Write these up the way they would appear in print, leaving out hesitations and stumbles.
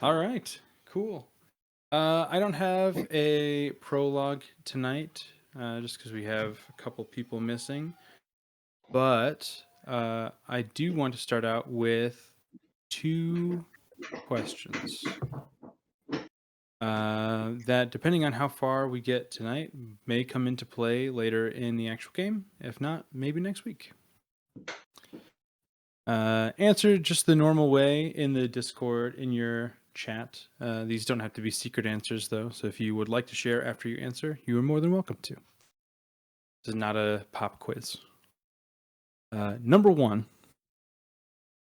All right, cool. I don't have a prologue tonight, just because we have a couple people missing. But I do want to start out with two questions that, depending on how far we get tonight, may come into play later in the actual game. If not, maybe next week. Answer just the normal way in the Discord in your chat. These don't have to be secret answers, though. So if you would like to share after you answer, you are more than welcome to. This is not a pop quiz. Number one.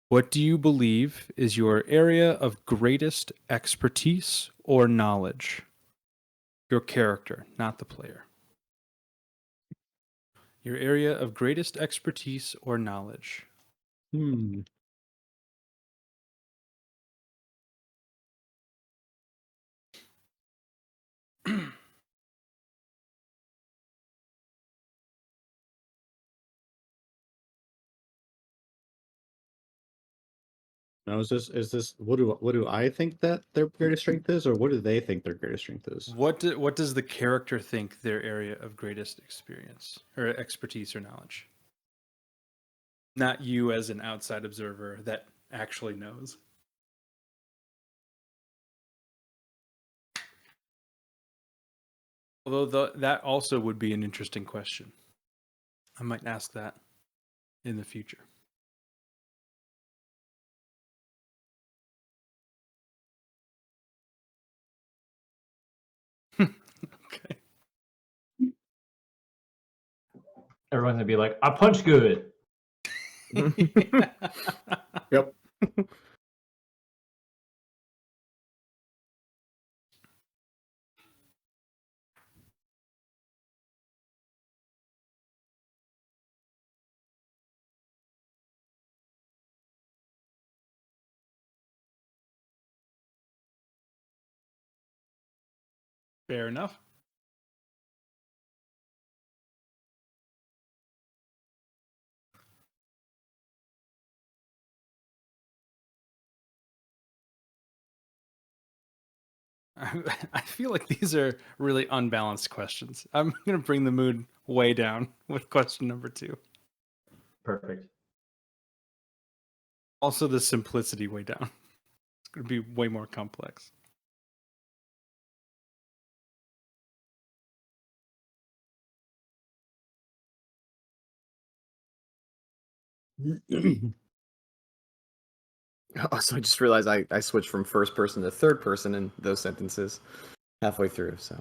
What do you believe is your area of greatest expertise or knowledge? Your character, not the player. Your area of greatest expertise or knowledge. Now, is this what do I think that their greatest strength is, or what do they think their greatest strength is? What does the character think their area of greatest experience or expertise or knowledge? Not you as an outside observer that actually knows. Although that also would be an interesting question. I might ask that in the future. Okay. Everyone's gonna be like, "I punch good." Yep. Fair enough. I feel like these are really unbalanced questions. I'm going to bring the mood way down with question number 2. Perfect. Also, the simplicity way down. It's going to be way more complex. Also, I just realized I switched from first person to third person in those sentences halfway through. So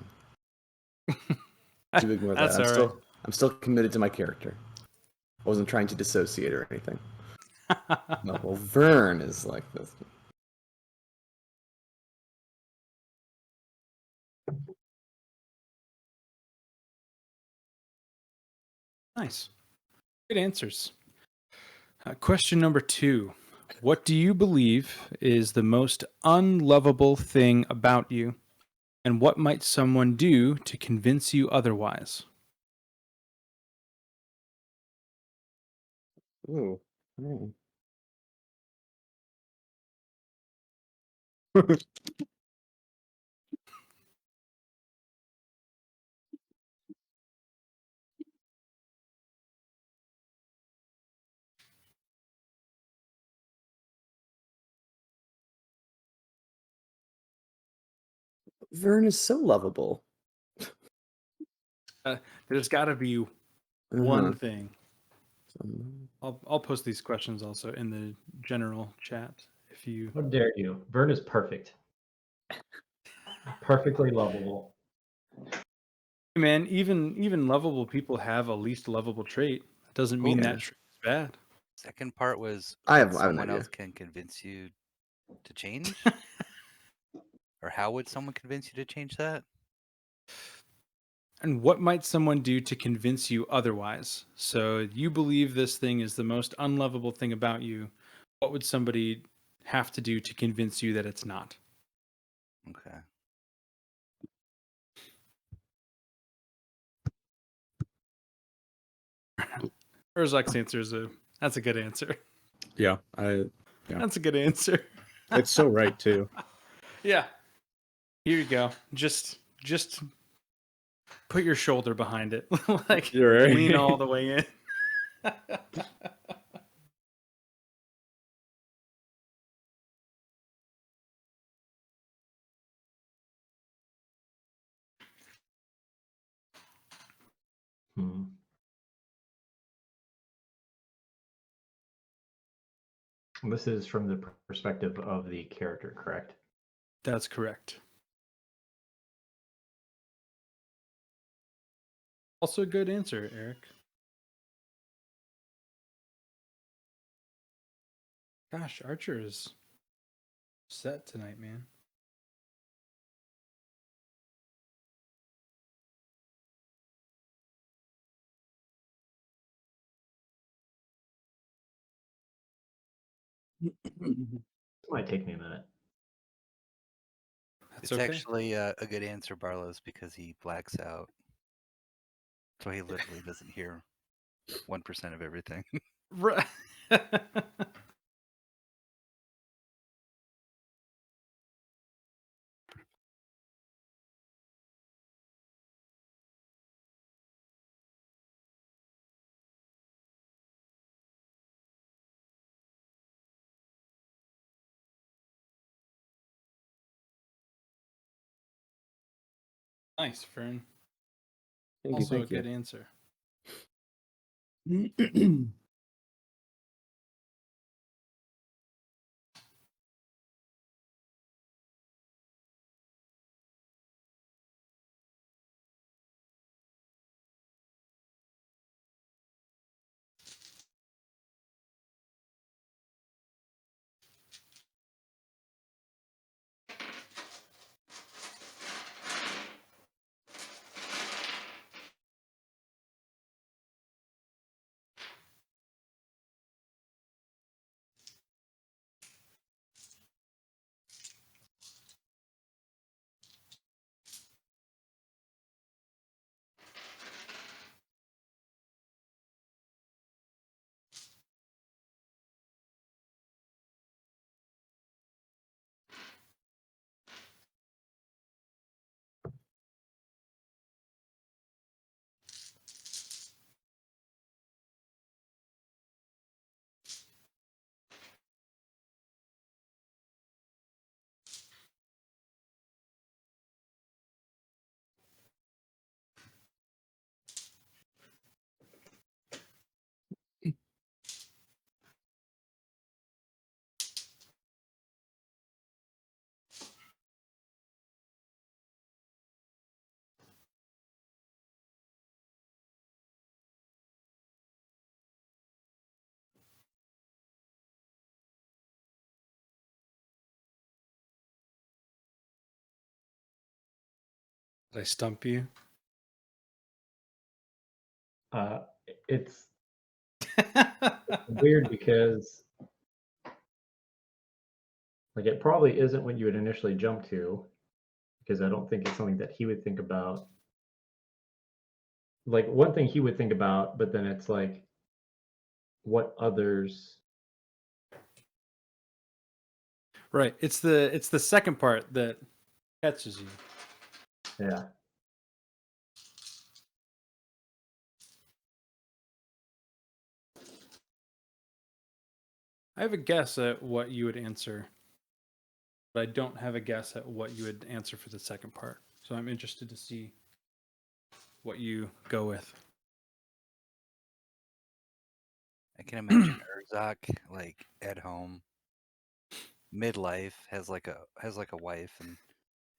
do ignore that. That's all right. I'm still committed to my character. I wasn't trying to dissociate or anything. No, well, Vern is like this. Nice. Good answers. Question number 2. What do you believe is the most unlovable thing about you? And what might someone do to convince you otherwise? Ooh. Oh. Vern is so lovable. There's got to be one thing. I'll post these questions also in the general chat if you. How dare you? Vern is perfect. Perfectly lovable. Man, even lovable people have a least lovable trait. That doesn't mean that trait is bad. Second part was I have an someone idea. else can convince you to change? Or how would someone convince you to change that? And what might someone do to convince you otherwise? So you believe this thing is the most unlovable thing about you. What would somebody have to do to convince you that it's not? Okay. Urzak's answer is that's a good answer. Yeah, That's a good answer. it's so right too. Yeah. Here you go. Just put your shoulder behind it. Like You're right. lean all the way in. Hmm. This is from the perspective of the character, correct? That's correct. Also a good answer, Eric. Gosh, Archer is set tonight, man. This might take me a minute. That's It's okay. actually a good answer, Barlow's, because he blacks out. So he literally doesn't hear 1% of everything. Right. Nice, Fern. Thank you, Also a thank good answer. you. Did I stump you? It's weird because like it probably isn't what you would initially jump to, because I don't think it's something that he would think about. Like one thing he would think about, but then it's like what others. Right. It's the second part that catches you. Yeah. I have a guess at what you would answer, but I don't have a guess at what you would answer for the second part. So I'm interested to see what you go with. I can imagine Urzak like at home, midlife, has like a wife, and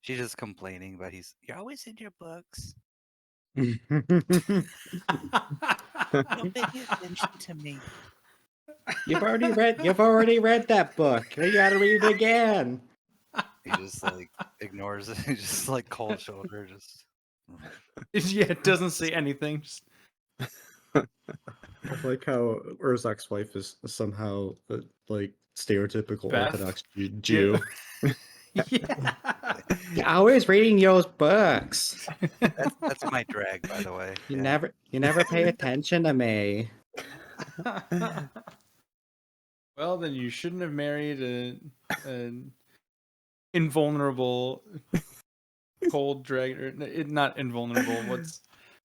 she's just complaining about you're always in your books. Don't pay attention to me. You've already read that book. You gotta read it again. He just like ignores it. He just like cold shoulder, just Yeah, it doesn't say anything. Just, I like how Urzak's wife is somehow like stereotypical Beth? Orthodox Jew. yeah. You're always reading those books. that's my drag, by the way. You Yeah. never pay attention to me. Well, then you shouldn't have married a invulnerable cold dragon. Or, not invulnerable. What's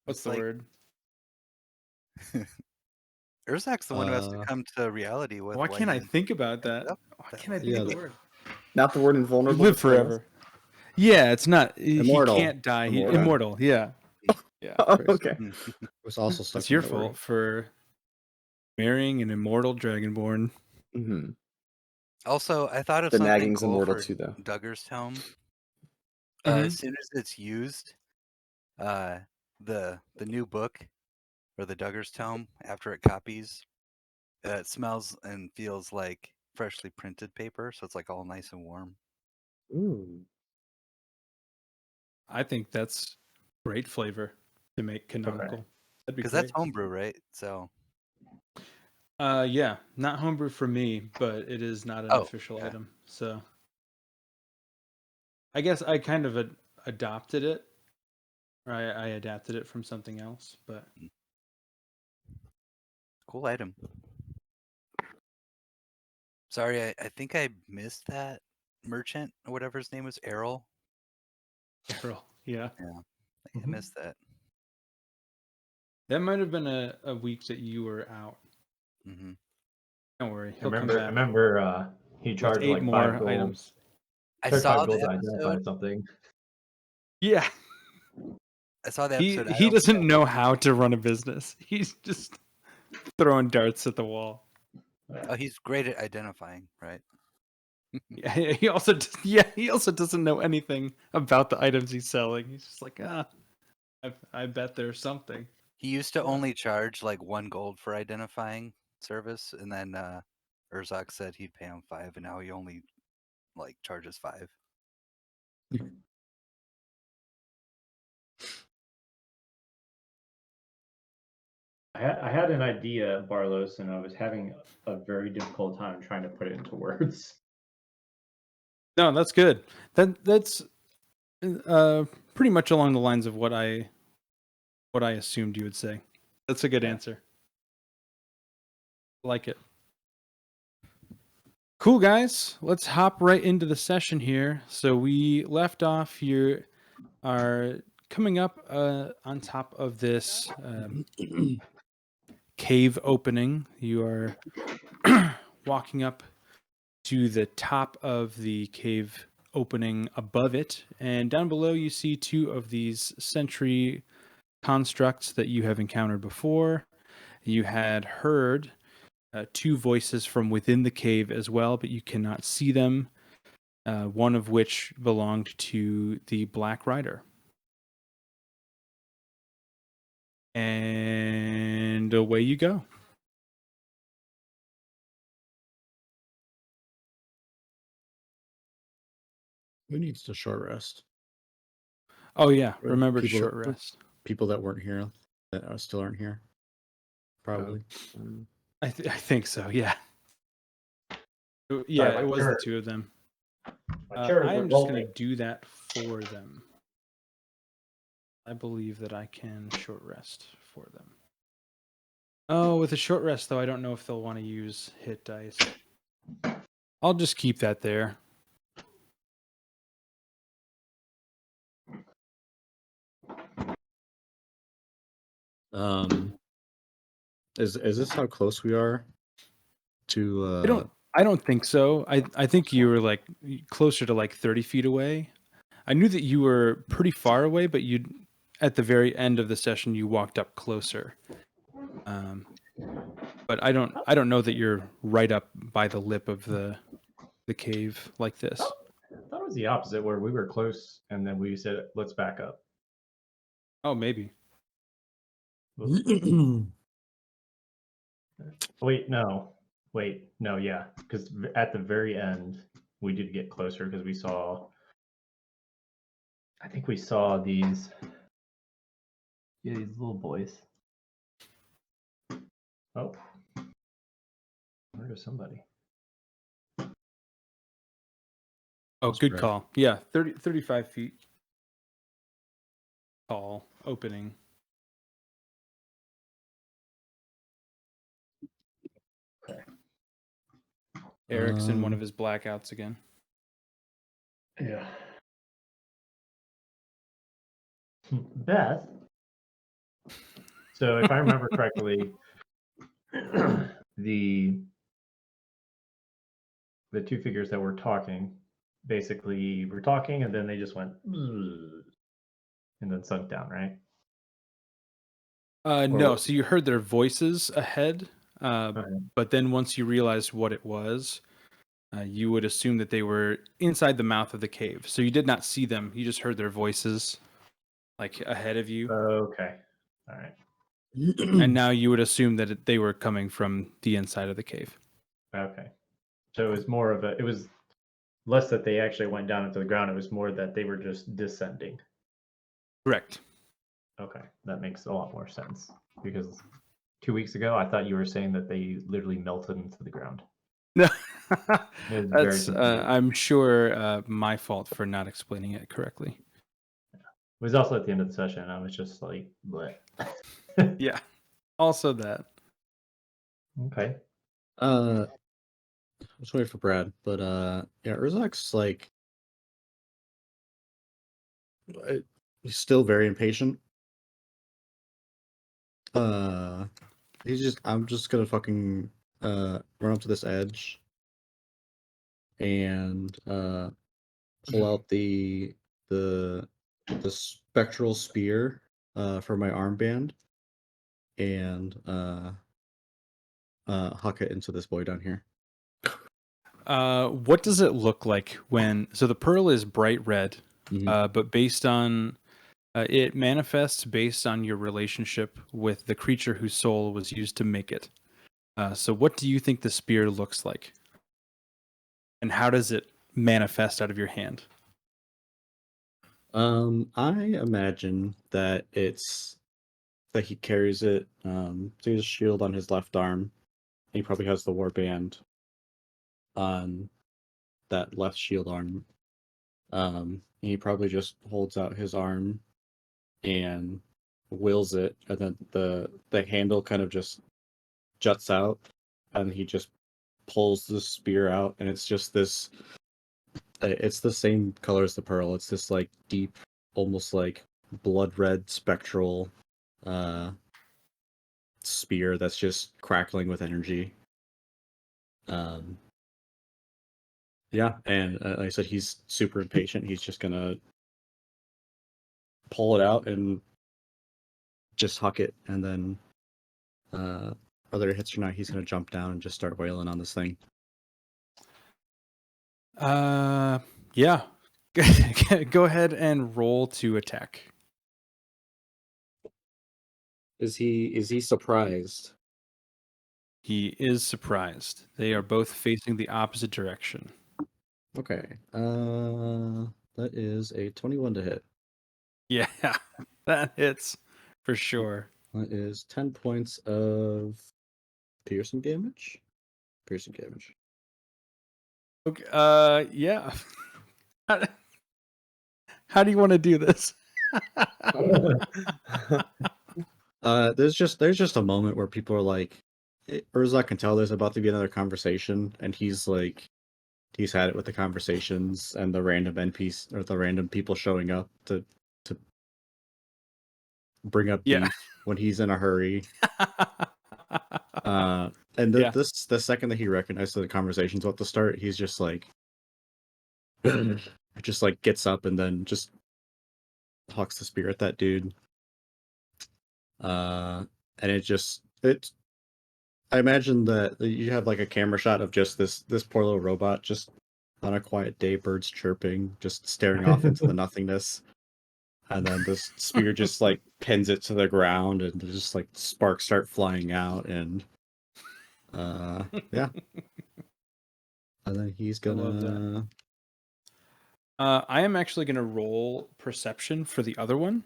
It's the like- word? Urzak's the one who has to come to reality with. Why can't I you- think about that? Yep, Why that can't I was- think Yeah, of the that- word? Not the word You invulnerable. live but something else? forever. Yeah, it's not. Immortal. He can't die. He, Immortal. immortal. Yeah. Yeah. Oh, Christ. okay. It was also stuck. It's in your my memory. fault for marrying an immortal dragonborn. hmm Also, I thought of The something nagging's cool immortal for too, though. Duggar's Tome. Mhm. As soon as it's used, the new book or the Duggar's Tome, after it copies, it smells and feels like freshly printed paper, so it's like all nice and warm. Ooh. I think that's great flavor to make canonical. That'd be Because great. that's homebrew, right? So Yeah, not homebrew for me, but it is not an Oh, official okay. item. So I guess I kind of adopted it, or I adapted it from something else. But cool item. Sorry, I think I missed that merchant or whatever his name was, Errol. Errol, yeah, I Mhm. missed that. that might have been a week that you were out. Hmm Don't worry, I he'll come remember. I back remember he with charged 8 like more 5 gold. items. I Charged saw 5 gold the to identify episode. something. Yeah, I saw the he episode. I he don't doesn't think know how to run a business. He's just throwing darts at the wall. Oh, he's great at identifying, right? Yeah, he also doesn't know anything about the items he's selling. He's just like, I bet there's something. He used to only charge like 1 gold for identifying service, and then Urzak said he'd pay him 5, and now he only like charges 5. I had an idea, Barlos, and I was having a very difficult time trying to put it into words. No, that's good. That's pretty much along the lines of what I assumed you would say. That's a good Yeah. answer. Like it. Cool, guys. Let's hop right into the session here. So we left off here, are coming up on top of this cave opening. You are walking up to the top of the cave opening above it, and down below you see 2 of these sentry constructs that you have encountered before. You had heard 2 voices from within the cave as well, but you cannot see them. One of which belonged to the Black Rider. And away you go. Who needs to short rest? Oh yeah, Right. remember to People- short rest. People that weren't here, that still aren't here. Probably. I think so. Yeah. my It was the chair- 2 of them. My chair is I am just going revolting. to do that for them. I believe that I can short rest for them. Oh, with a short rest, though, I don't know if they'll want to use hit dice. I'll just keep that there. Is this how close we are to? I don't think so. I think you were like closer to like 30 feet away. I knew that you were pretty far away, but you at the very end of the session you walked up closer. But I don't know that you're right up by the lip of the cave like this. I thought it was the opposite, where we were close and then we said, "Let's back up." Oh, maybe. Wait, no, yeah, because at the very end we did get closer because we saw. I think we saw these. Yeah, these little boys. Oh, where is somebody? Oh, That's good correct. call. Yeah, 35 feet tall opening. Okay. Eric's in one of his blackouts again. Yeah. Beth. So if I remember correctly, the two figures that were talking basically were talking and then they just went "Ugh," and then sunk down, right? No, Or so you heard their voices ahead, okay. but then once you realized what it was, you would assume that they were inside the mouth of the cave. So you did not see them; you just heard their voices, like ahead of you, Okay. All right. and now you would assume that they were coming from the inside of the cave. Okay. So it was more of a, it was less that they actually went down into the ground. It was more that they were just descending. Correct. Okay. That makes a lot more sense because 2 weeks ago, I thought you were saying that they literally melted into the ground. No, It was very that's confusing. I'm sure my fault for not explaining it correctly. It was also at the end of the session. I was just like, what? Yeah, also that. Okay. Let's wait for Brad, but yeah, Urzak's like he's still very impatient. I'm just gonna fucking run up to this edge and pull out the spectral spear for my armband and huck it into this boy down here. What does it look like when? So the pearl is bright red, Mhm. but based on it manifests based on your relationship with the creature whose soul was used to make it. So what do you think the spear looks like, and how does it manifest out of your hand? I imagine that he carries it. So he has a shield on his left arm. He probably has the warband on that left shield arm. He probably just holds out his arm and wills it, and then the handle kind of just juts out, and he just pulls the spear out, and it's just this. It's the same color as the pearl. It's this like deep, almost like blood red spectral spear that's just crackling with energy. Um, yeah, and like I said, he's super impatient. He's just gonna pull it out and just huck it, and then whether it hits or not, he's gonna jump down and just start wailing on this thing. Yeah. Go ahead and roll to attack. Is he surprised? He is surprised. They are both facing the opposite direction. Okay. That is a 21 to hit. Yeah, that hits for sure. That is 10 points of piercing damage. Piercing damage. Okay, yeah. How do you want to do this? There's just a moment where people are like, Urzak can tell there's about to be another conversation, and he's had it with the conversations and the random NPC or the random people showing up to bring up Yeah. beef when he's in a hurry. And Yeah. the second that he recognizes the conversation's about to start, he's just like, just like gets up and then just hucks the spear at that dude. And I imagine that you have like a camera shot of just this poor little robot just on a quiet day, birds chirping, just staring off into the nothingness. And then this spear just like pins it to the ground, and there's just like sparks start flying out, and yeah. And then he's I love that. gonna. I am actually going to roll perception for the other one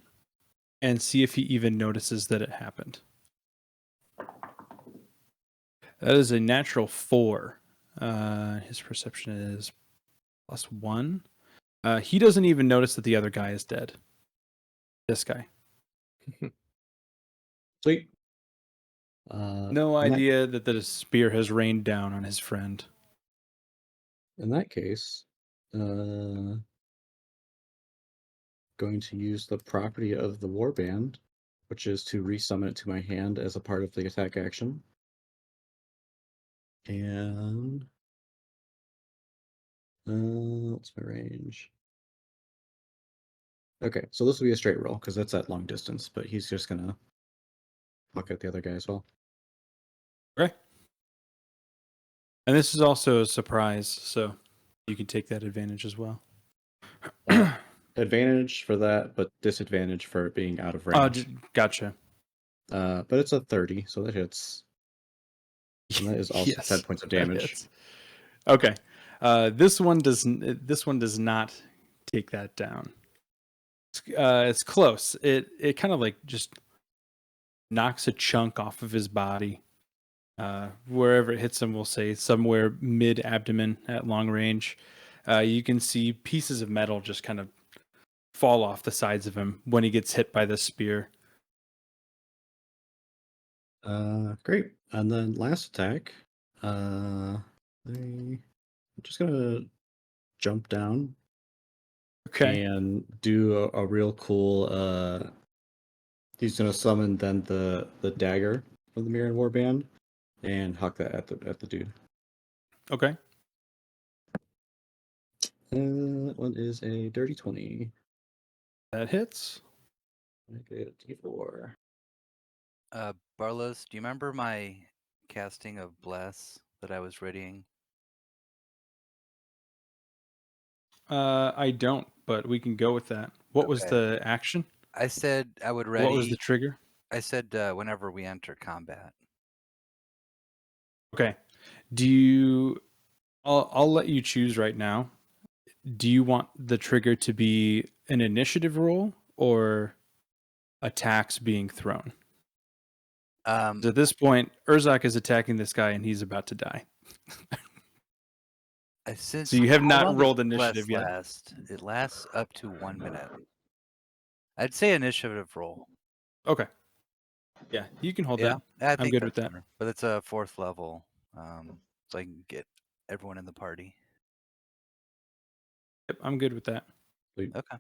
and see if he even notices that it happened. That is a natural 4. His perception is +1. He doesn't even notice that the other guy is dead. This guy. Sweet. No idea that the spear has rained down on his friend. In that case, going to use the property of the warband, which is to resummon it to my hand as a part of the attack action. And what's my range? Okay, so this will be a straight roll because that's at long distance, but he's just gonna fuck at the other guy as well. Okay. And this is also a surprise, so you can take that advantage as well. Advantage for that, but disadvantage for it being out of range. Gotcha. But it's a 30, so that hits. And that is also 10 points of that damage. hits. Okay. This one does not take that down. It's close. It kind of like just knocks a chunk off of his body. Wherever it hits him, we'll say somewhere mid abdomen at long range. You can see pieces of metal just kind of fall off the sides of him when he gets hit by the spear. Great. And then last attack, I'm just gonna jump down Okay. and do a real cool. He's gonna summon then the dagger from the Mirren Warband and huck that at the dude. Okay. That one is a dirty 20. That hits. Make it D4. Barlos, do you remember my casting of Bless that I was readying? I don't, but we can go with that. What was Okay. the action? I said I would ready. What was the trigger? I said whenever we enter combat. Okay. Do you? I'll let you choose right now. Do you want the trigger to be an initiative roll or attacks being thrown? Um, At this point, Urzak is attacking this guy and he's about to die. since So you have how not long does rolled Bless initiative yet. last? It lasts up to 1 minute. I'd say initiative roll. Okay. Yeah, you can hold Yeah, that. I I'm think good with that's that. better. But it's a 4th level, so I can get everyone in the party. Yep, I'm good with that. Sweet. Okay.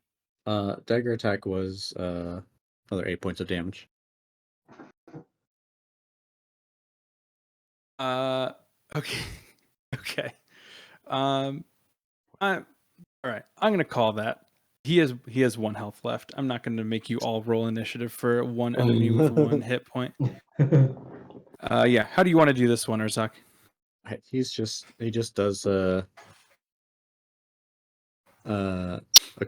Dagger attack was another 8 points of damage. Okay. Okay. All right. I'm gonna call that. He has 1 health left. I'm not gonna make you all roll initiative for one enemy with 1 hit point. Yeah. How do you want to do this one, Urzak? He just does a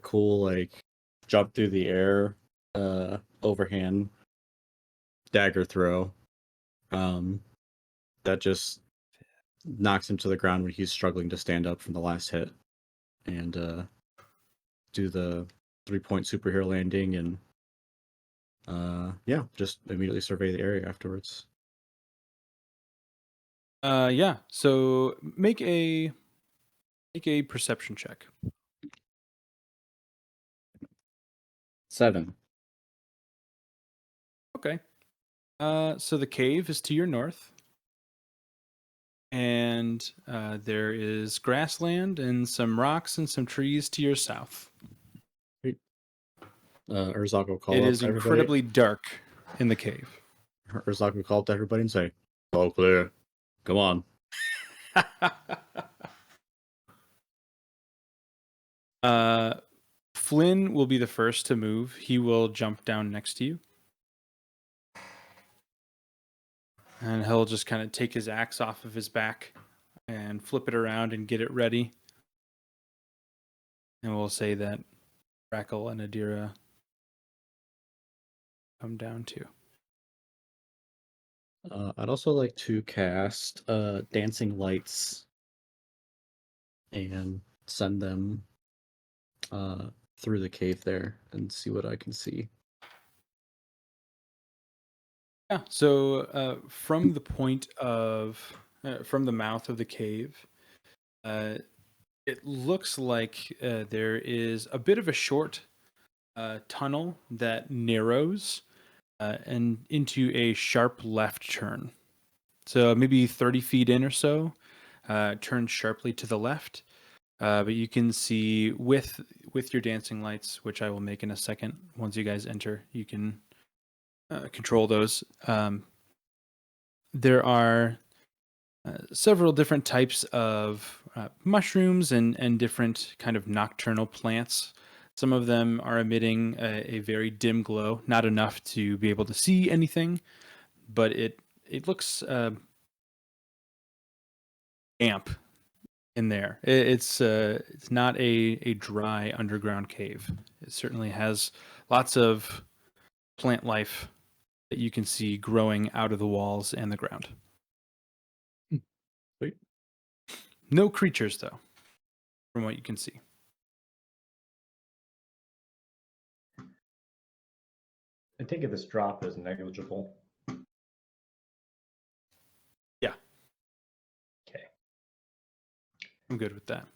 cool like jump through the air, overhand dagger throw. That just knocks him to the ground when he's struggling to stand up from the last hit, and do the 3-point superhero landing, and yeah, just immediately survey the area afterwards. Yeah. So make a perception check. 7. Okay. So the cave is to your north, and there is grassland and some rocks and some trees to your south. Urzak will call It up is everybody. incredibly dark in the cave. Urzak will call up to everybody and say, "All clear. Come on." Flynn will be the first to move. He will jump down next to you. And he'll just kind of take his axe off of his back and flip it around and get it ready. And we'll say that Rackle and Adira come down too. I'd also like to cast Dancing Lights and send them through the cave there and see what I can see. Yeah. So from the point of from the mouth of the cave, it looks like there is a bit of a short tunnel that narrows and into a sharp left turn. So maybe 30 feet in or so, turns sharply to the left. But you can see with with your dancing lights, which I will make in a second. Once you guys enter, you can control those. There are several different types of mushrooms and different kind of nocturnal plants. Some of them are emitting a very dim glow, not enough to be able to see anything, but it looks damp in there. It's not a dry underground cave. It certainly has lots of plant life that you can see growing out of the walls and the ground. Sweet. No creatures, though, from what you can see. I take it this drop is negligible. Yeah. Okay. I'm good with that.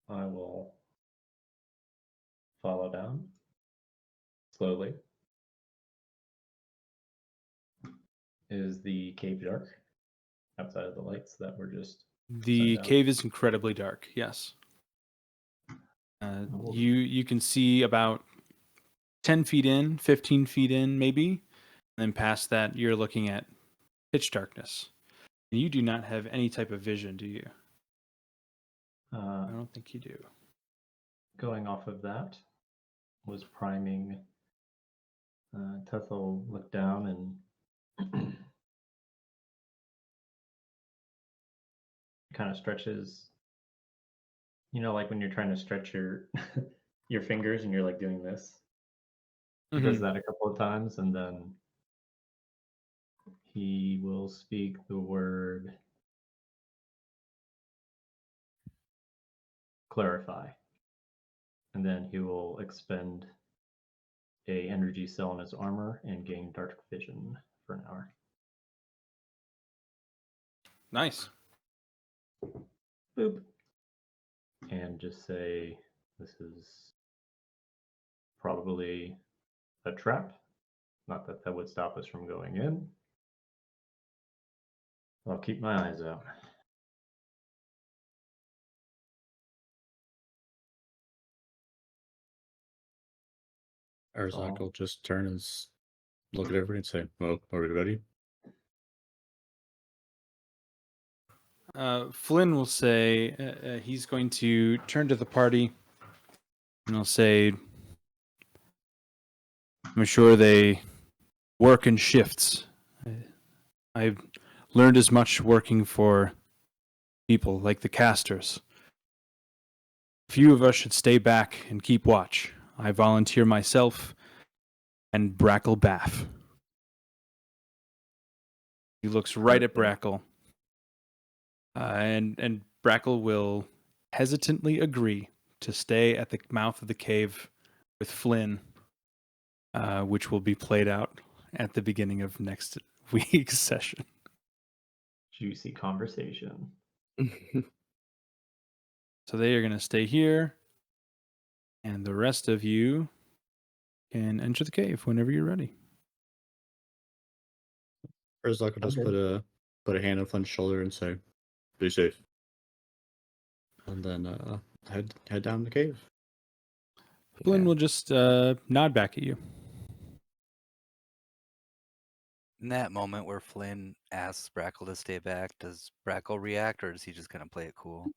I will follow down slowly. Is the cave dark outside of the lights that were just The sent out? cave is incredibly dark. Yes. You can see about 10 feet in, 15 feet in, maybe. And then past that, you're looking at pitch darkness. And you do not have any type of vision, do you? I don't think you do. Going off of that was priming. Teth will look down and kind of stretches. You know, like when you're trying to stretch your your fingers and you're like doing this. He does that a couple of times, and then he will speak the word clarify, and then he will expend a energy cell in his armor and gain dark vision for an hour. Nice. Boop. And just say this is probably a trap. Not that that would stop us from going in. I'll keep my eyes out. Arzak will just turn and look at everybody and say, "Well, are we ready?" Flynn will say he's going to turn to the party and he'll say, I'm sure they work in shifts. I've learned as much working for people like the casters. A few of us should stay back and keep watch. I volunteer myself and Brackle Baff. He looks right at Brackle. And Brackle will hesitantly agree to stay at the mouth of the cave with Flynn, which will be played out at the beginning of next week's session. Juicy conversation. So they are going to stay here, and the rest of you can enter the cave whenever you're ready. Arzak will just put a hand on Flynn's shoulder and say, "Be safe," and then head down the cave. Flynn will just nod back at you. In that moment where Flynn asks Brackle to stay back, does Brackle react or does he just kind of play it cool?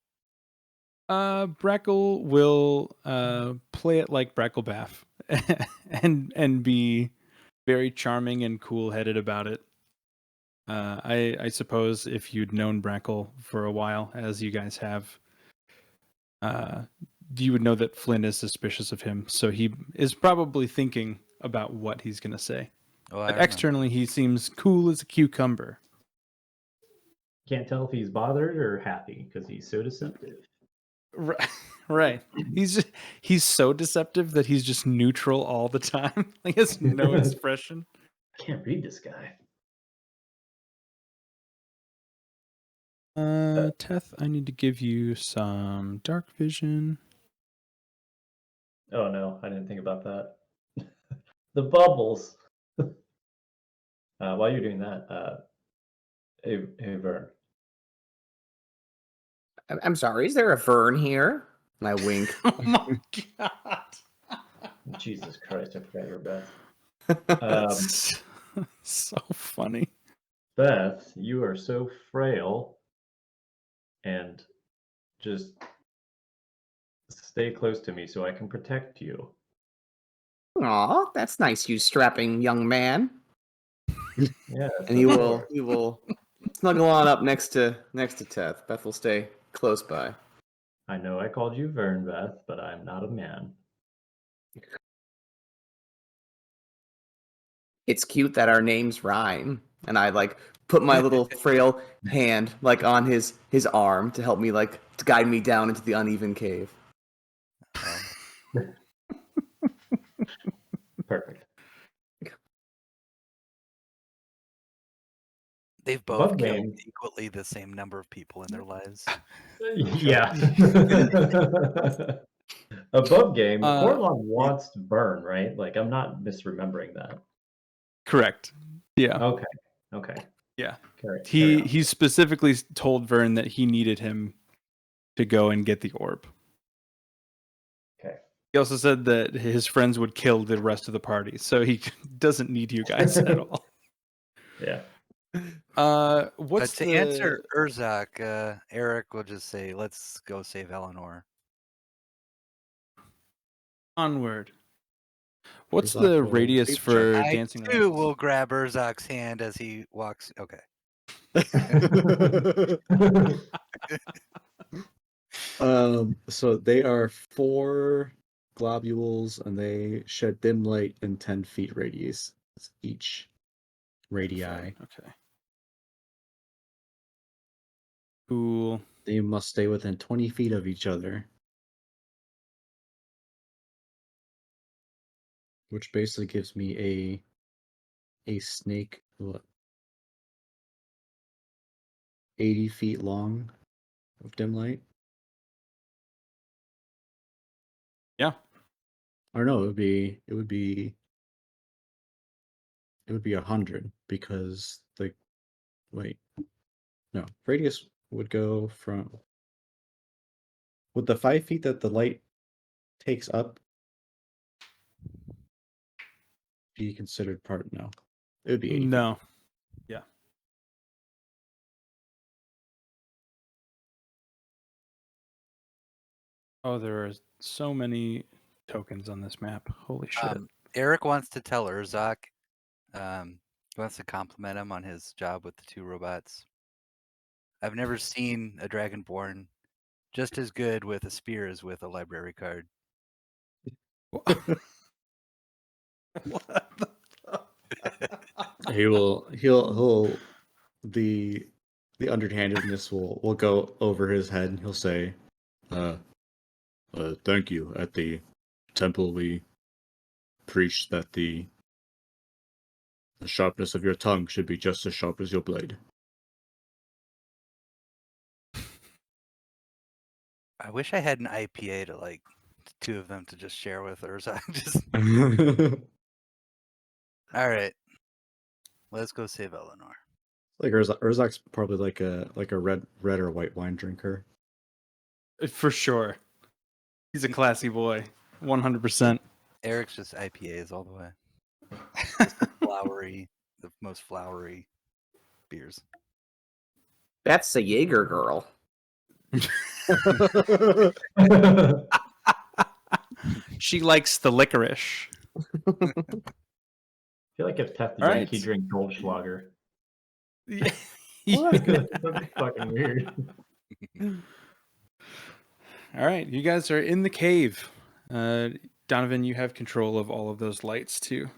Brackle will play it like Brackle Baff and be very charming and cool-headed about it. I suppose if you'd known Brackle for a while, as you guys have, you would know that Flynn is suspicious of him. So he is probably thinking about what he's going to say. Oh, But externally, he seems cool as a cucumber. Can't tell if he's bothered or happy because he's so deceptive. Right. He's so deceptive that he's just neutral all the time. He has no expression. I can't read this guy. Teth, I need to give you some dark vision. Oh no, I didn't think about that. The bubbles. While you're doing that, hey Vern. I'm sorry, is there a Vern here? And I wink. Oh my god. Jesus Christ, I forgot your Beth. That's so funny. Beth, you are so frail, and just stay close to me so I can protect you. Aw, that's nice, you strapping young man. Yes, And he of will course. he will snuggle on up next to Teth. Beth will stay close by. I know I called you Vern, Beth, but I'm not a man. It's cute that our names rhyme. And I like put my little frail hand like on his arm to help me like to guide me down into the uneven cave. Perfect. They've both Bug killed game. equally the same number of people in their lives. Yeah. Above game, Uh, Corlon wants to burn, right? Like, I'm not misremembering that. Correct. Yeah. Okay. Okay. Yeah. Carry He on. he specifically told Vern that he needed him to go and get the orb. Okay. He also said that his friends would kill the rest of the party, so he doesn't need you guys at all. Yeah. What's To answer Urzak, Eric will just say, "Let's go save Eleanor." onward? What's Urzak the will radius save for I dancing too lights? will grab Urzak's hand as he walks. Okay. So they are 4 globules, and they shed dim light in 10 feet radius each radii. Okay. Cool. They must stay within 20 feet of each other, which basically gives me a snake, what, 80 feet long of dim light. Yeah. Or no, it would be 100, because the wait, no, radius would go from, would the 5 feet that the light takes up be considered part? No, it would be 80 feet. No. Yeah. Oh, there are so many tokens on this map. Holy shit. Eric wants to tell Urzak. He wants to compliment him on his job with the 2 robots. I've never seen a Dragonborn just as good with a spear as with a library card. What the He'll the underhandedness will go over his head, and he'll say, thank you. At the temple we preach that the sharpness of your tongue should be just as sharp as your blade. I wish I had an IPA to like 2 of them to just share with Urzak. Just all right. Let's go save Eleanor. Like Urzak's probably like a red or white wine drinker. For sure. He's a classy boy. 100%. Eric's just IPAs all the way. Just the most flowery beers. That's a Jaeger girl. She likes the licorice. I feel like if Teth All drank, right. he'd drink Goldschlager. Yeah. What? That'd be fucking weird. All right, you guys are in the cave. Donovan, you have control of all of those lights too.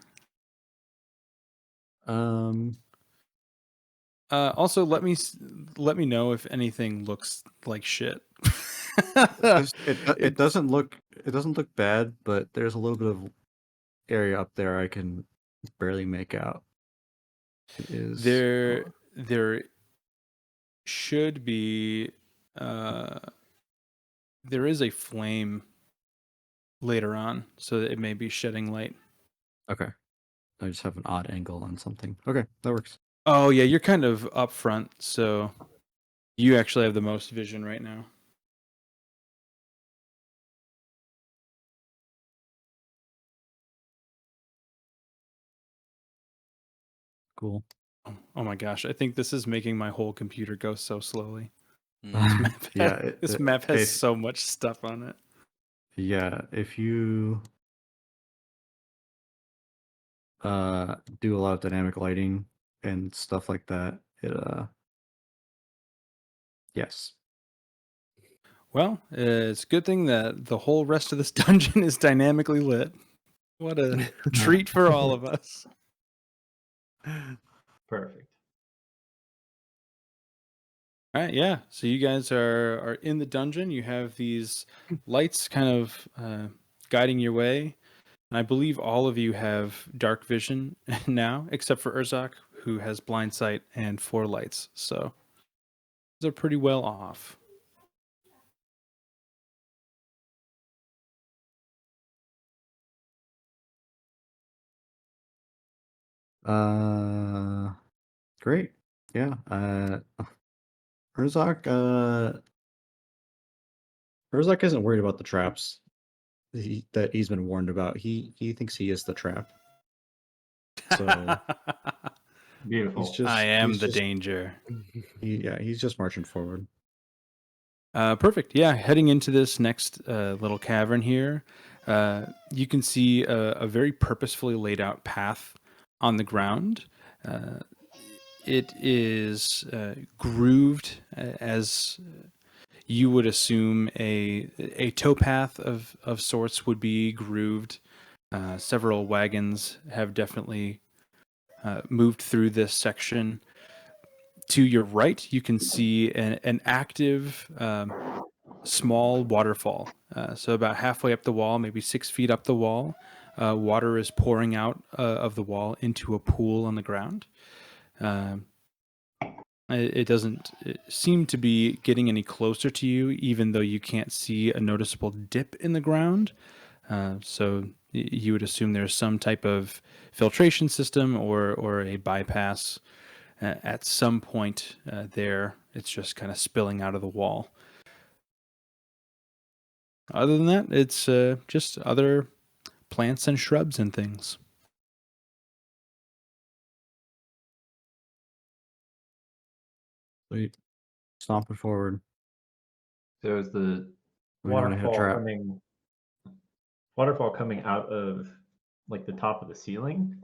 Also, let me know if anything looks like shit. it doesn't look bad, but there's a little bit of area up there I can barely make out. It is there should be there is a flame later on, so that it may be shedding light. okay. I just have an odd angle on something. Okay, that works. Oh yeah, you're kind of up front, so you actually have the most vision right now. Cool. Oh my gosh, I think this is making my whole computer go so slowly. Mm. This map has so much stuff on it. Yeah, if you do a lot of dynamic lighting and stuff like that, yes. Well, it's a good thing that the whole rest of this dungeon is dynamically lit. What a treat for all of us. Perfect. All right, yeah. So you guys are in the dungeon. You have these lights kind of guiding your way. And I believe all of you have dark vision now, except for Urzak, who has blind sight and 4 lights. So they're pretty well off. Great. Yeah. Urzak, Urzak isn't worried about the traps that he's been warned about. He thinks he is the trap. So Beautiful. I am he's the just, danger. he's just marching forward. Perfect. Yeah, heading into this next little cavern here, you can see a very purposefully laid out path on the ground. It is grooved as you would assume a towpath of sorts would be grooved. Several wagons have definitely moved through this section. To your right, you can see an active small waterfall. So about halfway up the wall, maybe 6 feet up the wall, water is pouring out of the wall into a pool on the ground. It doesn't seem to be getting any closer to you, even though you can't see a noticeable dip in the ground. So you would assume there's some type of filtration system or a bypass at some point there. It's just kind of spilling out of the wall. Other than that, it's just other plants and shrubs and things. Sweet. Stomping forward. So is the We know to hit a waterfall trap. coming out of like the top of the ceiling?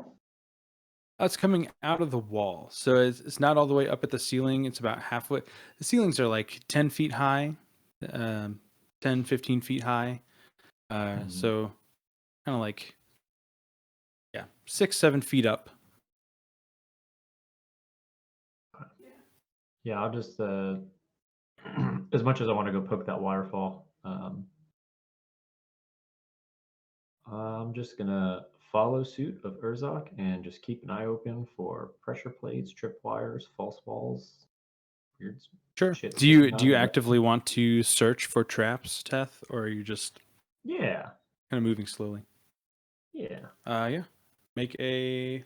It's coming out of the wall. So it's not all the way up at the ceiling. It's about halfway. The ceilings are like 10 feet high, 10, 15 feet high. So kind of like, 6, 7 feet up. Yeah, I'll just as much as I want to go poke that waterfall, I'm just gonna follow suit of Urzak and just keep an eye open for pressure plates, tripwires, false walls, weird Sure. shit. Do you sticking out of the actively want to search for traps, Teth, or are you just Yeah, kind of moving slowly? yeah. Yeah. Make a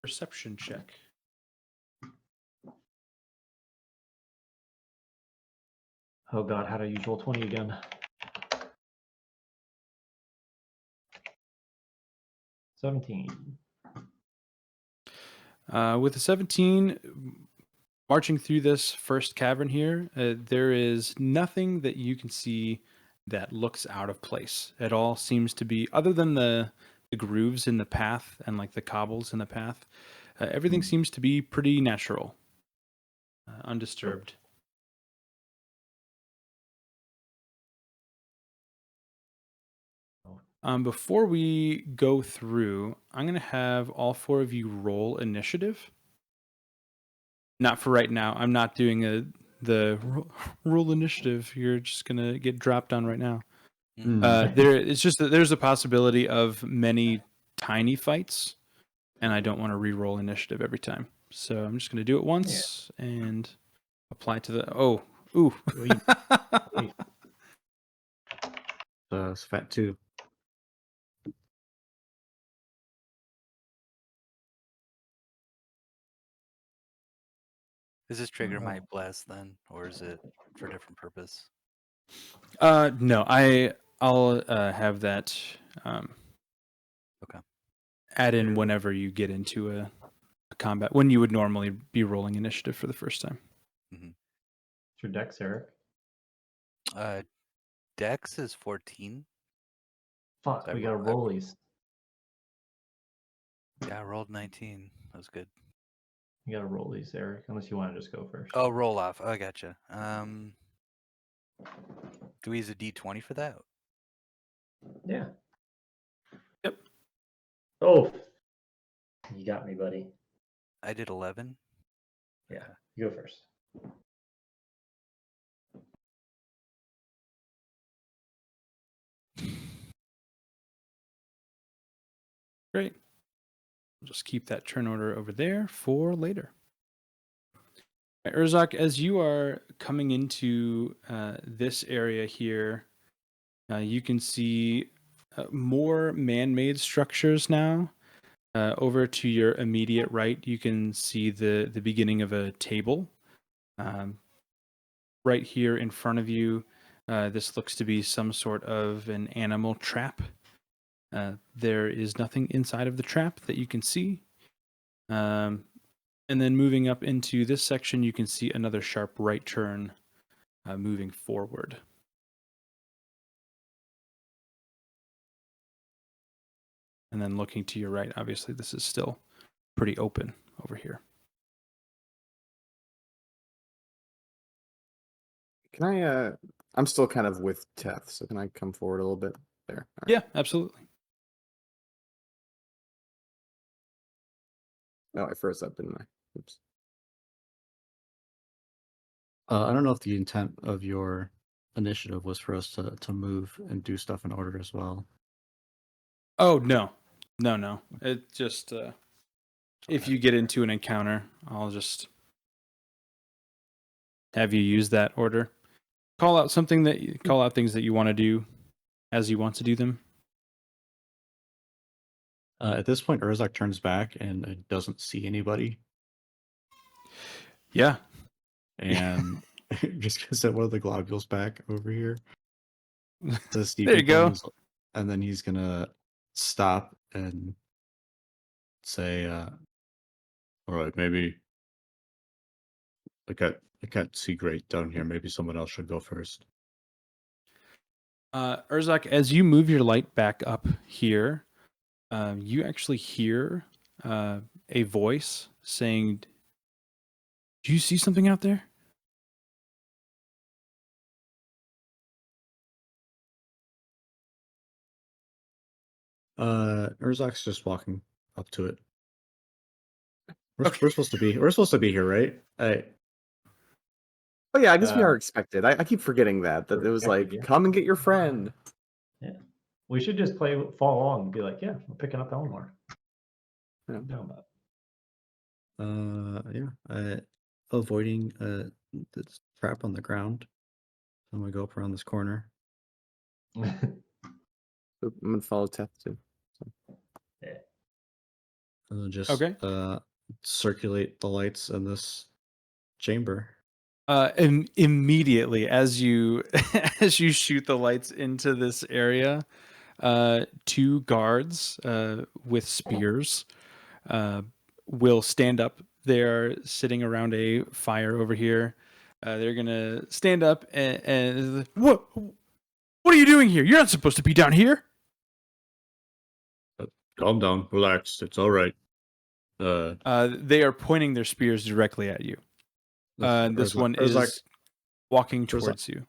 perception check. Oh god, how do I use roll 20 again? 17. With a 17, marching through this first cavern here, there is nothing that you can see that looks out of place. It all seems to be, other than the grooves in the path and like the cobbles in the path, everything seems to be pretty natural, undisturbed. Before we go through, I'm going to have all 4 of you roll initiative. Not for right now. I'm not doing the roll initiative. You're just going to get dropped on right now. It's just that there's a possibility of many tiny fights, and I don't want to re-roll initiative every time. So I'm just going to do it once and apply to the... Oh, ooh. It's fat too. Does this trigger my blast then, or is it for a different purpose? No, I'll have that Okay. add in whenever you get into combat when you would normally be rolling initiative for the first time. What's your dex, Eric? Dex is 14. Fuck, So we got I- rollies. Yeah, I rolled 19. That was good. You got to roll these, Eric, unless you want to just go first. Oh, roll off. I gotcha. Do we use a D20 for that? Yeah. Yep. Oh, you got me, buddy. I did 11. Yeah, you go first. Great. We'll just keep that turn order over there for later. Urzak, as you are coming into this area here, you can see more man-made structures now. Over to your immediate right, you can see the beginning of a table. Right here in front of you, this looks to be some sort of an animal trap. There is nothing inside of the trap that you can see. And then moving up into this section, you can see another sharp right turn moving forward. And then looking to your right, obviously this is still pretty open over here. Can I? I'm still kind of with Teth, so can I come forward a little bit there? All right. Yeah, absolutely. Oh, I froze up, didn't I? Oops. I don't know if the intent of your initiative was for us to move and do stuff in order as well. Oh, no. No. It just, if you get into an encounter, I'll just have you use that order. Call out things that you want to do as you want to do them. At this point, Urzak turns back and doesn't see anybody. Yeah. And just gonna set one of the globules back over here to see There you people, go. and then he's gonna stop and say, "All right, maybe I can't see great down here. Maybe someone else should go first." Urzak, as you move your light back up here, you actually hear a voice saying, "Do you see something out there?" Urzak's just walking up to it. Okay. We're supposed to be here, right? Oh yeah, I guess we Uh, are expected. I keep forgetting that we're it was expected, like, yeah. come and get your friend. Yeah. We should just follow along and be like, yeah, we're picking up Elmore. Yeah. What are you talking about? Yeah. Avoiding this trap on the ground. I'm gonna go up around this corner. I'm gonna follow Teth too. Yeah. And then just Okay. circulate the lights in this chamber. And immediately as you as you shoot the lights into this area, two guards with spears will stand up. They're sitting around a fire over here. They're gonna stand up and what are you doing here? You're not supposed to be down here. Calm down, relax. It's all right. They are pointing their spears directly at you. And this one is walking towards you.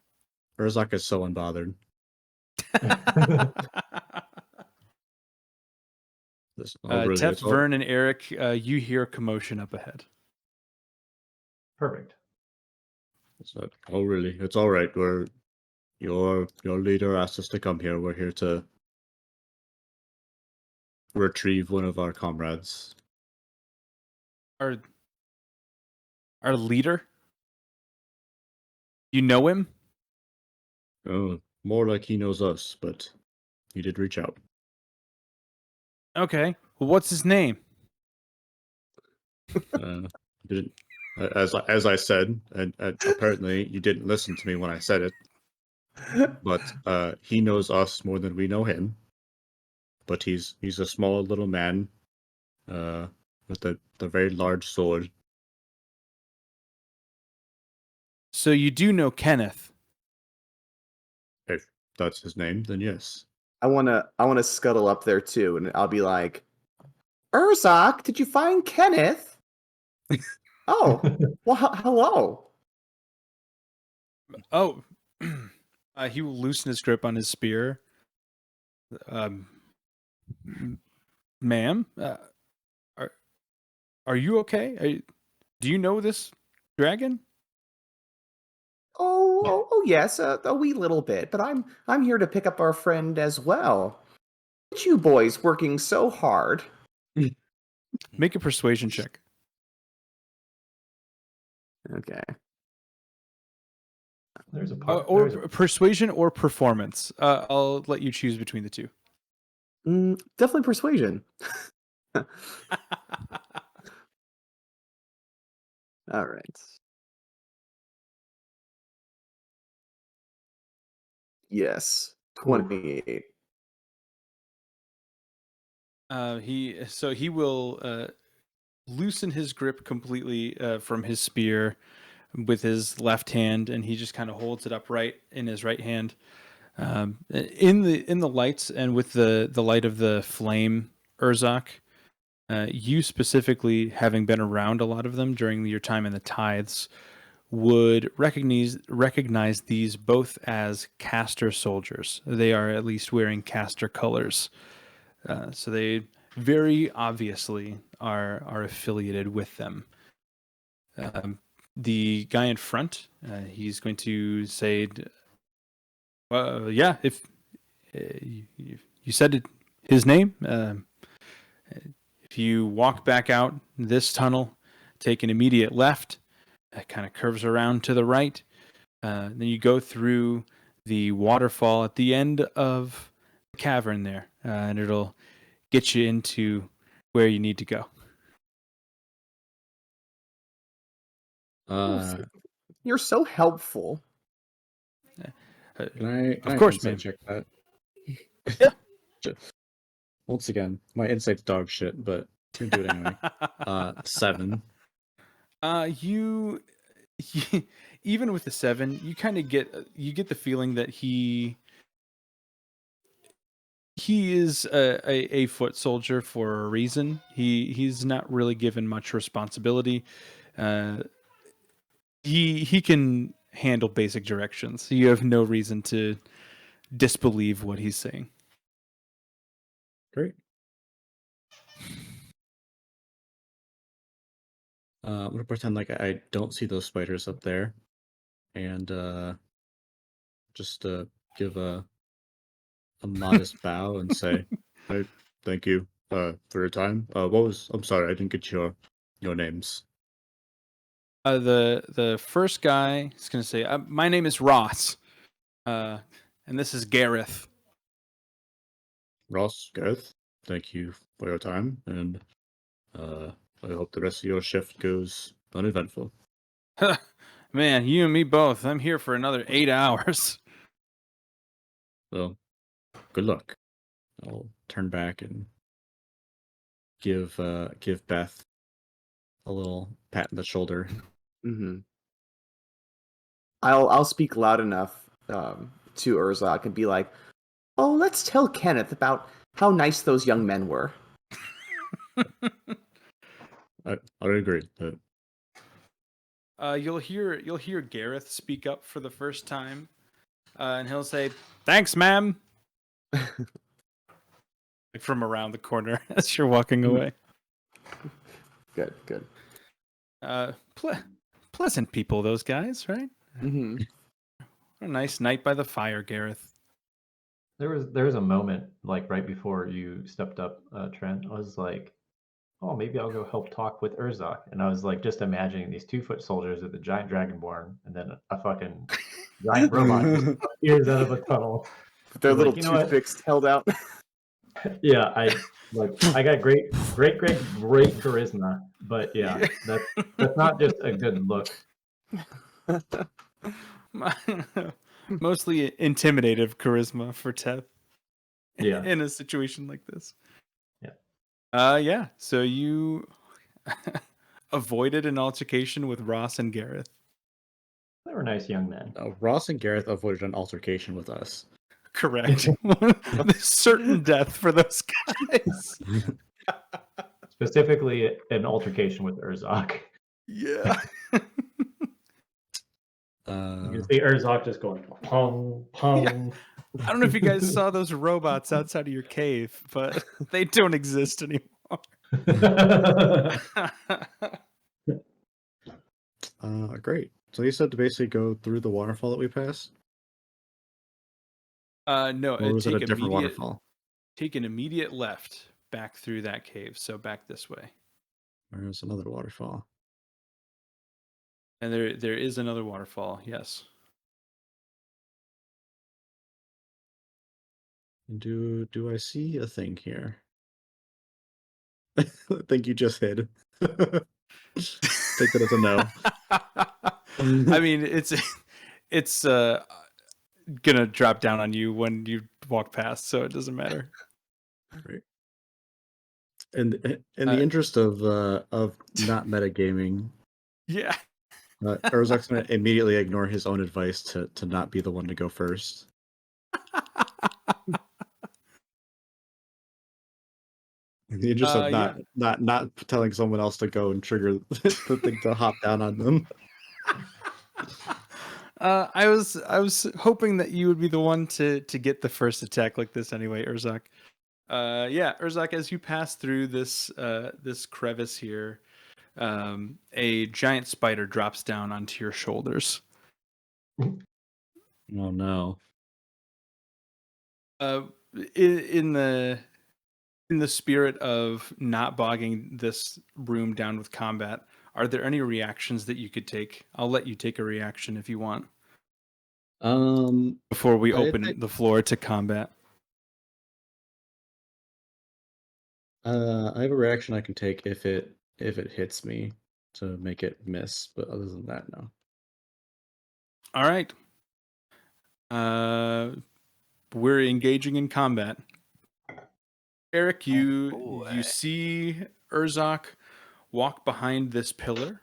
Urzak is so unbothered. Really, Teth, it's all- Vern, and Eric, you hear a commotion up ahead. Perfect. It's not, oh, really? It's all right. Your leader asked us to come here. We're here to retrieve one of our comrades. Our leader? You know him? Oh, more like he knows us, but he did reach out. Okay. Well, what's his name? Didn't as I said, and apparently you didn't listen to me when I said it. But he knows us more than we know him. But he's a small little man, with the very large sword. So you do know Kenneth. If that's his name, then yes. I wanna scuttle up there too, and I'll be like, Urzok, did you find Kenneth? Oh, well, hello. Oh, he will loosen his grip on his spear. Ma'am, are you okay? Do you know this dragon? Oh, yes, a wee little bit, but I'm here to pick up our friend as well. Look at you boys working so hard. Make a persuasion check. Okay. There's a part. Or there's a, persuasion or performance. I'll let you choose between the two. Definitely persuasion. All right. Yes, 28. He will loosen his grip completely from his spear with his left hand, and he just kind of holds it upright in his right hand. In the lights and with the light of the flame, Urzok, you specifically, having been around a lot of them during your time in the tithes, would recognize these both as caster soldiers. They are at least wearing caster colors, so they very obviously are affiliated with them. The guy in front, he's going to say, "Yeah, if you said it, his name. If you walk back out this tunnel, take an immediate left, it kind of curves around to the right. Then you go through the waterfall at the end of the cavern there, and it'll get you into where you need to go." You're so helpful. Can I Of course, insight man. check that? Yeah. Once again, my insight's dog shit, but I'm gonna do it anyway. 7. You even with the 7, you kind of get the feeling that he is a foot soldier for a reason. He's not really given much responsibility. He can handle basic directions. You have no reason to disbelieve what he's saying. Great. I'm gonna pretend like I don't see those spiders up there, and just give a modest bow and say, "I thank you for your time. I'm sorry, I didn't get your names." The first guy is going to say, "My name is Ross, and this is Gareth." Ross, Gareth, thank you for your time, and I hope the rest of your shift goes uneventful. Man, you and me both. I'm here for another 8 hours. Well, good luck. I'll turn back and give Beth a little pat on the shoulder. Mm-hmm. I'll speak loud enough to Urzok and be like, "Oh, let's tell Kenneth about how nice those young men were." I agree. But You'll hear Gareth speak up for the first time, and he'll say, "Thanks, ma'am," like from around the corner as you're walking away. Good. Pleasant people, those guys, right? Mm-hmm. A nice night by the fire, Gareth. there was a moment like right before you stepped up, Trent. I was like, oh, maybe I'll go help talk with Urzok. And I was like, just imagining these 2-foot soldiers with a giant dragonborn, and then a fucking giant robot just appears out of a tunnel. Their He's little like, you know what? toothpicks held out. Yeah, I got great charisma, but yeah, that's not just a good look. Mostly intimidative charisma for Teth. Yeah. In a situation like this. Yeah. Yeah. So you avoided an altercation with Ross and Gareth. They were nice young men. Ross and Gareth avoided an altercation with us. Correct. There's certain death for those guys. Specifically, an altercation with Urzok. Yeah. You can see Urzok just going pong, pong. I don't know if you guys saw those robots outside of your cave, but they don't exist anymore. Great. So you said to basically go through the waterfall that we passed? No, Or was it a take different immediate, waterfall? take an immediate left back through that cave. So back this way. There's another waterfall. And there is another waterfall, yes. Do I see a thing here? I think you just hid. Take that as a no. I mean, it's gonna drop down on you when you walk past, so it doesn't matter. Right. In the interest of not metagaming, Yeah. Urzok's gonna immediately ignore his own advice to not be the one to go first. In the interest of Yeah. not telling someone else to go and trigger the thing to hop down on them. I was hoping that you would be the one to get the first attack like this anyway, Urzok. Yeah, Urzok, as you pass through this this crevice here, a giant spider drops down onto your shoulders. Oh no. In the spirit of not bogging this room down with combat, are there any reactions that you could take? I'll let you take a reaction if you want before we open the floor to combat. I have a reaction I can take if it hits me to make it miss, but other than that, no. All right. We're engaging in combat. Eric, you see Urzok walk behind this pillar.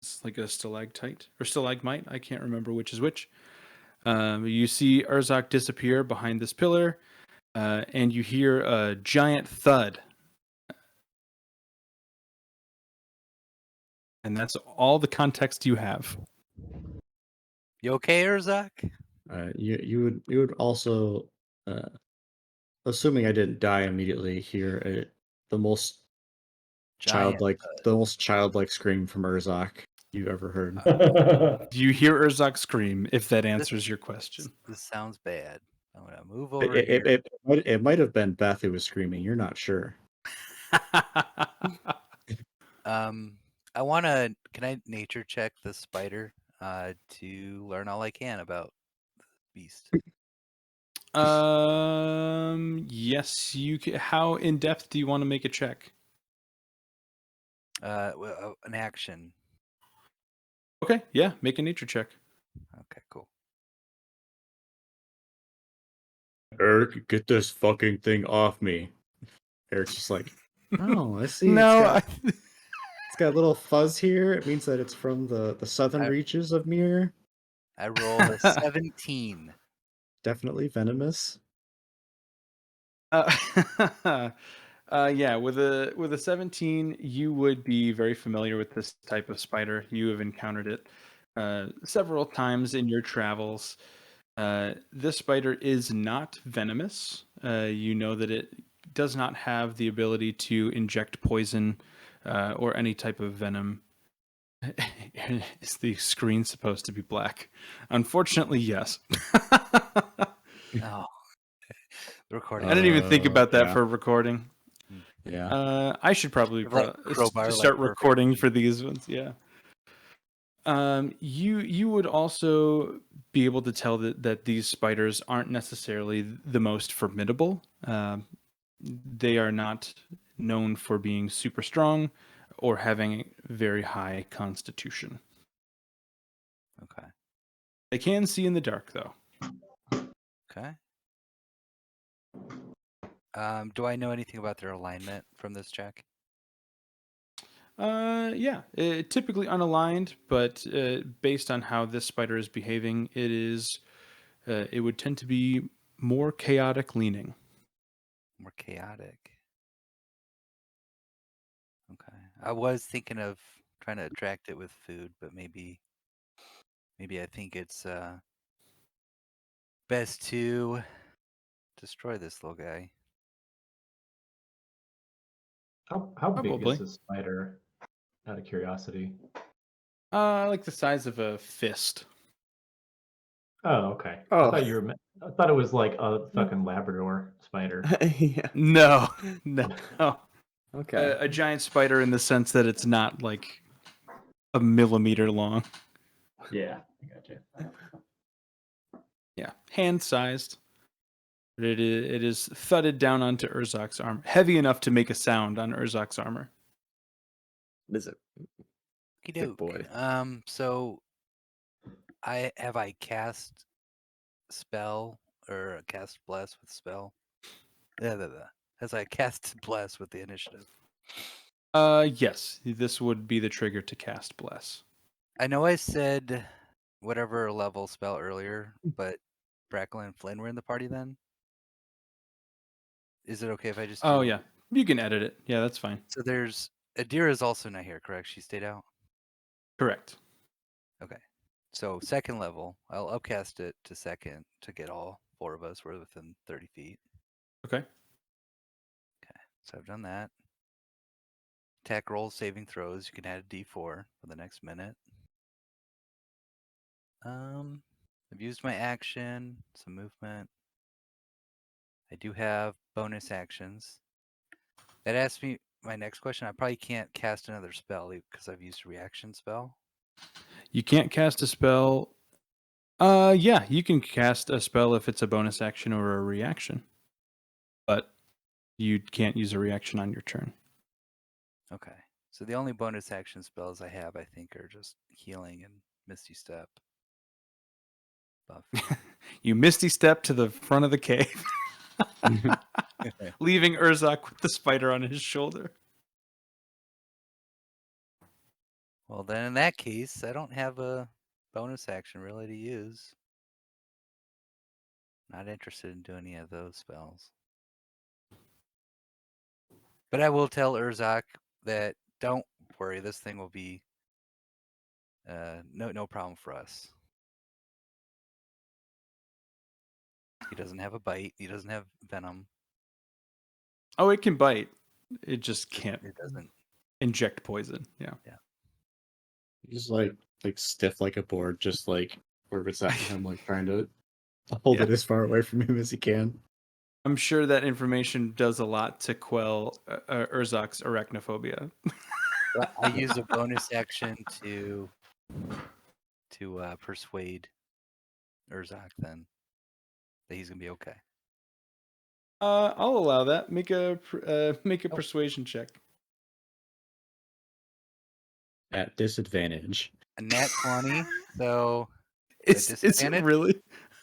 It's like a stalactite or stalagmite. I can't remember which is which. You see Urzok disappear behind this pillar, and you hear a giant thud. And that's all the context you have. You okay, Urzok? You would also, assuming I didn't die immediately, hear the most childlike scream from Urzok you ever heard. Do you hear Urzok scream? If that answers your question. This sounds bad. I'm gonna move over here. It might have been Beth who was screaming. You're not sure. I wanna. Can I nature check the spider to learn all I can about the beast? Yes, you can. How in depth do you want to make a check? An action. Okay, yeah, make a nature check. Okay, cool. Eric, get this fucking thing off me. Eric's just like, oh, I see. No, It's got a little fuzz here. It means that it's from the southern reaches of Mir. I rolled a 17. Definitely venomous. Yeah, with a 17, you would be very familiar with this type of spider. You have encountered it several times in your travels. This spider is not venomous. You know that it does not have the ability to inject poison or any type of venom. Is the screen supposed to be black? Unfortunately, yes. Oh, the recording. I didn't even think about that yeah. for recording. Yeah. I should probably start recording for these ones. Yeah. You would also be able to tell that these spiders aren't necessarily the most formidable. They are not known for being super strong or having very high constitution. Okay. They can see in the dark, though. Okay. Do I know anything about their alignment from this check? Yeah, typically unaligned, but based on how this spider is behaving, it would tend to be more chaotic leaning. More chaotic. Okay. I was thinking of trying to attract it with food, but maybe I think it's best to destroy this little guy. How big Probably. is this spider? Out of curiosity. Like the size of a fist. Oh, okay. Oh. I thought it was like a fucking Labrador spider. Yeah. No, no. Okay. A giant spider in the sense that it's not like a millimeter long. Yeah, I gotcha. Yeah, hand-sized. But it is thudded down onto Urzok's armor, heavy enough to make a sound on Urzok's armor. Is it? Thick Okey-doke. boy. So I cast spell or cast bless with spell? As I cast bless with the initiative. Yes, this would be the trigger to cast bless. I know I said whatever level spell earlier, but Brackle and Flynn were in the party then? Is it okay if I just do... Oh yeah, you can edit it. Yeah, that's fine. So there's... Adira's also not here, correct? She stayed out? Correct. Okay. So second level, I'll upcast it to second to get all four of us. We're within 30 feet. Okay. So I've done that. Attack rolls, saving throws. You can add a D4 for the next minute. I've used my action, some movement. I do have bonus actions. That asks me my next question. I probably can't cast another spell because I've used a reaction spell. You can't cast a spell. Yeah, you can cast a spell if it's a bonus action or a reaction, but you can't use a reaction on your turn. Okay. So the only bonus action spells I have, I think, are just healing and Misty Step. Buff. You Misty Step to the front of the cave, leaving Urzok with the spider on his shoulder. Well, then in that case, I don't have a bonus action really to use. Not interested in doing any of those spells. But I will tell Urzok that don't worry, this thing will be no problem for us. He doesn't have a bite. He doesn't have venom. Oh, it can bite. It just can't It doesn't. inject poison. Yeah. He's like stiff like a board, just like orbits at him, like trying to hold Yeah. it as far away from him as he can. I'm sure that information does a lot to quell Urzok's arachnophobia. I use a bonus action to persuade Urzok then that he's gonna be okay. I'll allow that. Make a persuasion check. At disadvantage. A nat 20, so Is it disadvantage? really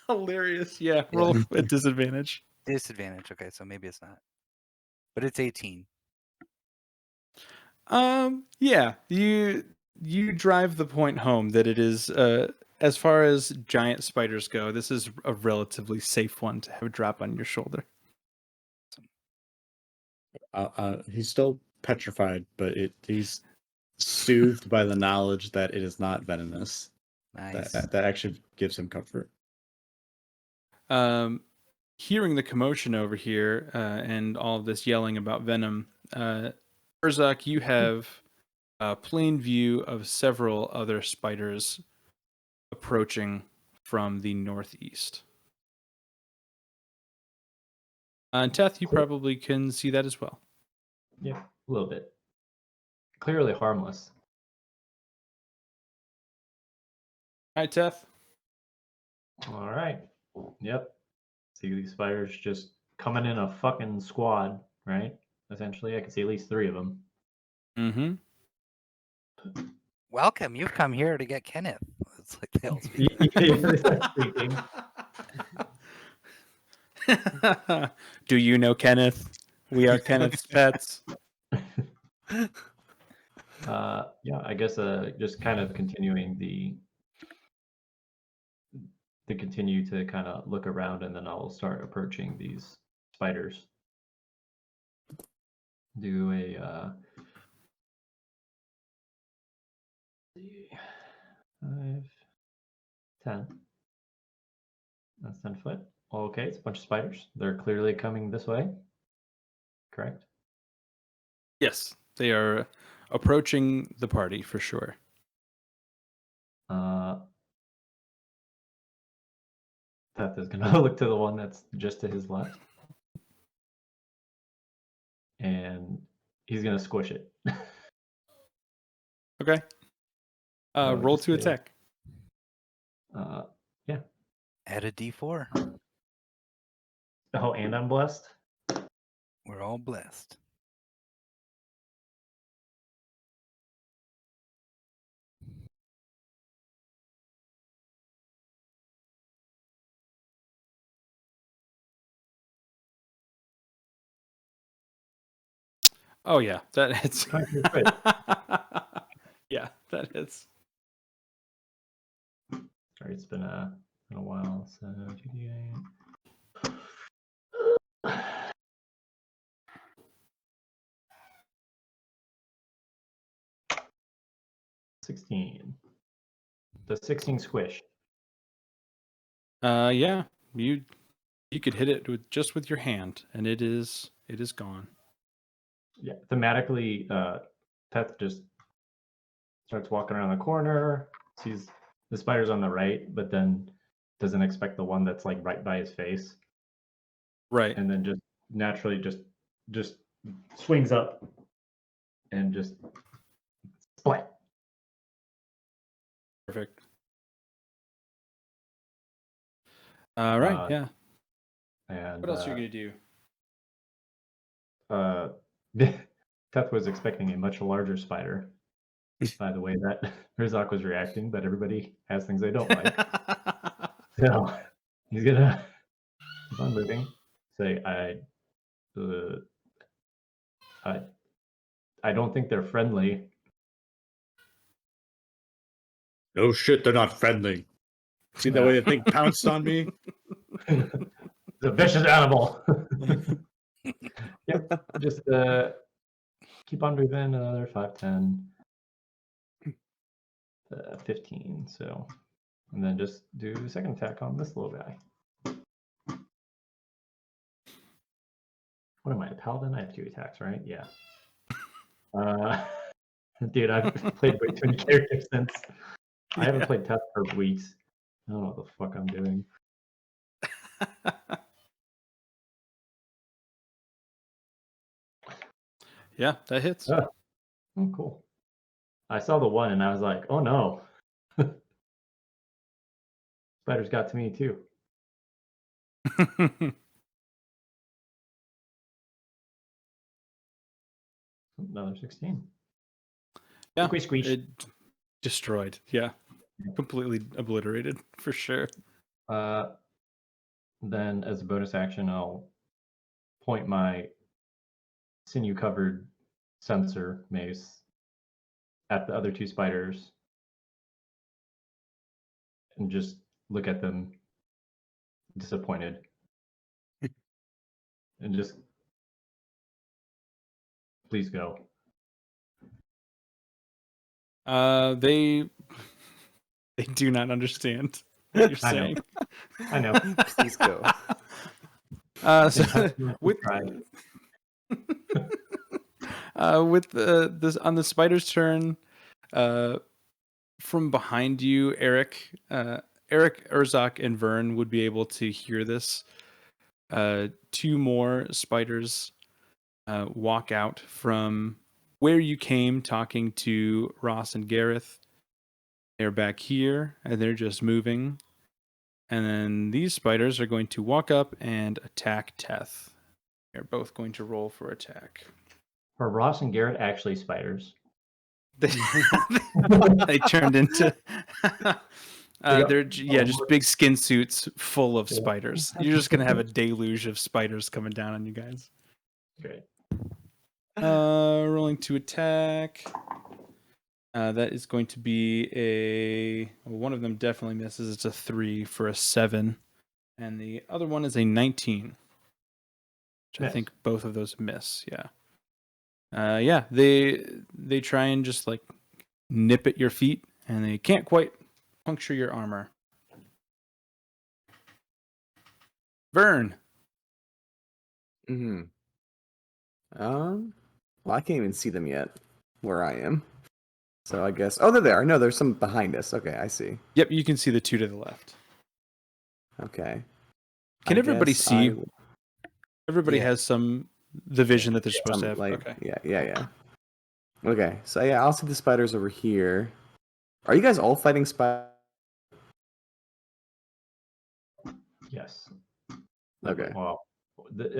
hilarious? Yeah, roll at disadvantage. disadvantage. Okay, so maybe it's not. But it's 18. Yeah, you drive the point home that it is as far as giant spiders go, this is a relatively safe one to have drop on your shoulder. He's still petrified, but he's soothed by the knowledge that it is not venomous. Nice. That actually gives him comfort. Hearing the commotion over here and all of this yelling about venom, Urzok, you have a plain view of several other spiders approaching from the northeast. And Teth, you probably can see that as well. Yeah, a little bit. Clearly harmless. Hi, Teth. All right. Yep. See these spiders just coming in a fucking squad, right? Essentially, I can see at least 3 of them. Mm-hmm. Welcome. You've come here to get Kenneth. It's like they all speak. Do you know Kenneth? We are Kenneth's pets. Yeah, I guess just kind of continuing to continue to kind of look around, and then I'll start approaching these spiders. Do a 5, 10. That's 10 foot. Okay, it's a bunch of spiders. They're clearly coming this way. Correct. Yes, they are approaching the party for sure. Teth is gonna look to the one that's just to his left, and he's gonna squish it. Okay. So Roll just to do- attack. Yeah. Add a D4. Oh, and I'm blessed. We're all blessed. Oh yeah, that hits. Right. Yeah, that hits. Sorry, it's been a while. So 2d8. 16. The 16 squish. Yeah, you could hit it with your hand, and it is gone. Yeah, thematically, Teth just starts walking around the corner, sees the spiders on the right, but then doesn't expect the one that's like right by his face, Right. and then just naturally just swings up and just splat. Perfect. All right. Uh, Yeah. And What else are you gonna do? Teth was expecting a much larger spider. By the way that Rizak was reacting, but everybody has things they don't like. So he's gonna keep on moving. Say, I don't think they're friendly. No shit, they're not friendly. See the way the thing pounced on me? It's a vicious animal. Yep. Just keep on moving another 5, 10, 15. So, and then just do the second attack on this little guy. What am I, a paladin? I have 2 attacks, right? Yeah. Dude, I've played way too many characters since. I haven't played Teth for weeks. I don't know what the fuck I'm doing. Yeah, that hits. Oh, cool. I saw the one and I was like, oh no. Spiders got to me too. Another 16. Yeah, Squish, squish. it destroyed. Yeah, completely obliterated for sure. Then as a bonus action, I'll point my sinew-covered sensor mace at the other 2 spiders and just look at them disappointed. And just, please go. They do not understand what you're I know. saying. I know. Please go. So with this on the spider's turn, from behind you, Eric, Urzak, and Vern would be able to hear this. 2 more spiders walk out from where you came, talking to Ross and Gareth. They're back here, and they're just moving. And then these spiders are going to walk up and attack Teth. They're both going to roll for attack. Are Ross and Garrett actually spiders? They turned into they're just big skin suits full of spiders. You're just gonna have a deluge of spiders coming down on you guys. Great. Rolling to attack. That is going to be one of them definitely misses. It's a 3 for a 7. And the other one is a 19. Which I Miss. think both of those miss, yeah. Yeah, they try and just like nip at your feet, and they can't quite puncture your armor. Vern. Hmm. Well, I can't even see them yet where I am. So I guess. Oh, they're there. No, there's some behind us. Okay, I see. Yep, you can see the 2 to the left. Okay. Can I everybody guess see? I- Everybody Yeah. has the vision that they're supposed to some have. light. Okay. Yeah. Okay, so yeah, I'll see the spiders over here. Are you guys all fighting spiders? Yes. Okay. Well,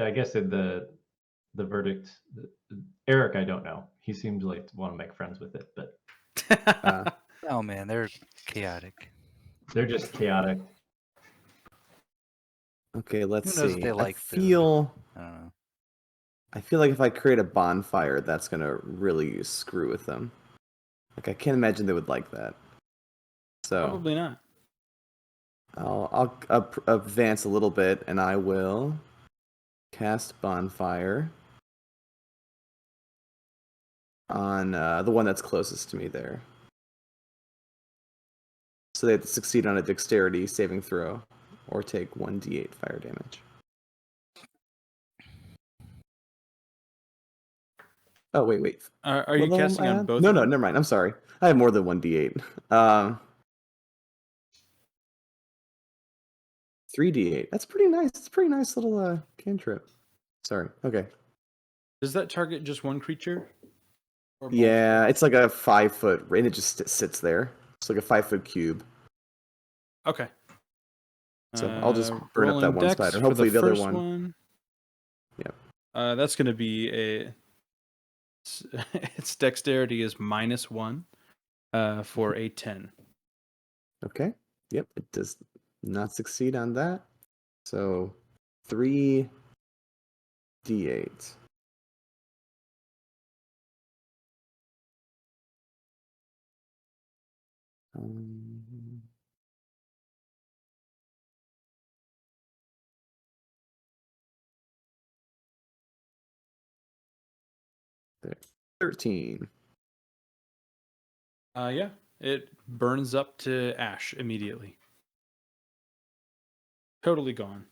I guess the verdict. Eric, I don't know. He seems like to want to make friends with it, but Oh man, they're chaotic. they're just chaotic. Okay, let's Who knows if see. they I like food? feel I don't know. I feel like if I create a bonfire, that's gonna really screw with them. Like I can't imagine they would like that. So Probably not. I'll advance a little bit, and I will cast bonfire on the one that's closest to me there. So they have to succeed on a dexterity saving throw, or take 1d8 fire damage. Oh wait. Are you What level casting am I on both? No, of them? never mind. I'm sorry. I have more than 1d8. 3d8. That's pretty nice. It's a pretty nice little cantrip. Sorry. Okay. Does that target just one creature? Or Yeah, it's like a 5-foot, and it just sits there. It's like a 5-foot cube. Okay. So I'll just burn up that rolling one dex spider. for Hopefully the other first one. Yep. That's going to be its dexterity is -1 for a 10. Okay. Yep. It does not succeed on that. So 3d8. Um, there. 13. Yeah, it burns up to ash immediately. Totally gone.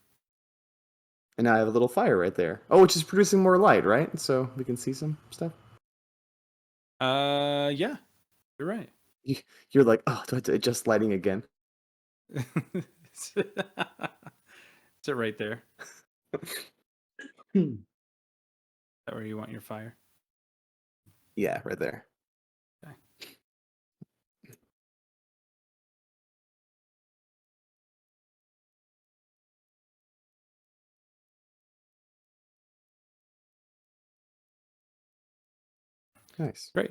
And now I have a little fire right there. Oh, which is producing more light, right? So we can see some stuff. Yeah, you're right. You're like, oh, do I have to adjust lighting again? It's it right there. Hmm. Is that where you want your fire? Yeah, right there. Okay. Nice. Great.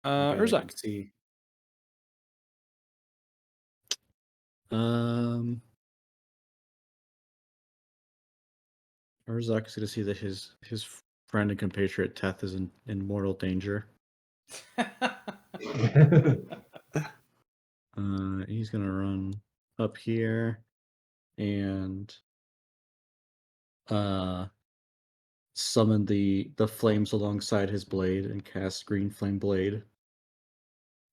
Okay, I can Urzak. see. Urzak is going to see that his friend and compatriot Teth is in mortal danger. He's going to run up here and summon the flames alongside his blade and cast Green Flame Blade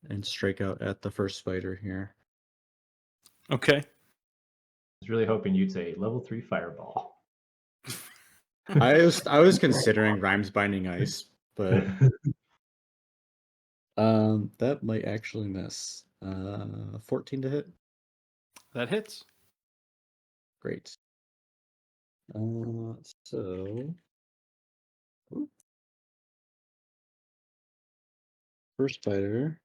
and strike out at the first spider here. Okay. I was really hoping you'd say level 3 fireball. I was considering Rhymes Binding Ice, but that might actually miss. 14 to hit. That hits. Great. So first fighter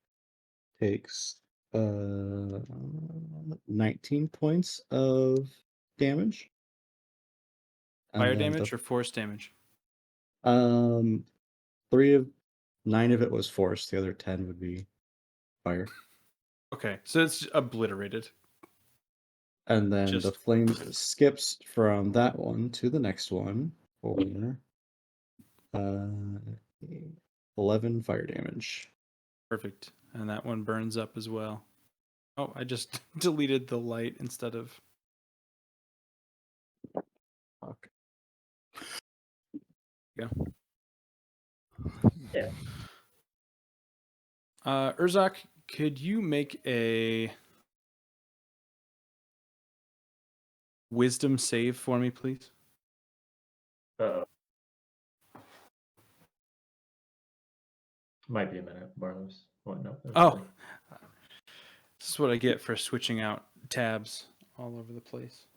takes 19 points of damage. And Fire then damage or force damage? 9 of it was force, the other 10 would be fire. Okay, so it's obliterated. And then the Just flame skips from that one to the next one for 11 fire damage. Perfect. And that one burns up as well. Oh, I just deleted the light instead of. Fuck. Yeah. Yeah. Urzak, could you make a wisdom save for me, please? Uh-oh. Might be a minute, Barlos. What? No. There's Oh, nothing. this is what I get for switching out tabs all over the place.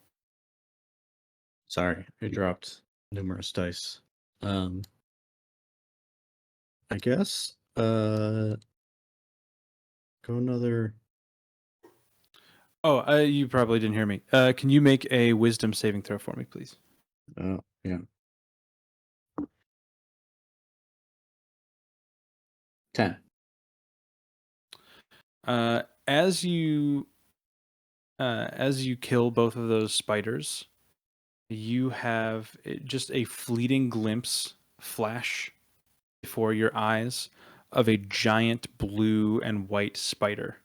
Sorry, I dropped numerous dice. I guess. Go another. Oh, you probably didn't hear me. Can you make a wisdom saving throw for me, please? Oh, yeah. 10. As you kill both of those spiders, you have just a fleeting glimpse flash before your eyes of a giant blue and white spider.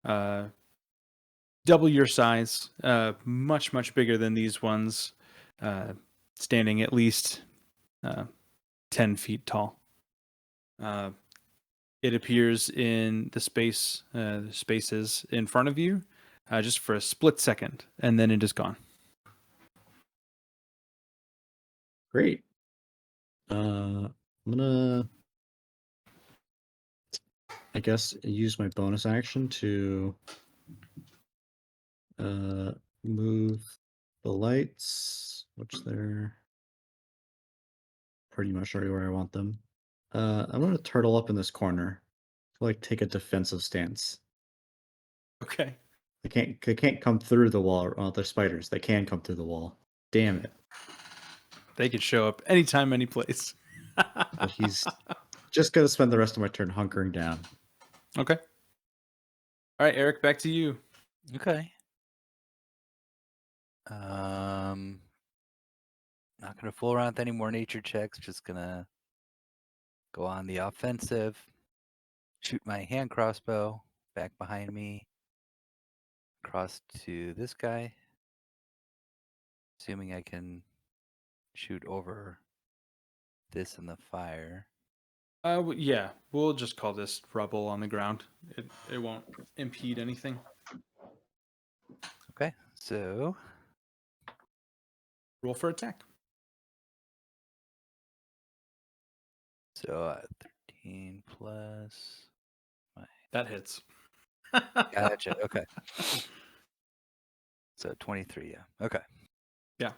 Double your size, much bigger than these ones, standing at least 10 feet tall. It appears in the spaces in front of you, just for a split second, and then it is gone. Great. I'm gonna, I guess, use my bonus action to move the lights, which they're pretty much already where I want them. I'm gonna turtle up in this corner, like take a defensive stance. Okay. They can't come through the wall. Well, they're spiders. They can come through the wall. Damn it. They could show up anytime, any place. But he's just gonna spend the rest of my turn hunkering down. Okay. All right, Eric, back to you. Okay. Not gonna fool around with any more nature checks. Just gonna go on the offensive. Shoot my hand crossbow back behind me. Across to this guy. Assuming I can shoot over this in the fire. Yeah, we'll just call this rubble on the ground. It won't impede anything. Okay, so Roll for attack. 13 plus. That hits. Gotcha. Okay. So 23. Yeah. Okay. Yeah.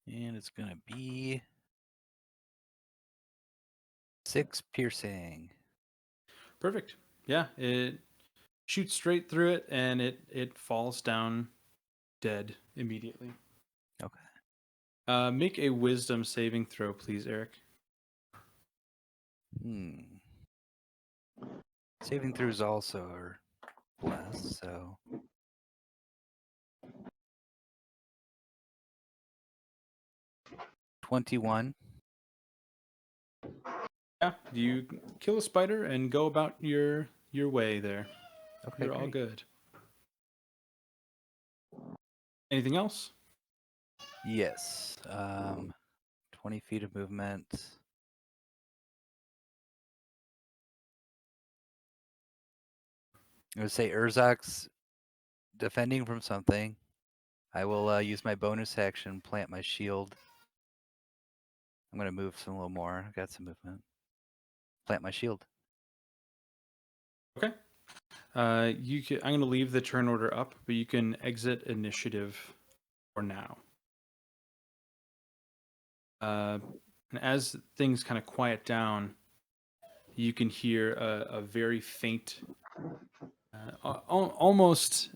And it's gonna be 6 piercing. Perfect. Yeah, it shoots straight through it, and it falls down dead immediately. Okay. Make a wisdom saving throw, please, Eric. Saving throws also are less, so 21. Yeah, you kill a spider and go about your way there. Okay, You're all great. good. Anything else? Yes. 20 feet of movement. I would say Urzak's defending from something. I will use my bonus action, plant my shield. I'm going to move some a little more. I've got some movement. Plant my shield. Okay. You can. I'm going to leave the turn order up, but you can exit initiative for now. And as things kind of quiet down, you can hear a very faint, almost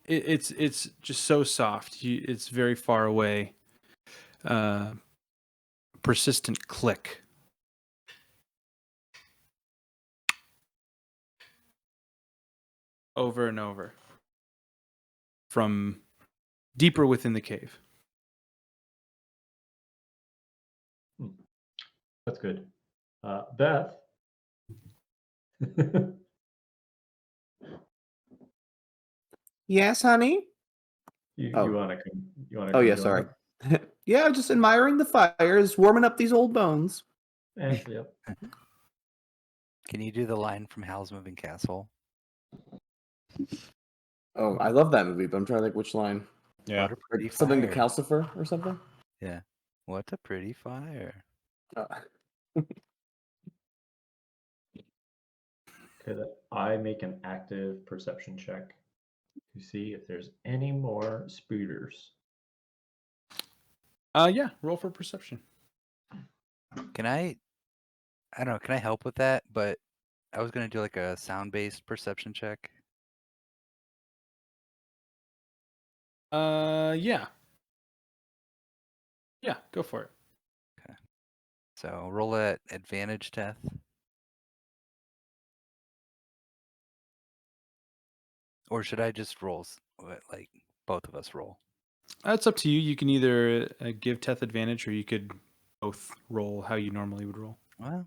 it's just so soft. It's very far away. Persistent click. Over and over. From deeper within the cave. That's good. Beth. Yes, honey. you Oh. want to you want to Oh come yeah, join sorry. us? Yeah, just admiring the fires, warming up these old bones. Yep. Can you do the line from Howl's Moving Castle? Oh, I love that movie, but I'm trying to think which line. Yeah. What a pretty Like something to fire. Calcifer or something. Yeah. What a pretty fire. Could I make an active perception check to see if there's any more spooters? Yeah, roll for perception. Can I don't know, can I help with that? But I was gonna do like a sound-based perception check. Yeah. Yeah, go for it. So roll at advantage, Teth. Or should I just roll like both of us roll? It's up to you. You can either give Teth advantage, or you could both roll how you normally would roll. Well,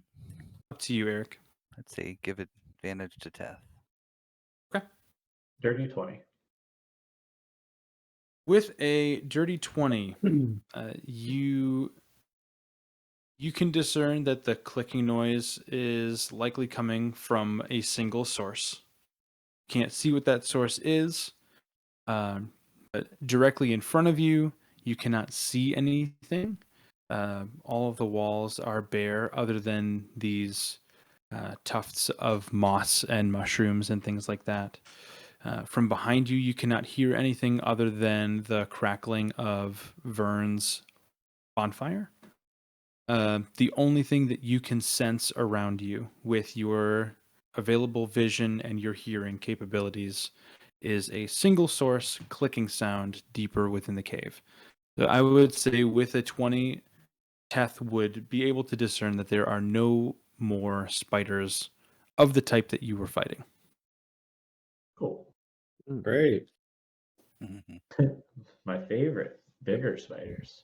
Up to you, Eric. let's say give advantage to Teth. Dirty 20. With a dirty 20, you can discern that the clicking noise is likely coming from a single source. Can't see what that source is, but directly in front of you, you cannot see anything. All of the walls are bare, other than these tufts of moss and mushrooms and things like that. From behind you, you cannot hear anything other than the crackling of Vern's bonfire. The only thing that you can sense around you with your available vision and your hearing capabilities is a single source clicking sound deeper within the cave. So I would say with a 20, Teth would be able to discern that there are no more spiders of the type that you were fighting. Cool. Great. Mhm. My favorite. Bigger spiders.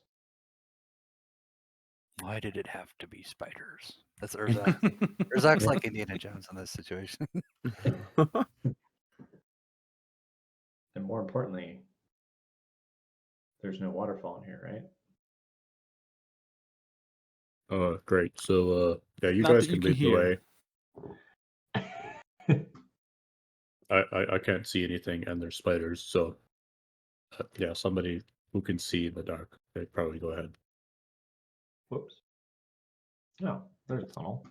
Why did it have to be spiders? That's Urzak. Urzak's like Indiana Jones in this situation. And more importantly, there's no waterfall in here, right? Great. So, yeah, you Not guys that you can can lead the hear. way. I can't see anything, and there's spiders. So, yeah, somebody who can see in the dark, they probably go ahead. Whoops. No, there's a tunnel.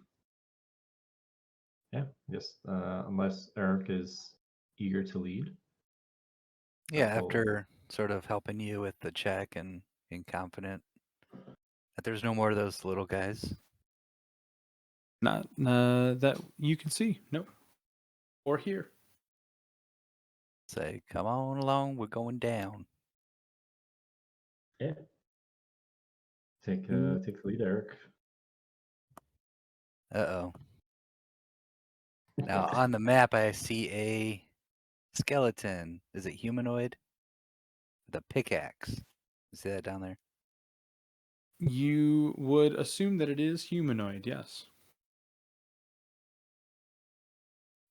Yeah, I guess unless Eric is eager to lead. Yeah, Cool. after sort of helping you with the check and being confident that there's no more of those little guys. Not that you can see. Nope. Or hear. Say, come on along, we're going down. Yeah. Take the lead, Eric. Uh-oh. Now on the map I see a skeleton. Is it humanoid? The pickaxe. You see that down there? You would assume that it is humanoid, yes.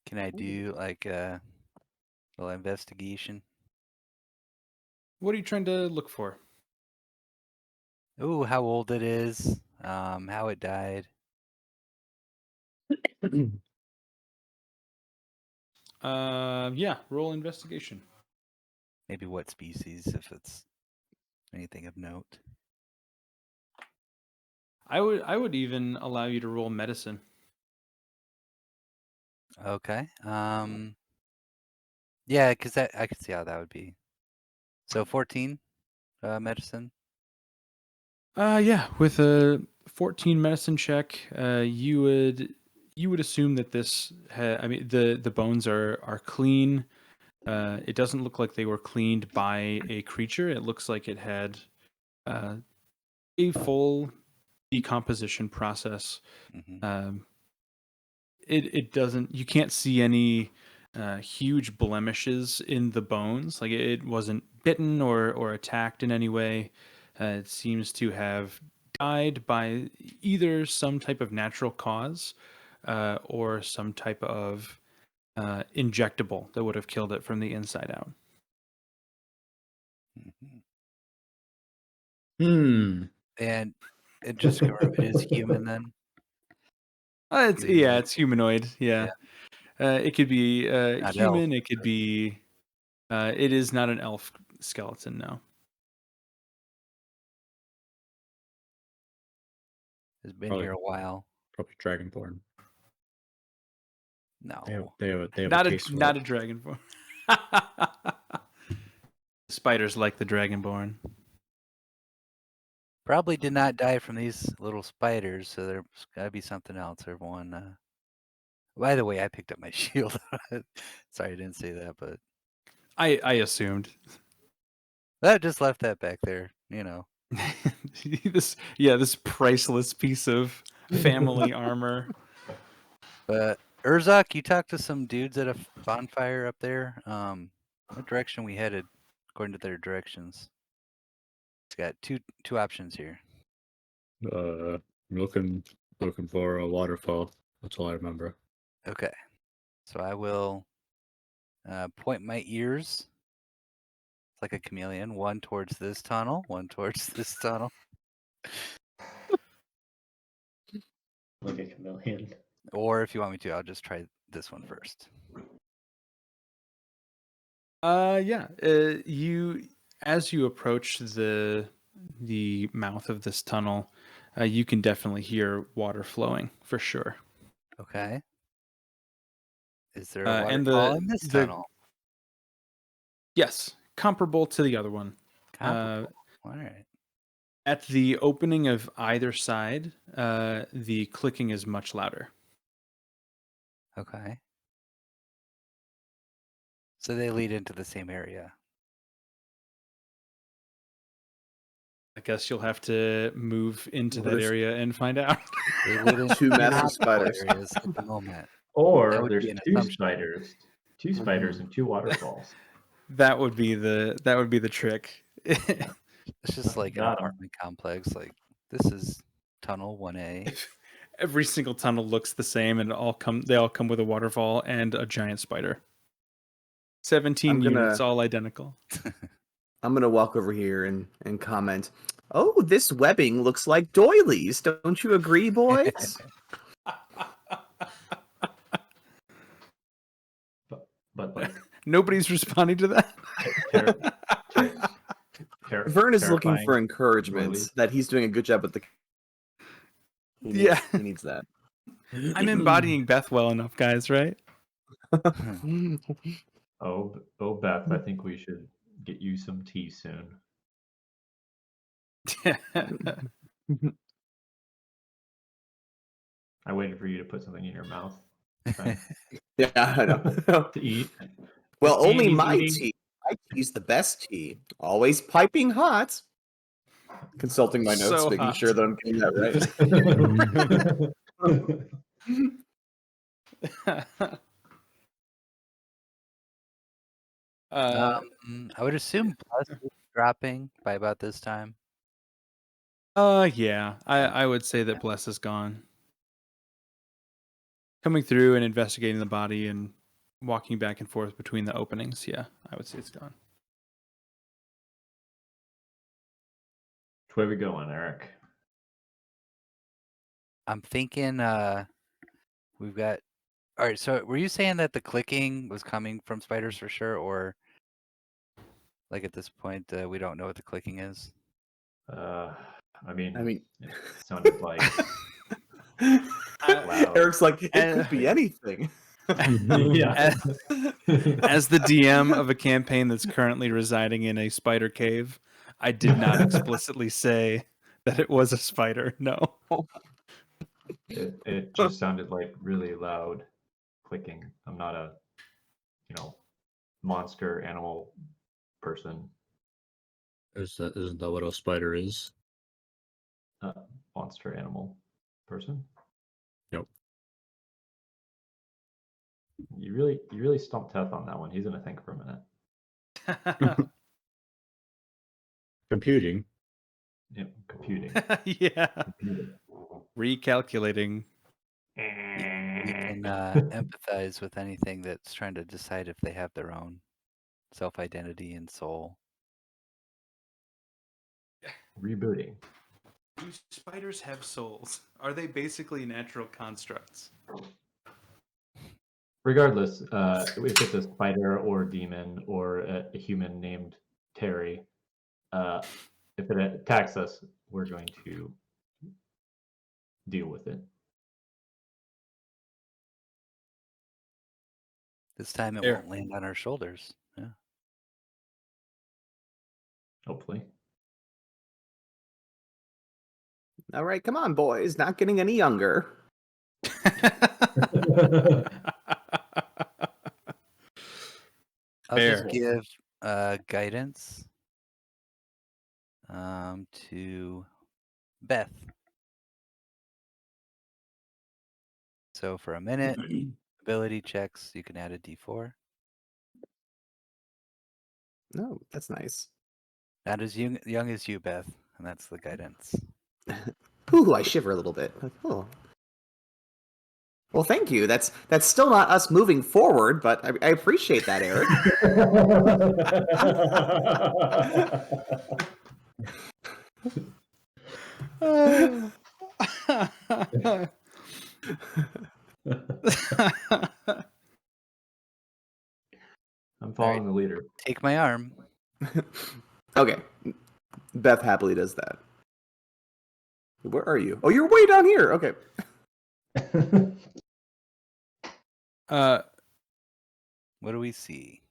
Can I do like a little investigation? What are you trying to look for? Ooh, how old it is, how it died. Yeah, roll investigation. Maybe what species, if it's anything of note. I would even allow you to roll medicine. Okay. Yeah, because that I could see how that would be. So 14, medicine. Yeah, with a 14 medicine check, you would assume that this I mean the bones are clean. It doesn't look like they were cleaned by a creature. It looks like it had a full decomposition process. Mm-hmm. It doesn't. You can't see any huge blemishes in the bones. Like it wasn't bitten or attacked in any way. It seems to have died by either some type of natural cause or some type of injectable that would have killed it from the inside out. Mhm. Hmm. And just to confirm, it is human then? It's Humanoid? it's humanoid. Yeah, it could be Not elf. human. It could be. It is not an elf skeleton. No. Has been Probably- here a while. Probably dragonborn. No. They have a Not taste a for not it. a dragonborn. Spiders like the dragonborn. Probably did not die from these little spiders, so there's gotta be something else. Everyone. By the way, I picked up my shield. Sorry, I didn't say that, but I assumed. I just left that back there. this priceless piece of family armor. But Urzak, you talked to some dudes at a bonfire up there. What direction we headed, according to their directions? It's got two options here. I'm looking for a waterfall. That's all I remember. Okay, so I will point my ears. It's like a chameleon. One towards this tunnel, one towards this tunnel. Like a chameleon. Or if you want me to, I'll just try this one first. Yeah. You as you approach the mouth of this tunnel, you can definitely hear water flowing for sure. Okay. Is there a And waterfall in this the tunnel? yes, comparable to the other one. Comparable. All right. At the opening of either side, the clicking is much louder. Okay. So they lead into the same area. I guess you'll have to move into that There's- area and find out. They lead into Two massive multiple spiders. areas at the moment. That Or would there's be an two assumption. spiders. Two spiders and two waterfalls. That would be the trick. It's just like an Got 'em. apartment complex. Like this is tunnel 1A. Every single tunnel looks the same, and they all come with a waterfall and a giant spider. 17 I'm gonna- units, all identical. I'm gonna walk over here and comment. Oh, this webbing looks like doilies. Don't you agree, boys? But like Nobody's responding to that. Vern is looking for terrifying encouragement doilies. that he's doing a good job with the. Yeah. He needs that. I'm embodying Beth well enough, guys, right? Oh, Beth, I think we should get you some tea soon. I waited for you to put something in your mouth Yeah, I know. to eat. Well, The tea only he's my eating- tea. My tea's the best tea. Always piping hot. Consulting my notes, So making hot. sure that I'm getting that right. I would assume Plus is dropping by about this time. Yeah, I would say that Bless is gone. Coming through and investigating the body and walking back and forth between the openings. Yeah, I would say it's gone. Where we going, Eric? I'm thinking we've got. All right, so were you saying that the clicking was coming from spiders for sure, or like at this point we don't know what the clicking is? I mean, I mean, it sounded like loud. Eric's like, it could be anything. Yeah. As the DM of a campaign that's currently residing in a spider cave, I did not explicitly say that it was a spider. No. It just sounded like really loud clicking. I'm not a, monster animal person. Isn't that what a spider is? Monster animal person. Yep. You really stumped Teth on that one. He's gonna think for a minute. Computing. Computing. Yeah. Recalculating. You can empathize with anything that's trying to decide if they have their own self-identity and soul. Rebooting. Do spiders have souls? Are they basically natural constructs? Regardless, if it's a spider or demon or a human named Terry, if it attacks us, we're going to deal with it. This time it Fair. won't land on our shoulders. Yeah. Hopefully. All right, come on, boys. Not getting any younger. I'll Fair. just give guidance to Beth. So for a minute, ability checks, you can add a d4. No, that's nice. Not as young as you, Beth, and that's the guidance. Ooh, I shiver a little bit. Like, oh. Well, thank you. That's still not us moving forward, but I appreciate that, Eric. I'm following the leader. Take my arm. Okay. Beth happily does that. Where are you? Oh, you're way down here. Okay. What do we see?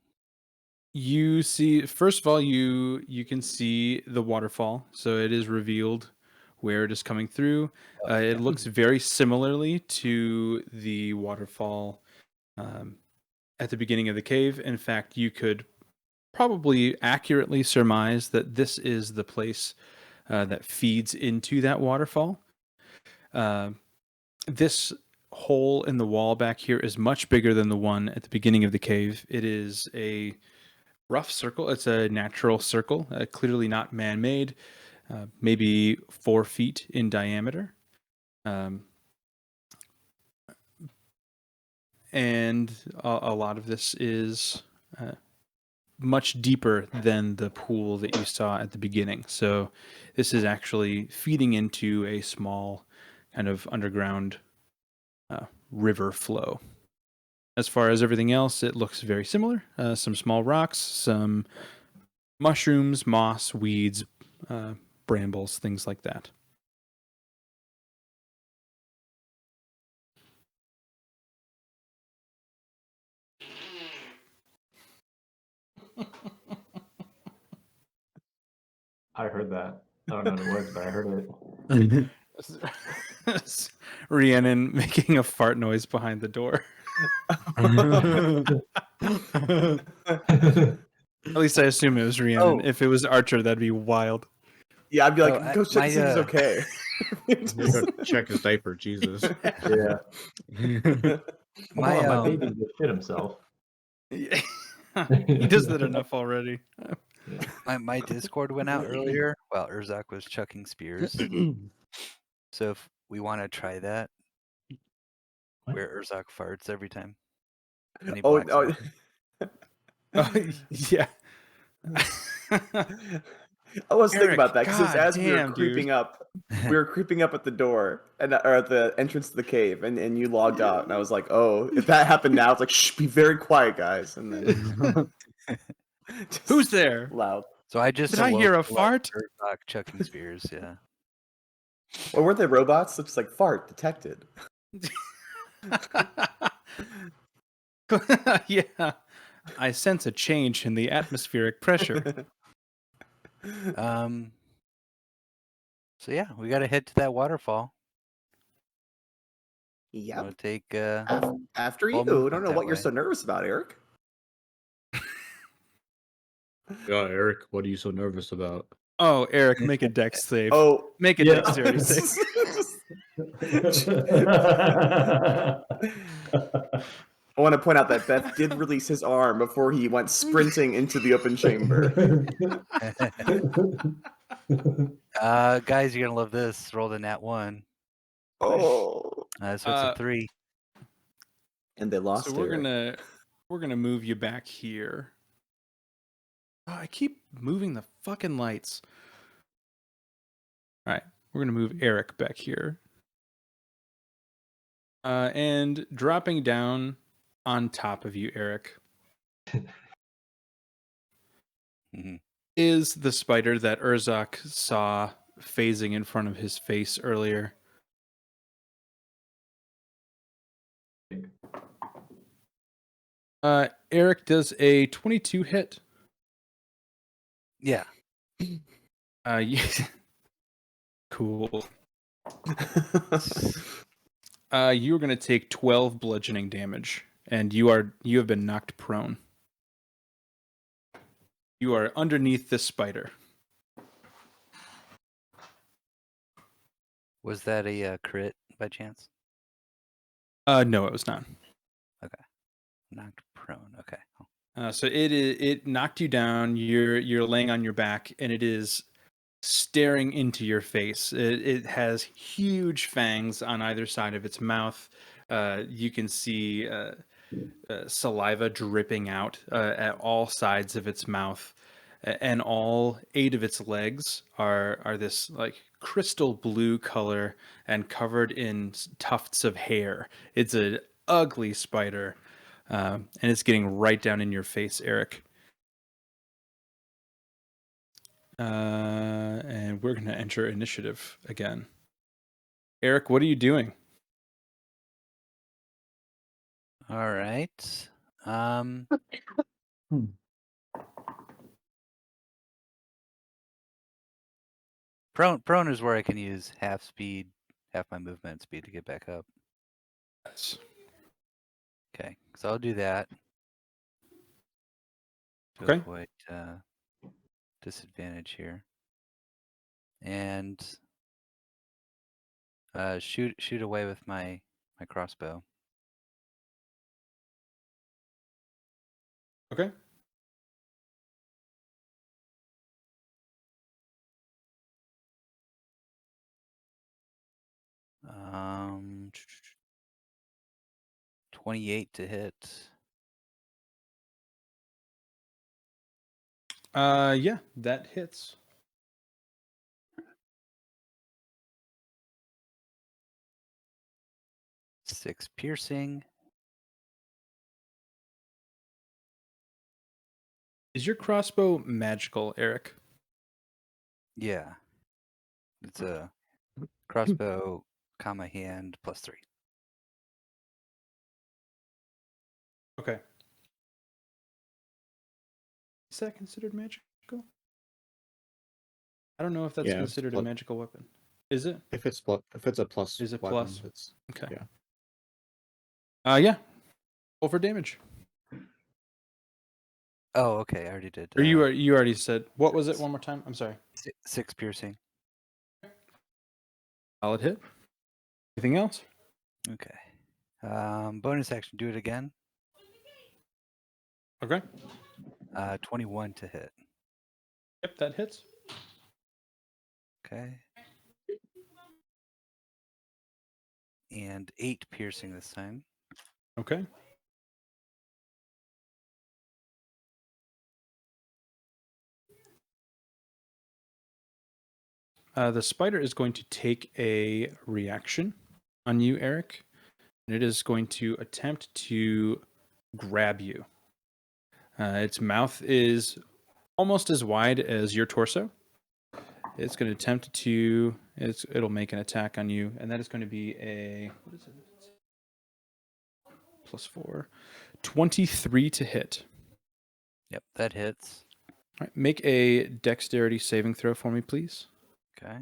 You see, first of all, you can see the waterfall, so it is revealed where it is coming through. It looks very similarly to the waterfall at the beginning of the cave. In fact, you could probably accurately surmise that this is the place that feeds into that waterfall. This hole in the wall back here is much bigger than the one at the beginning of the cave. It is a rough circle. It's a natural circle, clearly not man-made, maybe 4 feet in diameter. And a lot of this is much deeper than the pool that you saw at the beginning. So this is actually feeding into a small kind of underground river flow. As far as everything else, it looks very similar. Some small rocks, some mushrooms, moss, weeds, brambles, things like that. I heard that. I don't know what it was, but I heard it. Rhiannon making a fart noise behind the door. At least I assume it was Rhiannon. Oh. If it was Archer, that'd be wild. Yeah, I'd be like, Oh, go check to see if he's okay. Go check his diaper, Jesus. Yeah. My my baby just shit himself. He does that enough already. my Discord went out earlier while Urzak was chucking spears. So if we want to try that, What? where Urzak farts every time. And he Oh, blacks oh. out. Oh, yeah. I was thinking Eric, about that because God as we were damn, creeping dude. up, we were creeping up at the door and or at the entrance to the cave, and you logged out, and I was like, oh, if that happened now, it's like, shh, be very quiet, guys, and then just Who's there? loud. So I just Did I hear a awoke to, like, fart? Urzak chucking spears, yeah. Or were they robots? It's like fart detected. Yeah. I sense a change in the atmospheric pressure. So yeah, we gotta head to that waterfall. Yep. Wanna take After Well, you. I movement don't know that what you're way. so nervous about, Eric. Yeah, Eric, what are you so nervous about? Oh, Eric, make a dex save. Oh, Make a Yeah. dexterity save. I want to point out that Beth did release his arm before he went sprinting into the open chamber. Guys, you're gonna love this. Rolled a nat 1. Oh, So it's Uh, a 3. and they lost. So we're Eric. gonna move you back here. Oh, I keep moving the fucking lights. All right, we're gonna move Eric back here, and dropping down on top of you, Eric, Mhm. is the spider that Urzak saw phasing in front of his face earlier. Eric does a 22 hit. Yeah. You... cool. You are going to take 12 bludgeoning damage, and you have been knocked prone. You are underneath this spider. Was that a crit by chance? No, it was not. Knocked prone. Okay. So it knocked you down. You're laying on your back, and it is staring into your face. It has huge fangs on either side of its mouth. You can see saliva dripping out at all sides of its mouth, and all 8 of its legs are this like crystal blue color and covered in tufts of hair. It's an ugly spider, and it's getting right down in your face, Eric. And we're gonna enter initiative again. Eric, what are you doing? All right. Prone is where I can use half speed, half my movement speed to get back up. Yes. Okay, so I'll do that to Okay. avoid disadvantage here, and shoot away with my crossbow. Okay. Um, 28 to hit. Yeah, that hits. Six piercing. Is your crossbow magical, Eric? Yeah, it's a crossbow, comma hand +3. Okay. Is that considered magical? I don't know if that's Yeah, it's considered a plus, magical weapon. Is it? if it's a plus Is it weapon, plus? it's Okay. yeah. Yeah. Roll for damage. Oh, okay, I already did. Or you already said what was it? One more time. I'm sorry. 6 piercing. Solid hit. Anything else? Okay. Bonus action, do it again. Okay. 21 to hit. Yep, that hits. Okay. And 8 piercing this time. Okay. The spider is going to take a reaction on you, Eric, and it is going to attempt to grab you. Its mouth is almost as wide as your torso. It's going to attempt to. It'll make an attack on you, and that is going to be a what is it? +4, 23 to hit. Yep, that hits. All right, make a dexterity saving throw for me, please. Okay.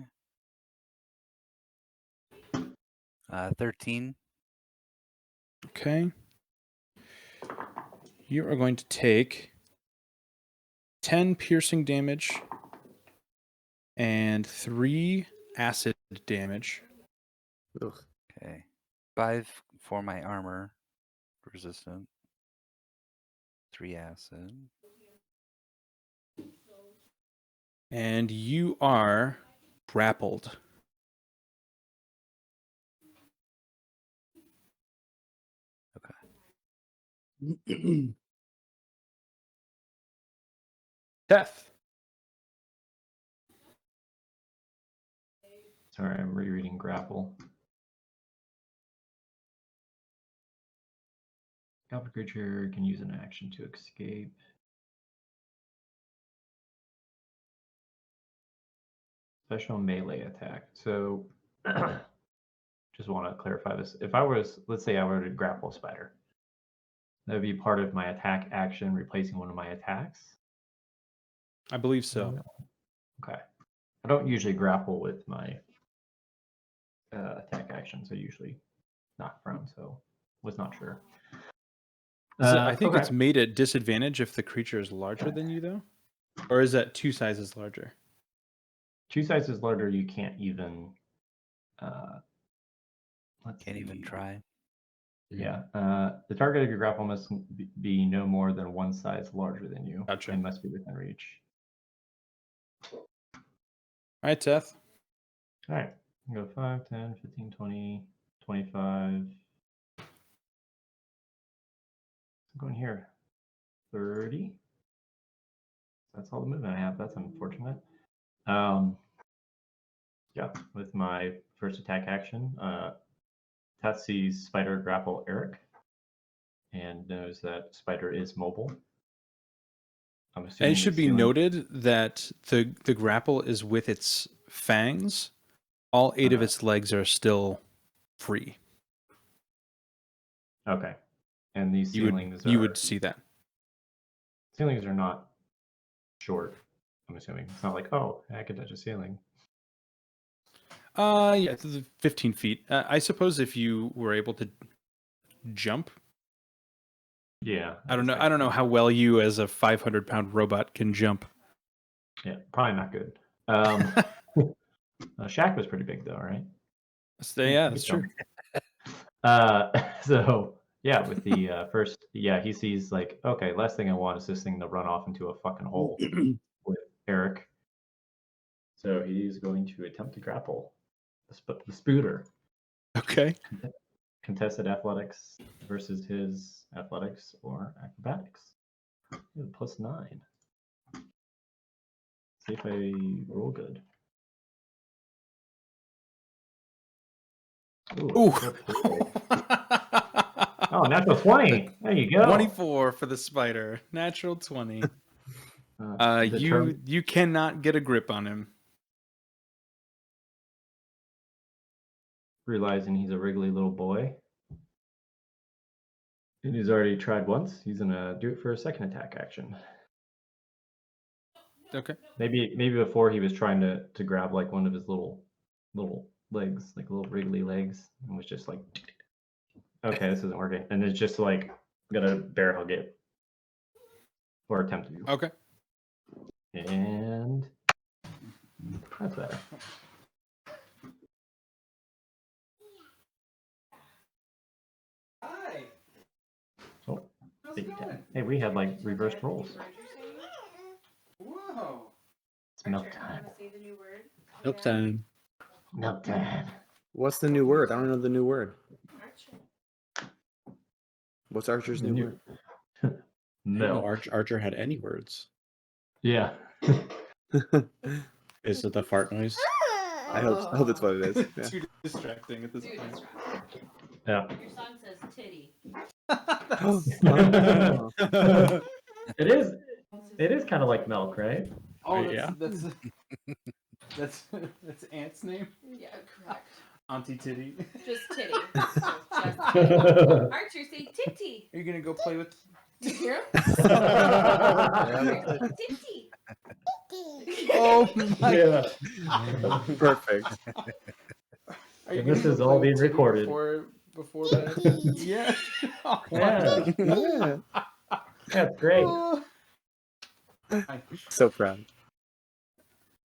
13. Okay. You are going to take 10 piercing damage and 3 acid damage. Ugh. Okay. 5 for my armor. Resistant. 3 acid. And you are grappled. Death. Sorry, I'm rereading grapple. Goblin creature can use an action to escape. Special melee attack. So, just want to clarify this. If I was, let's say I were to grapple a spider, that would be part of my attack action, replacing one of my attacks. I believe so. Okay. I don't usually grapple with my attack actions. I usually knock prone, so was not sure. I think okay. it's made at disadvantage if the creature is larger than you, though? Or is that 2 sizes larger? 2 sizes larger, you can't even. Can't even try. Yeah. The target of your grapple must be no more than 1 size larger than you. Gotcha. And must be within reach. All right, Teth. All right. Go 5, 10, 15, 20, 25. I'm going here. 30. That's all the movement I have. That's unfortunate. Yeah, with my first attack action, Teth sees Spider grapple Eric and knows that Spider is mobile. I'm And assuming it should the be ceiling- noted that the grapple is with its fangs. All 8 of its legs are still free. Okay. And these You ceilings would, you would see that. ceilings are not short, I'm assuming. It's not like, oh, I can touch a ceiling. Yeah, it's 15 feet. I suppose if you were able to jump, Yeah. I don't know. I don't know how well you, as a 500-pound robot, can jump. Yeah, probably not good. Shaq was pretty big though, right? Yeah, that's true. So yeah, with the first, yeah, he sees like, okay, last thing I want is this thing to run off into a fucking hole with Eric. So he's going to attempt to grapple the Spooter. Okay. Contested athletics versus his athletics or acrobatics. +9. See if I roll good. Ooh. Oh, natural 20. There you go. 24 for the spider. Natural 20. You cannot get a grip on him. Realizing he's a wriggly little boy. And he's already tried once. He's gonna do it for a second attack action. Okay. Maybe before he was trying to grab like one of his little legs, like little wriggly legs, and was just like, okay, this isn't working, and it's just like gonna bear hug it or attempt to. Okay. And that's better. Hi. Oh, big attack. Hey, we had like reversed rolls. Whoa. It's milk time. Milk time. Milk time. What's the new word? I don't know the new word. What's Archer's new word? I didn't know Milk. Archer had any words. Yeah. Is it the fart noise? I hope that's what it is. Yeah. Too distracting at this point. Yeah. Your song says titty. Oh. It is kind of like milk, right? Oh, Yeah. That's Aunt's name? Yeah, correct. Auntie Titty. Just titty. Just titty. Archer, say titty. Are you gonna go play with? Do you hear him? Yeah. Titty. Oh my! Yeah. Perfect. Are you And this gonna is go all play with being Titty recorded. before that. Yeah. Oh, Yeah. Yeah. That's great. All So proud.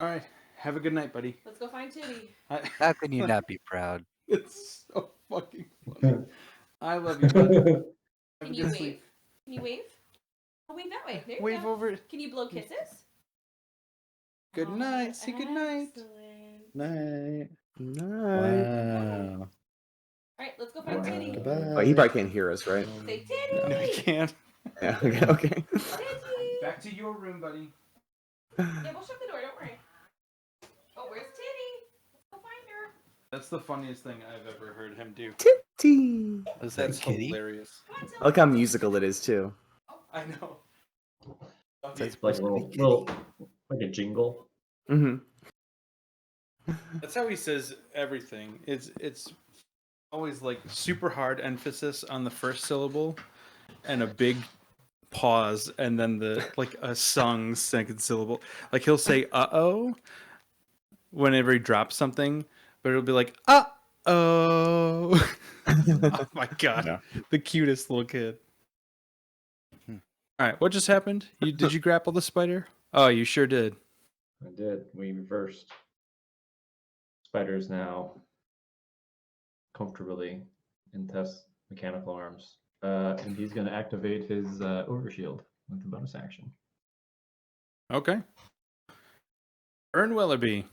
right. Have a good night, buddy. Let's go find titty. How can you not be proud? It's so fucking funny. I love you, bud. Have a Can you good wave? sleep. Can you wave? I'll wave that way. There you Wave go. over. Can you blow kisses? Good night. Say good night. Excellent. Night. Night. Wow. All right, let's go find Titty. Goodbye. Oh, he probably can't hear us, right? Say Titty. No, you can't. Yeah. Okay. Okay. Titty. Back to your room, buddy. Yeah, we'll shut the door. Don't worry. Oh, where's Titty? Let's go find her. That's the funniest thing I've ever heard him do. Titty. Was that That's kitty? hilarious. Come on, I like how musical it is too. I know. That's Like supposed a to be little, kitty. like a jingle. Mm-hmm. That's how he says everything. It's always like super hard emphasis on the first syllable and a big pause and then the like a sung second syllable. Like he'll say uh-oh whenever he drops something, but it'll be like uh-oh. Oh my god. Yeah. The cutest little kid. Hmm. All right, what just happened? Did you grapple the spider? Oh, you sure did. I did. We reversed. Spider's now comfortably in Tess' mechanical arms. And he's going to activate his overshield with the bonus action. Okay. Ern Willoughby.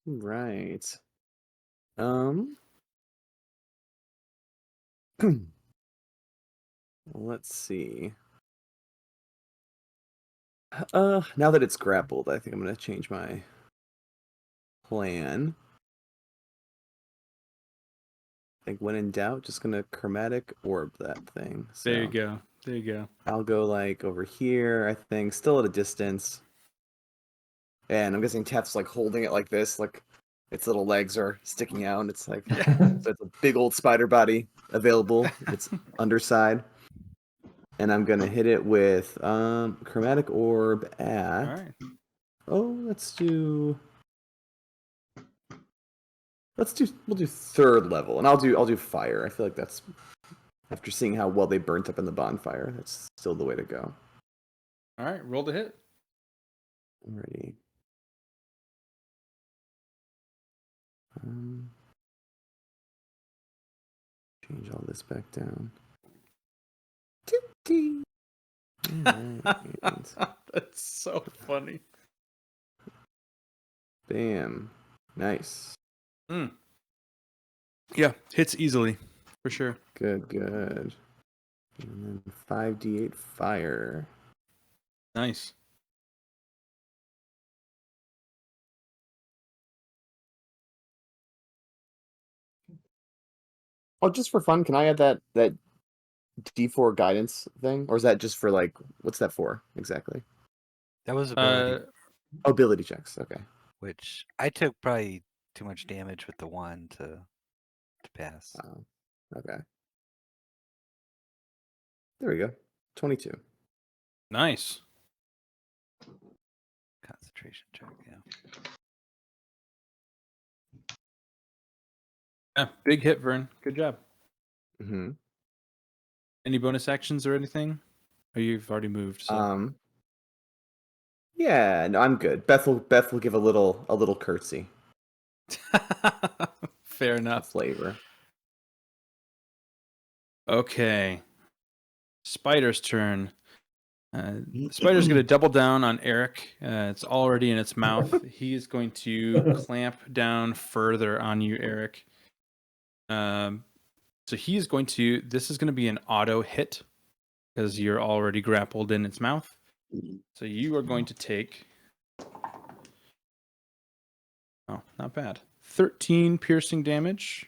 Right. Let's see. Now that it's grappled, I think I'm gonna change my plan. I think when in doubt, just gonna chromatic orb that thing. So There you go. There you go. I'll go like over here, I think, still at a distance. And I'm guessing Teth's like holding it like this, like its little legs are sticking out. And it's like so it's a big old spider body available. Its underside. And I'm gonna hit it with chromatic orb at. All right. Oh, we'll do third level, and I'll do fire. I feel like that's after seeing how well they burnt up in the bonfire, that's still the way to go. All right, roll the hit. Alrighty. Change all this back down. Alright. That's so funny. Bam. Nice. Yeah, hits easily, for sure. Good. And then 5d8 fire. Nice. Oh, just for fun, can I add that D4 guidance thing, or is that just for like what's that for exactly? That was ability, Oh, ability checks. Okay. which I took probably too much damage with the one to pass. Okay. There we go. 22. Nice. Concentration check, yeah. Yeah, big hit, Vern. Good job. Mm-hmm. Any bonus actions or anything? Or you've already moved? So. Yeah, no, I'm good. Beth will give a little curtsy. Fair A enough. flavor. Okay. Spider's turn. The spider's going to double down on Eric. It's already in its mouth. He is going to clamp down further on you, Eric. So he is going to. This is going to be an auto hit because you're already grappled in its mouth. So you are going to take. Oh, not bad. 13 piercing damage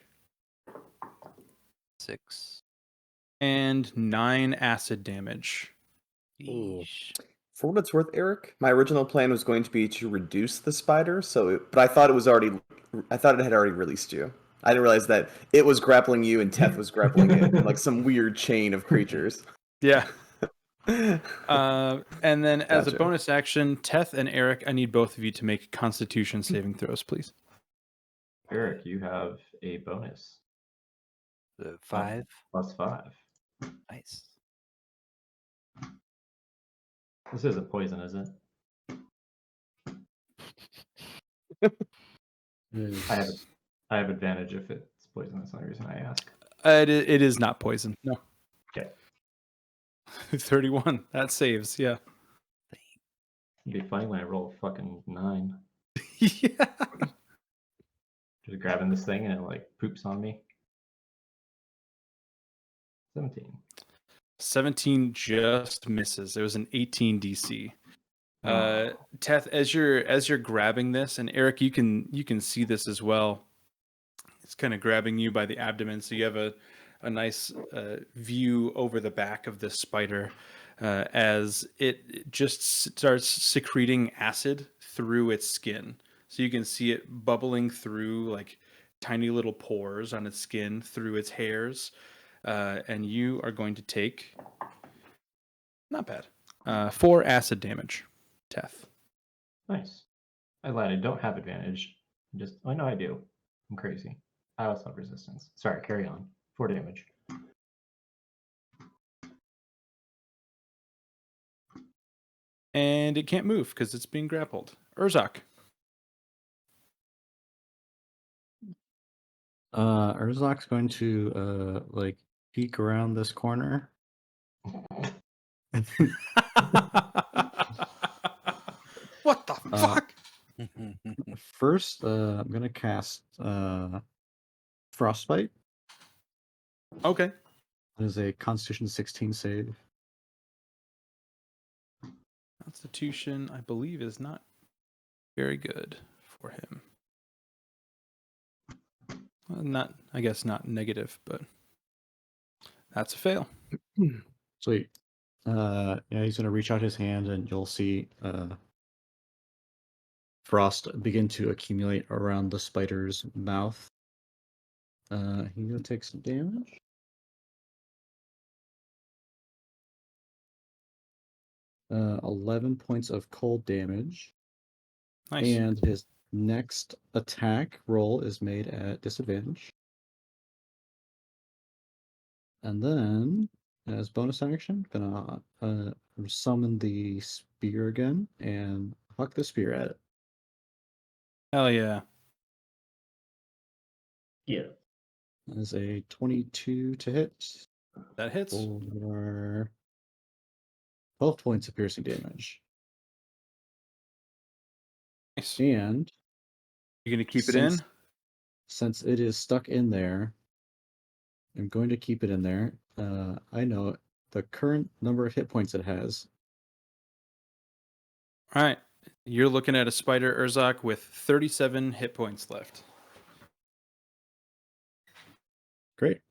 6. and 9 acid damage. Ooh. Yeesh. For what it's worth, Eric, my original plan was going to be to reduce the spider, but I thought it had already released you. I didn't realize that it was grappling you and Teth was grappling it, like some weird chain of creatures. Yeah. And then as a Gotcha. bonus action, Teth and Eric, I need both of you to make Constitution saving throws, please. Eric, you have a bonus. The 5. +5. Nice. This isn't poison, is it? I have advantage if it's poison. That's the only reason I ask. It is not poison. No. Okay. 31. That saves. Yeah. It'd be funny when I roll a fucking 9. Yeah. Just grabbing this thing and it like poops on me. 17. 17 just misses. It was an 18 DC. Oh. Teth, as you're grabbing this, and Eric, you can see this as well. It's kind of grabbing you by the abdomen, so you have a nice view over the back of this spider as it just starts secreting acid through its skin. So you can see it bubbling through like tiny little pores on its skin through its hairs, and you are going to take not bad 4 acid damage, Teth. Nice. I lied. I don't have advantage. I know I do. I'm crazy. I also have resistance. Sorry, carry on. 4 damage. And it can't move because it's being grappled. Urzak. Urzak's going to like peek around this corner. What the fuck? First, I'm gonna cast Frostbite. Okay. It is a Constitution 16 save. Constitution, I believe, is not very good for him. Well, not, I guess, not negative, but that's a fail. Sweet. Yeah, he's gonna reach out his hand, and you'll see frost begin to accumulate around the spider's mouth. He's gonna take some damage. Uh, 11 points of cold damage. Nice. And his next attack roll is made at disadvantage. And then, as bonus action, gonna summon the spear again and huck the spear at it. Hell yeah. Yeah. That is a 22 to hit That hits. for 12 points of piercing damage. Nice. And You gonna keep it in? since it is stuck in there, I'm going to keep it in there. I know the current number of hit points it has. All right. You're looking at a spider Urzak with 37 hit points left. Great.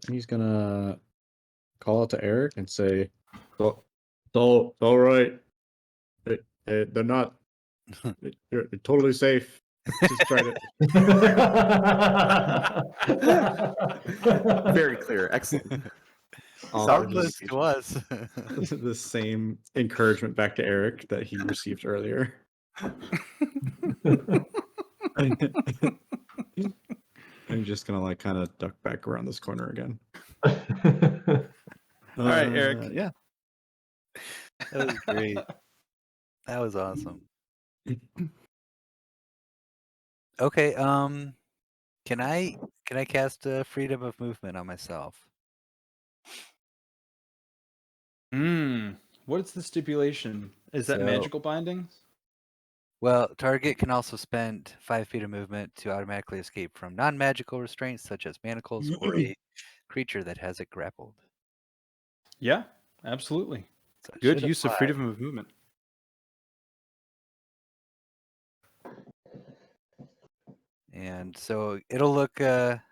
He's gonna call out to Eric and say, "Oh, it's all right. They're not. You're totally safe. Just try to." Very clear. Excellent. Offer Soundless to us. the same encouragement back to Eric that he received earlier. I'm just gonna like kind of duck back around this corner again. All right, Eric. Yeah. That was great. That was awesome. Okay, can I cast freedom of movement on myself? What's the stipulation? Is that So- magical bindings? Well, target can also spend 5 feet of movement to automatically escape from non-magical restraints such as manacles or a creature that has it grappled. Yeah, absolutely. So it Good should use of apply. freedom of movement. And so it'll look a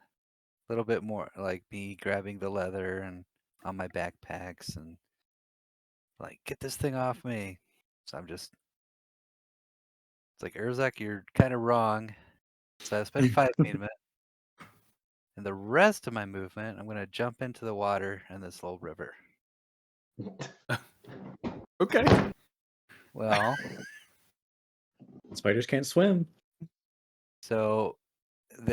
little bit more like me grabbing the leather and on my backpacks and like, get this thing off me. So it's like, Urzak, you're kind of wrong. So I spent 5 feet of it. And the rest of my movement, I'm going to jump into the water in this little river. Okay. Well, Spiders can't swim. so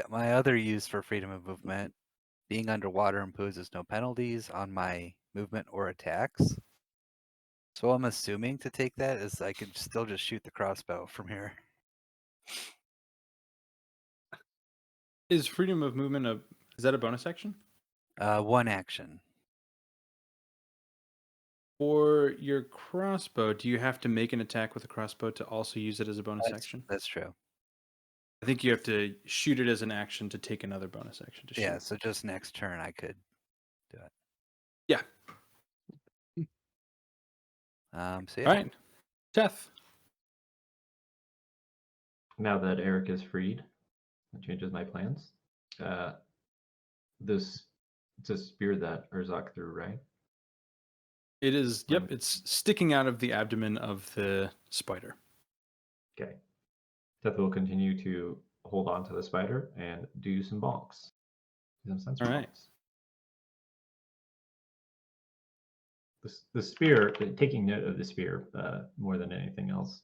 my other use for freedom of movement, being underwater imposes no penalties on my movement or attacks. So I'm assuming to take that is I could still just shoot the crossbow from here. Is freedom of movement is that a bonus action? 1 action. For your crossbow, do you have to make an attack with a crossbow to also use it as a bonus action? That's true. I think you have to shoot it as an action to take another bonus action to shoot. Yeah, so just next turn I could do it. Yeah. So yeah. All right. Teth. Now that Eric is freed, it changes my plans. This it's a spear that Urzak threw, right? It is, yep, it's sticking out of the abdomen of the spider. Okay. Teth will continue to hold on to the spider and do some bonks. Some sensor All right. bonks. The spear, taking note of the spear more than anything else,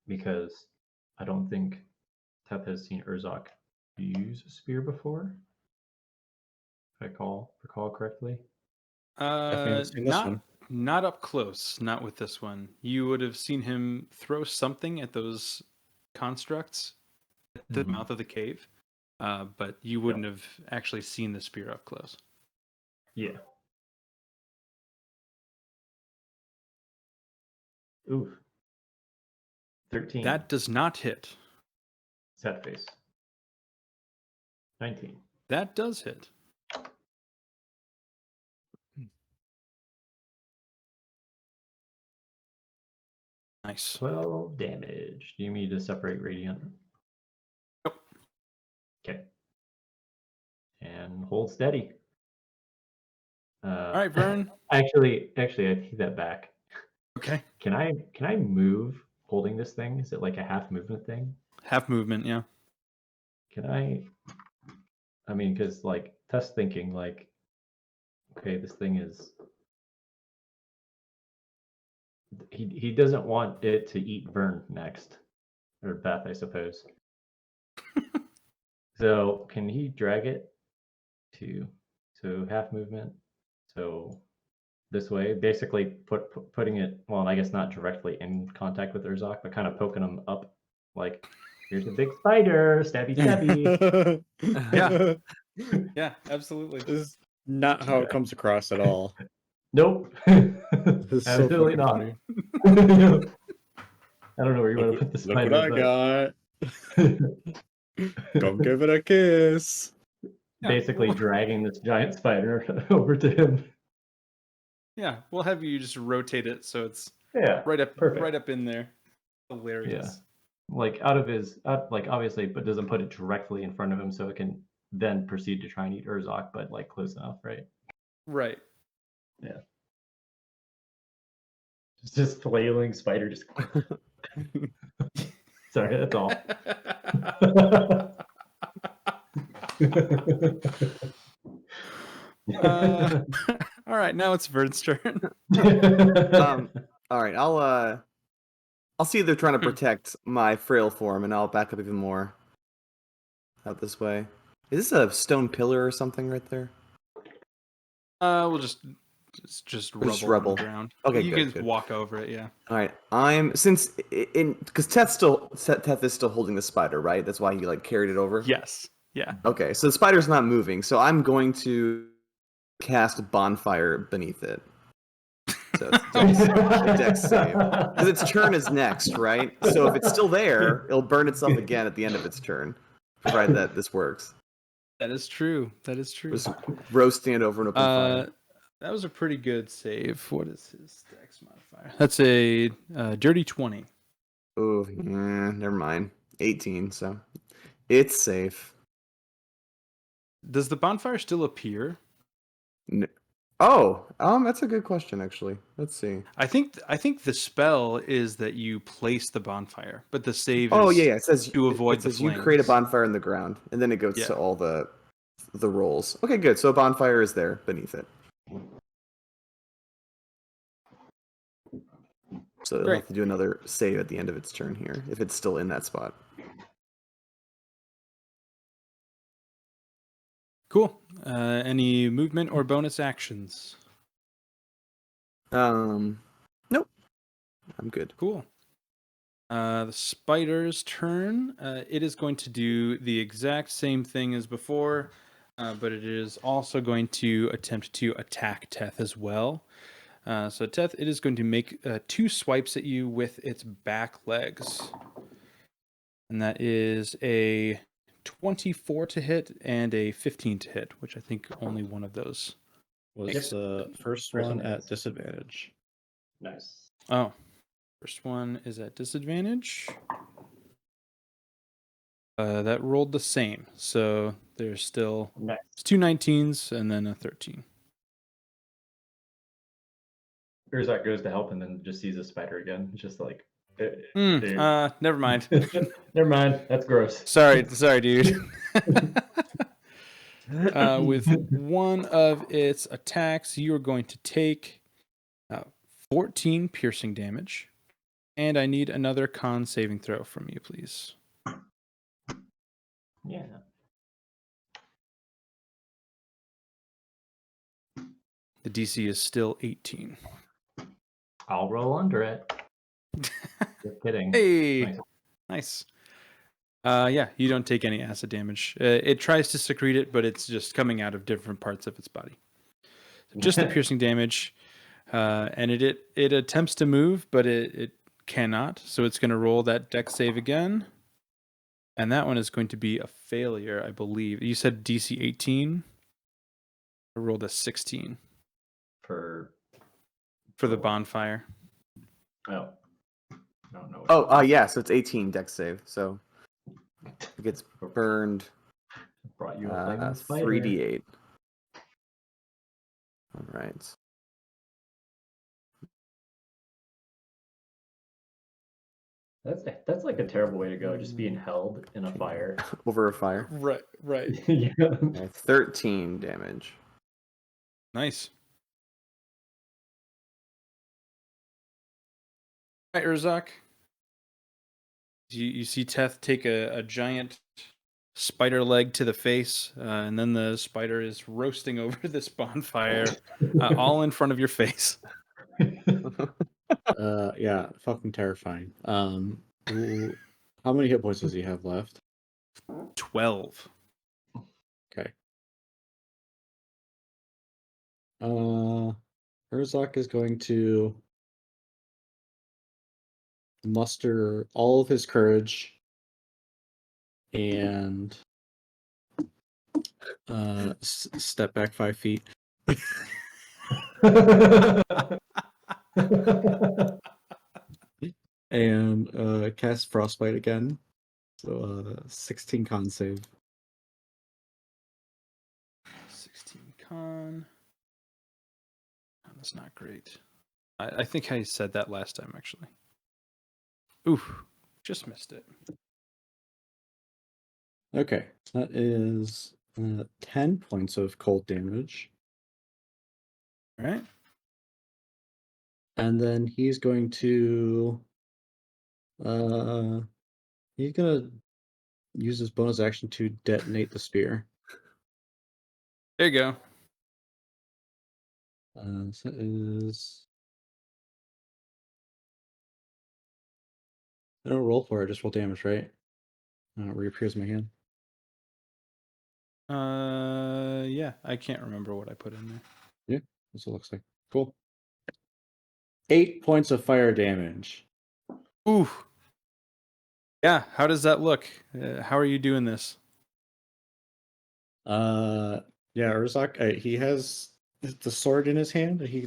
because I don't think Teth has seen Urzak use a spear before. If I recall correctly. Definitely seen this one. Not up close, not with this one. You would have seen him throw something at those constructs at the mouth of the cave, but you wouldn't have actually seen the spear up close. Yeah. Oof. 13. That does not hit. Sad face. 19. That does hit. Nice. 12 damage. Do you need to separate radiant? Nope. Okay. And hold steady. All right, Vern. Actually, I take that back. Okay. Can I move holding this thing? Is it like a half movement thing? Half movement, yeah. Can I mean, because like test thinking, like, okay, this thing is. He doesn't want it to eat Vern next, or Beth, I suppose. So can he drag it to half movement? So this way, basically putting it, well, I guess not directly in contact with Urzak, but kind of poking him up, like, here's a big spider, stabby stabby. Yeah. Yeah, absolutely. This is not how it comes across at all. Nope. This is so Absolutely fucking not. funny. I don't know where you want to put the Look spider. what I got. Come give it a kiss. Basically dragging this giant spider over to him. Yeah, we'll have you just rotate it so it's right up in there. Hilarious. Yeah. Like out of his, like obviously, but doesn't put it directly in front of him so it can then proceed to try and eat Urzak, but like close enough, right? Right. Yeah. It's just flailing spider just. Sorry, that's all. All right, now it's Vern's turn. All right, I'll see if they're trying to protect my frail form, and I'll back up even more. Out this way. Is this a stone pillar or something right there? We'll just rubble on the ground. Okay, you good, can walk over it. Yeah. All right, because Teth is still holding the spider, right? That's why he like carried it over. Yes. Yeah. Okay, so the spider's not moving, so I'm going to cast bonfire beneath it. So it's a dex save. Because its turn is next, right? So if it's still there, it'll burn itself again at the end of its turn, provided that this works. That is true. Just roasting it over an open fire. That was a pretty good save. What is his dex modifier? That's a dirty 20. Oh, never mind. 18, so it's safe. Does the bonfire still appear? That's a good question, actually. Let's see. I think the spell is that you place the bonfire, but the save is it says to avoid the flames. You create a bonfire in the ground, and then it goes to all the rolls. Okay, good. So a bonfire is there beneath it. So it'll have to do another save at the end of its turn here, if it's still in that spot. Cool. Any movement or bonus actions? Nope. I'm good. Cool. The spider's turn. It is going to do the exact same thing as before, but it is also going to attempt to attack Teth as well. So Teth, it is going to make 2 swipes at you with its back legs. And that is a 24 to hit and a 15 to hit, which I think only one of those. Was Yep. the first First one one at is. disadvantage? Nice. Oh, first one is at disadvantage. That rolled the same. So there's still Nice. it's 2 19s and then a 13. Urzak goes to help him and just sees a spider again. Just like, dude. Never mind. Never mind. That's gross. sorry, dude. With one of its attacks, you are going to take 14 piercing damage. And I need another con saving throw from you, please. Yeah. The DC is still 18. I'll roll under it. Just kidding. Hey, Nice. nice. Yeah, you don't take any acid damage. It tries to secrete it, but it's just coming out of different parts of its body. Just the piercing damage, and it attempts to move, but it cannot. So it's going to roll that dex save again, and that one is going to be a failure, I believe. You said DC 18. I rolled a 16 For the bonfire. oh. I don't know. Oh, yeah. So it's 18 dex save. So it gets burned. Brought you a flaming spider. 3d8. All right. That's like a terrible way to go, just being held in a fire. Over a fire. Right. Yeah. 13 damage. Nice. All right, Urzak. You see Teth take a giant spider leg to the face, and then the spider is roasting over this bonfire, all in front of your face. Yeah, fucking terrifying. How many hit points does he have left? 12. Okay. Herzog is going to muster all of his courage and step back 5 feet. And cast Frostbite again. So 16 con save. 16 con. That's not great. I think I said that last time, actually. Oof. Just missed it. Okay, so that is 10 points of cold damage. All right. And then he's going to use his bonus action to detonate the spear. There you go. So that is, I don't roll for it, just roll damage, right? It reappears in my hand. Yeah, I can't remember what I put in there. Yeah, that's what it looks like. Cool. 8 points of fire damage. Ooh. Yeah, how does that look? How are you doing this? Yeah, Urzak, he has the sword in his hand. He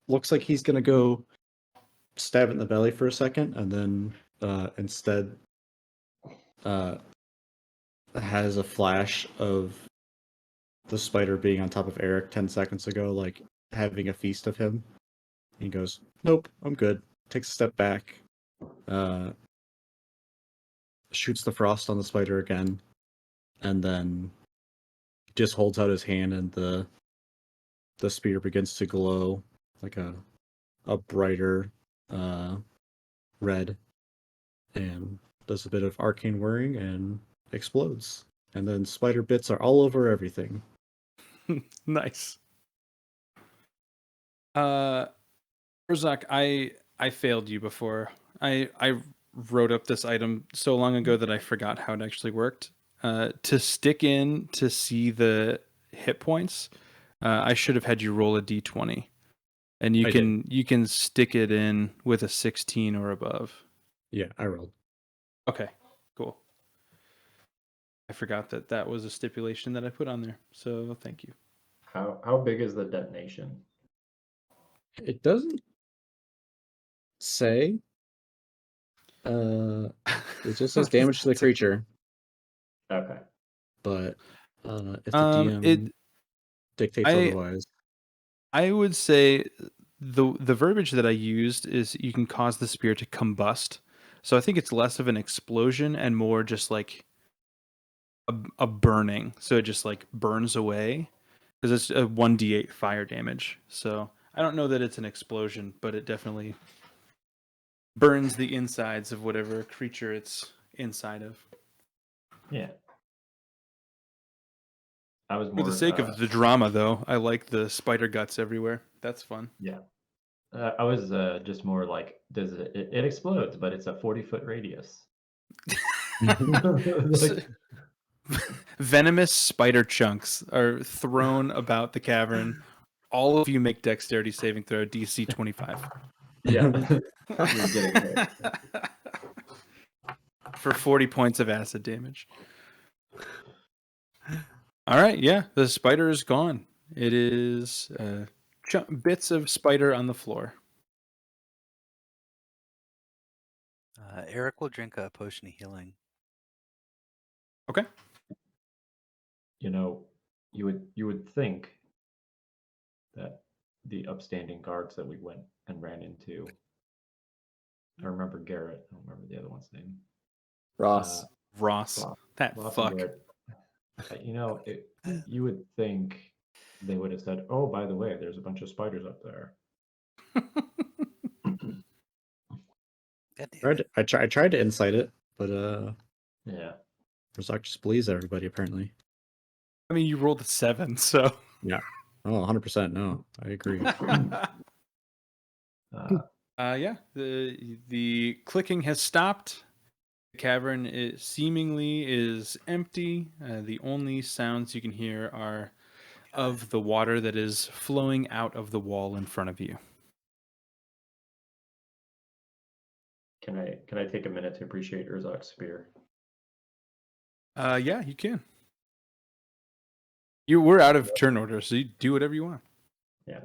looks like he's gonna go stab it in the belly for a second, and then instead has a flash of the spider being on top of Eric 10 seconds ago, like having a feast of him. He goes, "Nope, I'm good." Takes a step back, shoots the frost on the spider again, and then just holds out his hand, and the spear begins to glow like a brighter red, and does a bit of arcane whirring and explodes. And then spider bits are all over everything. Nice. Urzak, I failed you before. I wrote up this item so long ago that I forgot how it actually worked. To stick in to see the hit points, I should have had you roll a d20. and you I did. can stick it in with a 16 or above. Yeah, I rolled. Okay, cool. I forgot that was a stipulation that I put on there. So thank you. How big is the detonation? It doesn't say. It just says damage to the creature, Okay. but if the DM it dictates I otherwise, I would say the verbiage that I used is you can cause the spear to combust. So I think it's less of an explosion and more just like a burning. So it just like burns away because it's a 1d8 fire damage. So I don't know that it's an explosion, but it definitely burns the insides of whatever creature it's inside of. Yeah. I was For more the sake of the drama, though, I like the spider guts everywhere. That's fun. yeah. I was just more like, does it explodes, but it's a 40-foot radius. Like, Venomous spider chunks are thrown about the cavern. All of you make dexterity saving throw DC 25. yeah. You're getting hit. For 40 points of acid damage. All right, yeah, the spider is gone. It is bits of spider on the floor. Eric will drink a potion of healing. Okay. You know, you would think that the upstanding guards that we went and ran into. I remember Garrett. I don't remember the other one's name. Ross. Ross. Ross- That Ross and fuck. Garrett. You know, you would think they would have said, "Oh, by the way, there's a bunch of spiders up there." God damn it. I tried to incite it, but Yeah. Rizak just believes everybody apparently. I mean, you rolled a 7, so. Yeah. Oh, 100%. No, I agree. Yeah, the clicking has stopped. The cavern seemingly is empty. The only sounds you can hear are of the water that is flowing out of the wall in front of you. Can I take a minute to appreciate Urzak's spear? Yeah, you can. We're out of turn order, so you do whatever you want. Yeah.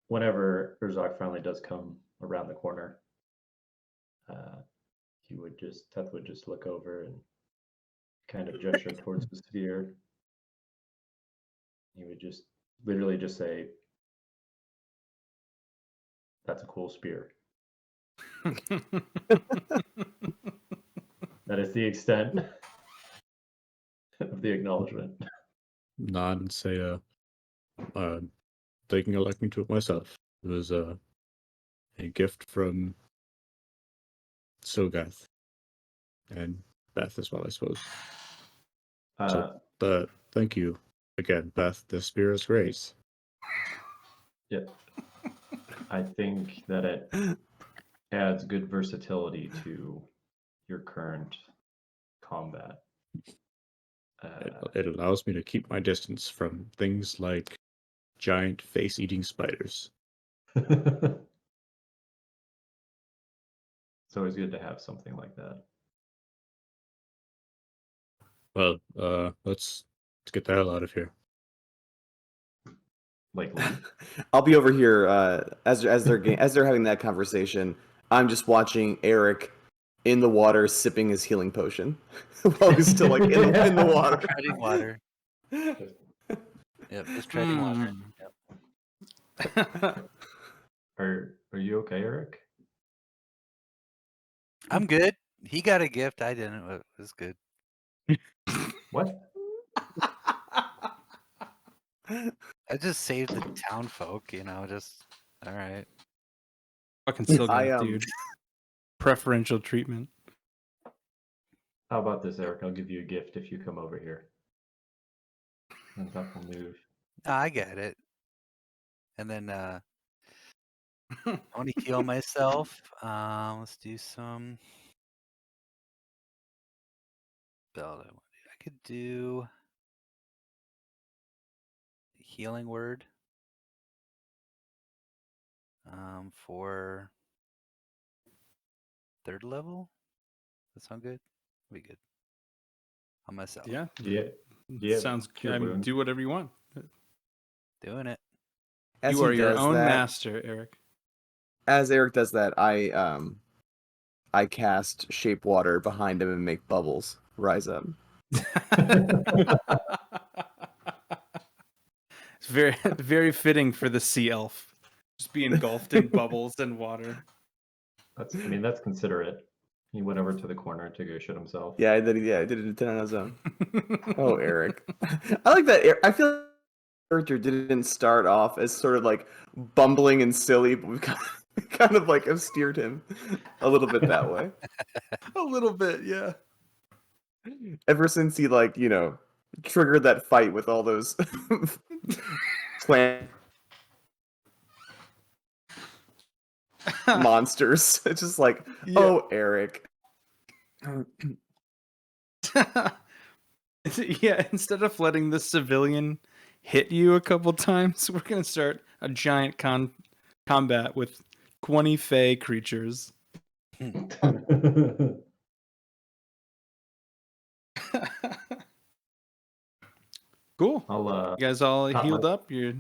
Whenever Urzak finally does come around the corner, Teth would just look over and kind of gesture towards the sphere. He would just literally just say, "That's a cool spear." That is the extent of the acknowledgement. Nod and say, taking a liking to it myself. It was a gift from Sogath and Beth as well, I suppose. Thank you again, Beth. The spear is great. Yeah. I think that it adds good versatility to your current combat. It allows me to keep my distance from things like giant face-eating spiders. It's always good to have something like that. Well, let's get the hell out of here. Like leave. I'll be over here as they're having that conversation. I'm just watching Eric in the water sipping his healing potion while he's still like in the water. Treading water. Yep, just treading water. Yep. Are you okay, Eric? I'm good. He got a gift. I didn't. It was good. What? I just saved the town folk, just all right. Fucking still got I, it, dude. Preferential treatment. How about this, Eric? I'll give you a gift if you come over here. And Teth will move. I get it. And then I want to heal myself. Let's do some spell. I could do healing word. down for third level. That sound good? Be good. On myself. Yeah. Yeah. Yeah, Sounds. cure I mean, wound. do whatever you want. Doing it. As You he are your does own that, master, Eric. as Eric does that, I cast shape water behind him and make bubbles rise up. It's very, very fitting for the sea elf. Just be engulfed in bubbles and water. That's considerate. He went over to the corner to go shit himself. Yeah, I did. Yeah, I did it on his own. Oh, Eric. I like that. I feel like the character didn't start off as sort of like bumbling and silly, but we kind of like have steered him a little bit that way. A little bit, yeah. Ever since he triggered that fight with all those plant monsters. It's just like, Yeah. oh, Eric. Yeah, instead of letting the civilian hit you a couple times, we're gonna start a giant combat with 20 fey creatures. Cool. I'll You guys all top healed my- up? You're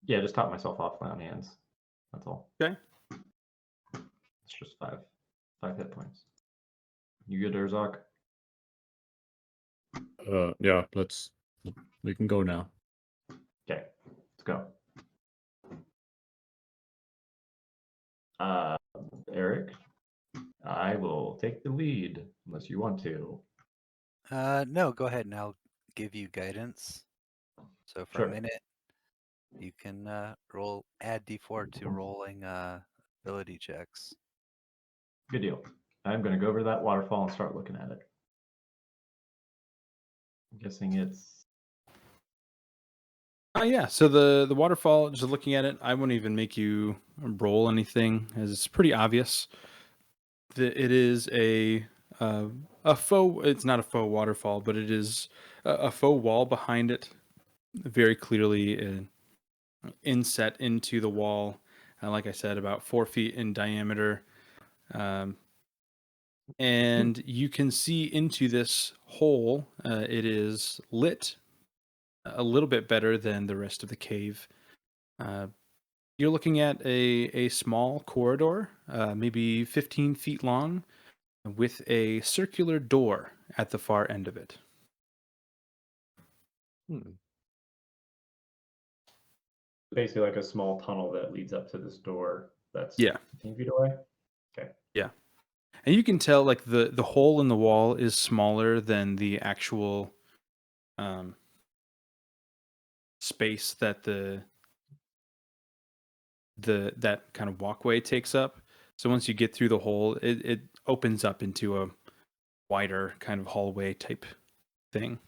just top myself off my own hands. That's all. okay. It's just five hit points. You good, Urzok? Yeah, we can go now. Okay, let's go. Eric, I will take the lead unless you want to. No, go ahead and I'll give you guidance. So for Sure. a minute, you can add D4 to rolling ability checks. Good deal. I'm going to go over to that waterfall and start looking at it. I'm guessing it's Yeah, so the waterfall, just looking at it, I won't even make you roll anything, as it's pretty obvious that it is a faux. It's not a faux waterfall, but it is a faux wall behind it, very clearly inset into the wall. Like I said, about 4 feet in diameter, and you can see into this hole. It is lit a little bit better than the rest of the cave. You're looking at a small corridor, maybe 15 feet long, with a circular door at the far end of it. basically like a small tunnel that leads up to this door that's Yeah. 15 feet away. And you can tell, like, the hole in the wall is smaller than the actual space that that kind of walkway takes up. So once you get through the hole, it opens up into a wider kind of hallway type thing.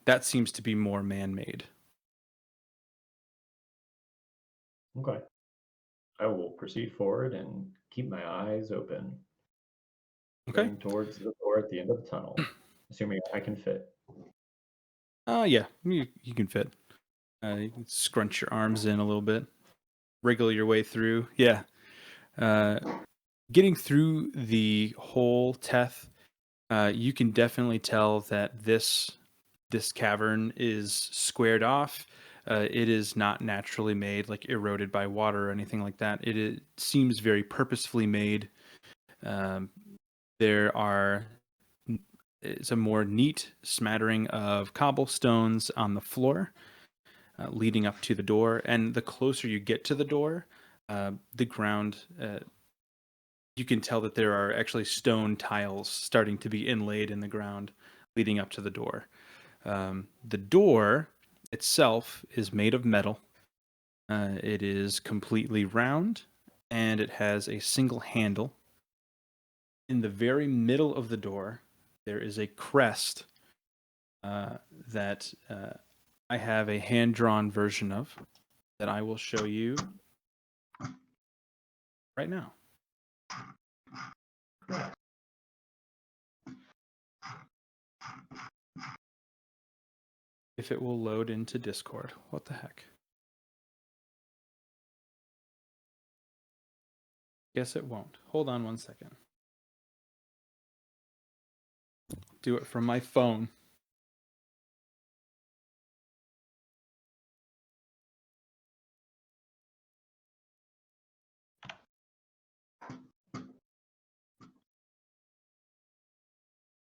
That seems to be more man-made. Okay. I will proceed forward and keep my eyes open. Okay. Going towards the door at the end of the tunnel, assuming I can fit. Yeah, you can fit. You can scrunch your arms in a little bit, wriggle your way through. Yeah. Getting through the whole Teth, you can definitely tell that this cavern is squared off. It is not naturally made, like eroded by water or anything like that. It seems very purposefully made. There are it's a more neat smattering of cobblestones on the floor, leading up to the door. And the closer you get to the door, the ground, you can tell that there are actually stone tiles starting to be inlaid in the ground, leading up to the door. The door itself is made of metal. It is completely round, and it has a single handle. In the very middle of the door, there is a crest that I have a hand-drawn version of that I will show you right now. If it will load into Discord. What the heck? Guess it won't. Hold on 1 second. Do it from my phone.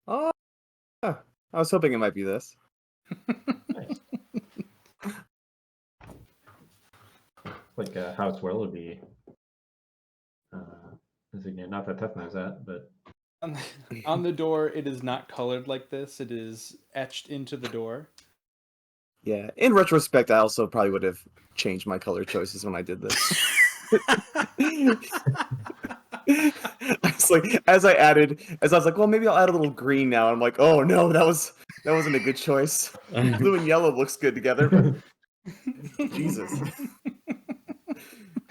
Oh, I was hoping it might be this. Nice. Like House Willoughby. Insignia. Not that Teth knows that, but On the door, it is not colored like this. It is etched into the door. Yeah. In retrospect, I also probably would have changed my color choices when I did this. I was like, as I was like, well, maybe I'll add a little green now. I'm like, oh no, that wasn't a good choice. Blue and yellow looks good together, but Jesus.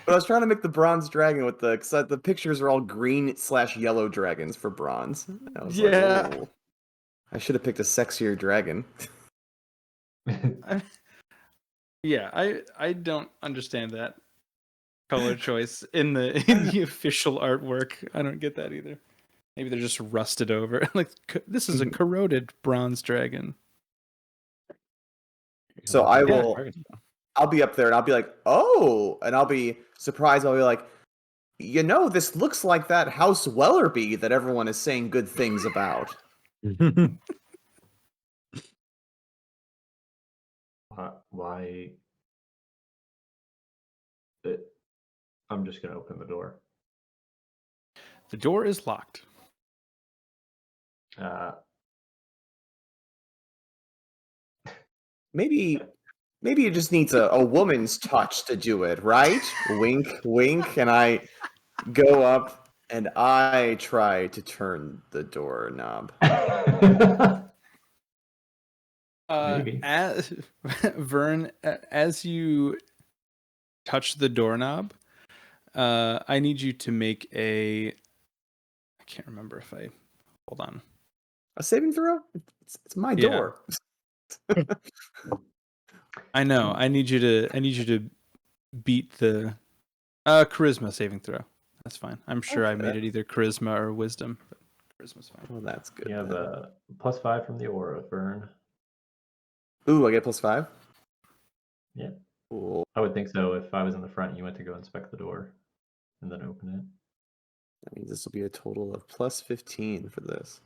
But I was trying to make the bronze dragon with because the pictures are all green/yellow dragons for bronze. And I was Yeah. like, oh, I should have picked a sexier dragon. Yeah, I don't understand that color choice in the official artwork. I don't get that either. Maybe they're just rusted over. Like this is a corroded bronze dragon. So I Yeah. will. I'll be up there and I'll be like, oh, and I'll be surprised. I'll be like, this looks like that House Wellerby that everyone is saying good things about. why? I'm just gonna open the door. The door is locked. Maybe it just needs a woman's touch to do it, right? Wink, wink. And I go up and I try to turn the doorknob. Maybe. As Vern, as you touch the doorknob, I need you to make a. I can't remember if I. Hold on. A saving throw? It's my door. I know. I need you to beat the charisma saving throw. That's fine. I'm sure I Okay. made it either charisma or wisdom, but charisma's fine. Well, that's good. You have then. a +5 from the aura, Vern. Ooh, I get +5? Yeah. Cool. I would think so if I was in the front and you went to go inspect the door and then open it. That means this will be a total of +15 for this.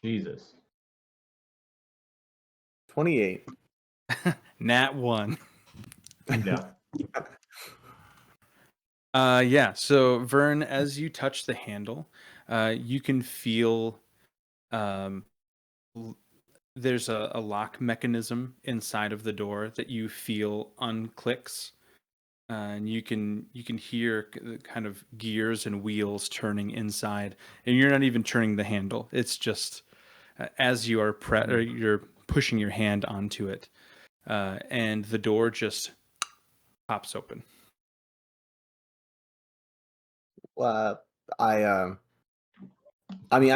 Jesus. 28. Nat 1. Yeah. Yeah. So Vern, as you touch the handle, you can feel there's a lock mechanism inside of the door that you feel unclicks, and you can hear kind of gears and wheels turning inside, and you're not even turning the handle. It's just as you are or you're pushing your hand onto it, and the door just pops open. I mean,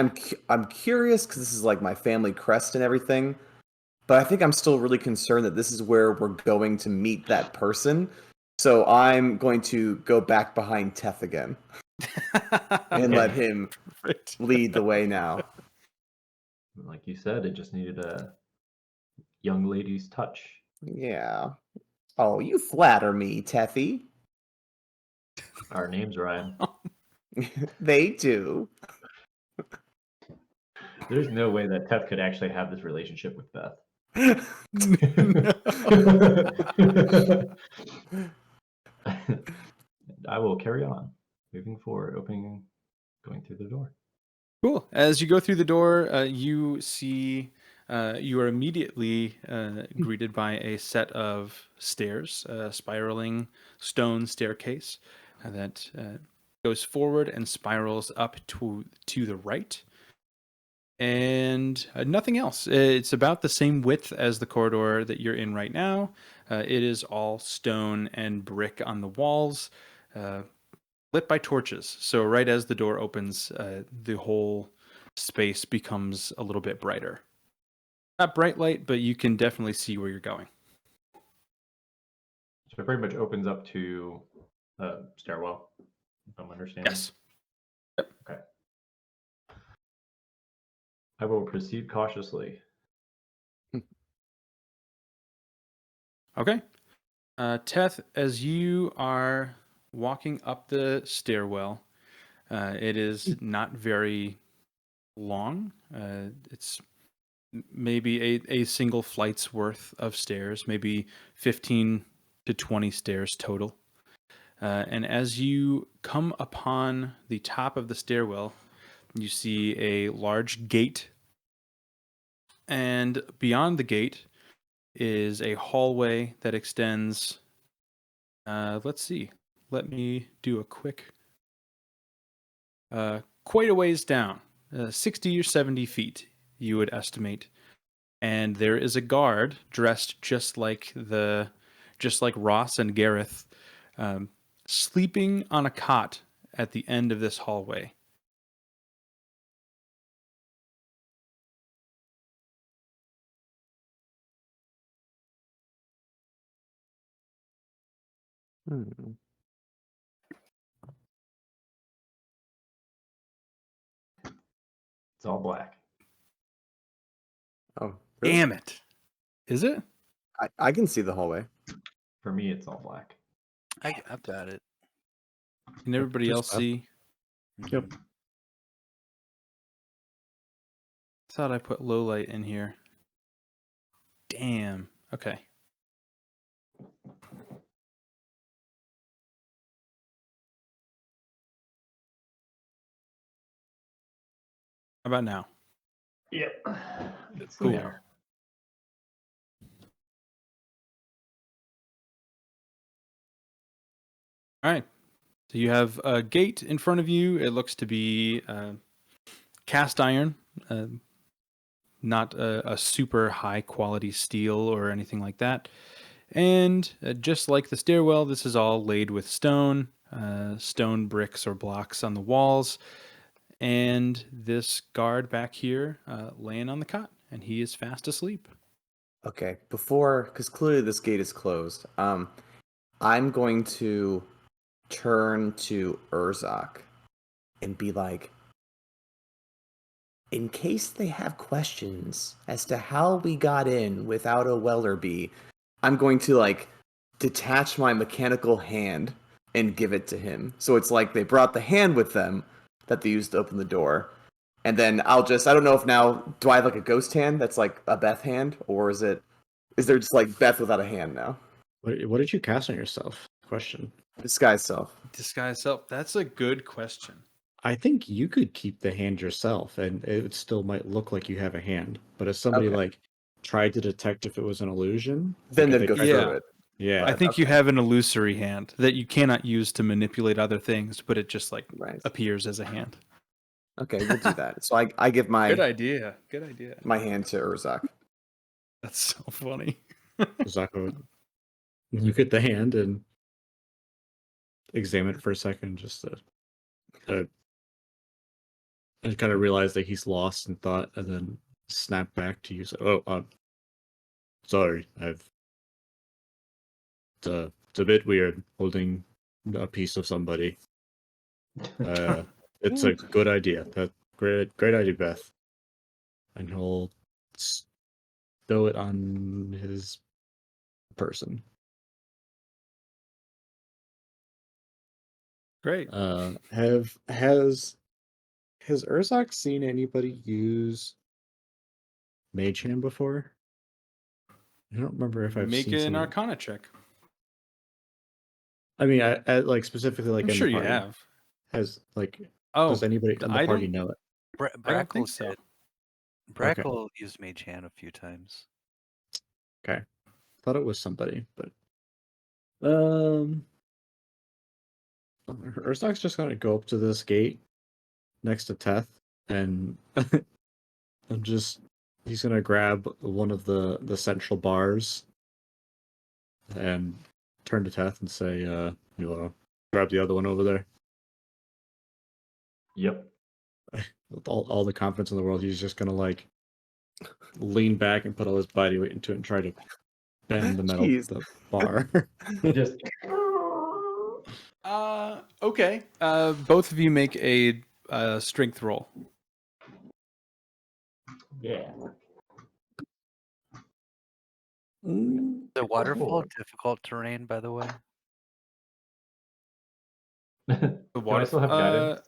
I'm curious because this is like my family crest and everything, but I think I'm still really concerned that this is where we're going to meet that person. So I'm going to go back behind Teth again and let him Perfect. lead the way now. Like you said, it just needed a young lady's touch. Yeah. Oh, you flatter me, Tethy. Our names rhyme. They do. There's no way that Teth could actually have this relationship with Beth. I will carry on. Moving forward, going through the door. Cool. As you go through the door, you see you are immediately greeted by a set of stairs, a spiraling stone staircase that goes forward and spirals up to the right. And nothing else. It's about the same width as the corridor that you're in right now. It is all stone and brick on the walls, lit by torches. So right as the door opens, the whole space becomes a little bit brighter. Not bright light, but you can definitely see where you're going. So it pretty much opens up to a stairwell, if I'm understanding. Yes. Yep. Okay. I will proceed cautiously. Okay. Teth, as you are walking up the stairwell, it is not very long. It's maybe a single flight's worth of stairs, maybe 15 to 20 stairs total. And as you come upon the top of the stairwell, you see a large gate. And beyond the gate is a hallway that extends. Let's see. Let me do a quick. Quite a ways down, 60 or 70 feet, you would estimate. And there is a guard dressed just like Ross and Gareth, sleeping on a cot at the end of this hallway. Hmm. It's all black. Oh, really? Damn it! Is it? I can see the hallway. For me, it's all black. I've got it. Can everybody just else that. see? Yep. Mhm. Thought I put low light in here. Damn. Okay. How about now? Yep. It's Cool. now. All right. So you have a gate in front of you. It looks to be cast iron, not a super high quality steel or anything like that. And just like the stairwell, this is all laid with stone, stone bricks or blocks on the walls. And this guard back here laying on the cot, and he is fast asleep. Okay, because clearly this gate is closed. I'm going to turn to Urzak and be like, in case they have questions as to how we got in without a Wellerby, I'm going to like detach my mechanical hand and give it to him. So it's like they brought the hand with them that they used to open the door. And then I don't know if now, do I have like a ghost hand that's like a Beth hand? Or is there just like Beth without a hand now? What did you cast on yourself? Question. Disguise self. Disguise self. That's a good question. I think you could keep the hand yourself, and it still might look like you have a hand. But if somebody Okay. like tried to detect if it was an illusion, Then like, they'd go if they Yeah. through it. yeah, I think you okay. have an illusory hand that you cannot use to manipulate other things, but it just like Right. appears as a hand. Okay, we'll do that. So I give Good my idea. Good idea. hand to Urzak. That's so funny. Zako would look at the hand and examine it for a second, just to and kind of realize that he's lost in thought, and then snap back to you. So, sorry, it's a bit weird holding a piece of somebody. It's a good idea. That great idea, Beth. And he'll stow it on his person. Great. Has Urzak seen anybody use Mage Hand before? I don't remember if I've Make seen an someone. Arcana check. I mean, I like specifically like I'm in sure the you party. have. Has like Oh, does anybody in the I party don't. know it? I don't think Brackle so. did. Brackle used Mage Hand a few times. Okay, thought it was somebody, but Urzak's just gonna go up to this gate next to Teth and and just he's gonna grab one of the central bars and turn to Teth and say, you wanna grab the other one over there? Yep. With all the confidence in the world, he's just gonna like lean back and put all his body weight into it and try to bend the metal Jeez. the bar. Just Okay. Both of you make a strength roll. Yeah. The waterfall Lord. difficult terrain, by the way. The Do I still have guidance?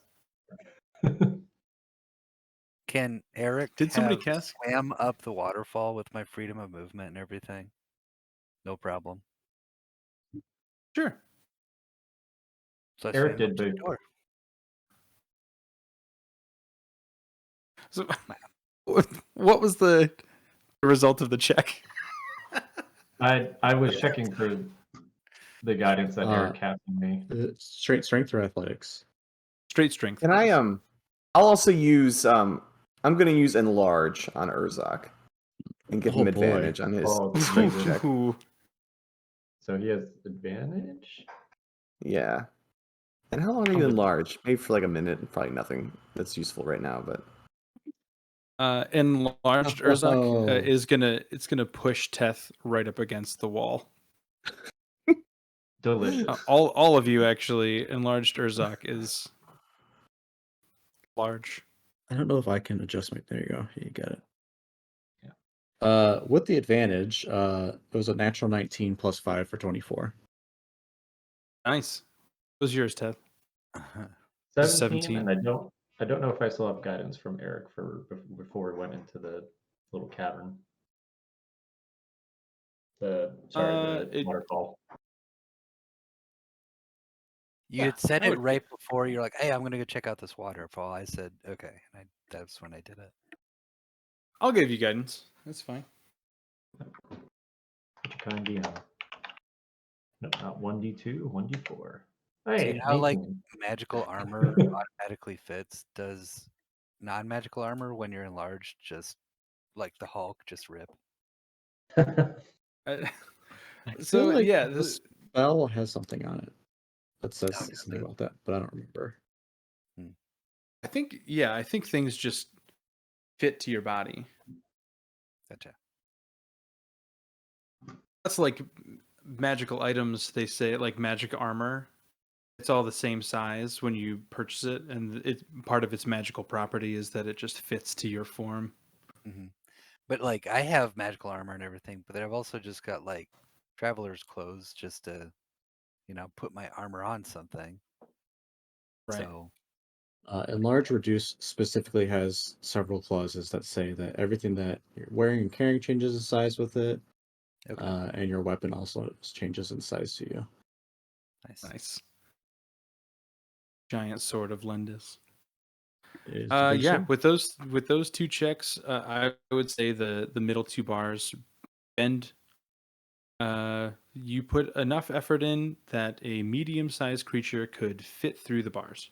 Can Eric Did somebody have cast? swam up the waterfall with my freedom of movement and everything? No problem. Sure. So I Eric swam up did, to the but door. So, what was the result of the check? I was checking for the guidance that Eric Uh, cast on me. Straight strength or athletics? Straight strength. Can I please. I'll also use I'm gonna use enlarge on Urzak and give him Oh, boy. advantage on his Oh, strength Jesus. check. Ooh. So he has advantage? Yeah. And how long are I'm you good. enlarged? Maybe for like a minute. Probably nothing that's useful right now, but Enlarged Urzak Oh. is gonna push Teth right up against the wall. Delicious. All of you actually. Enlarged Urzak is large. I don't know if I can adjust my. There you go. You got it. Yeah. With the advantage, it was a natural 19 plus 5 for 24. Nice. What was yours, Teth? 17, 17. and I don't know if I still have guidance from Eric for before we went into the little cavern. The waterfall. You Yeah, had said I it would- right before. You're like, "Hey, I'm gonna go check out this waterfall." I said, "Okay," and that's when I did it. I'll give you guidance. That's fine. What you kind DM? No, not 1d2, 1d4. So Hey, you know how like 18. magical armor automatically fits? Does non-magical armor when you're enlarged just like the Hulk just rip? I- I feel so like yeah, the spell has something on it that says Oh, does something it? about that, but I don't remember. I think things just fit to your body. Gotcha. That's like magical items. They say like magic armor. It's all the same size when you purchase it, and part of its magical property is that it just fits to your form. hmm But like, I have magical armor and everything, but then I've also just got like traveler's clothes just to, put my armor on something. Right. So Enlarge Reduce specifically has several clauses that say that everything that you're wearing and carrying changes in size with it, okay, and your weapon also changes in size to you. Nice. Giant sword of Lendis. It's a big Yeah, sword. with those two checks, I would say the middle two bars bend. You put enough effort in that a medium-sized creature could fit through the bars.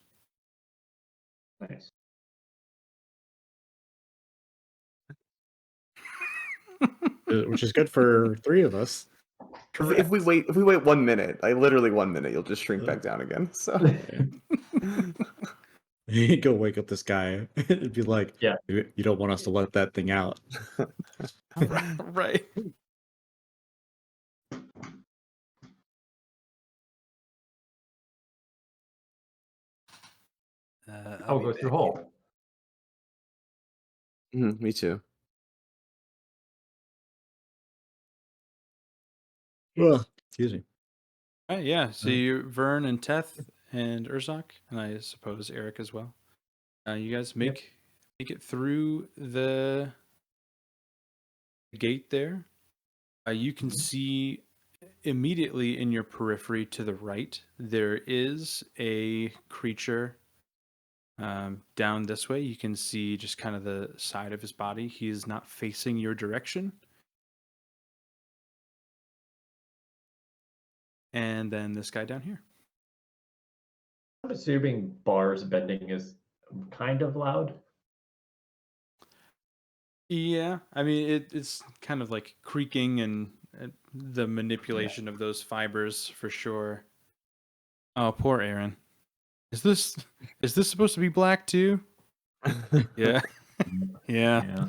Nice. Which is good for 3 of us. if we wait 1 minute, literally 1 minute, you'll just shrink Uh. back down again. So You go wake up this guy. It'd be like, Yeah. you don't want us to let that thing out. Right. I'll be go through back. hole. Me too. Excuse me. All right, yeah. So Uh, you, Vern and Teth and Urzak, and I suppose Eric as well. You guys make it through the gate there. You can see immediately in your periphery to the right, there is a creature down this way. You can see just kind of the side of his body. He is not facing your direction. And then this guy down here. I'm assuming bars bending is kind of loud. Yeah, I mean it's kind of like creaking and the manipulation of those fibers for sure. Oh, poor Aaron. Is this supposed to be black too? Yeah. Yeah.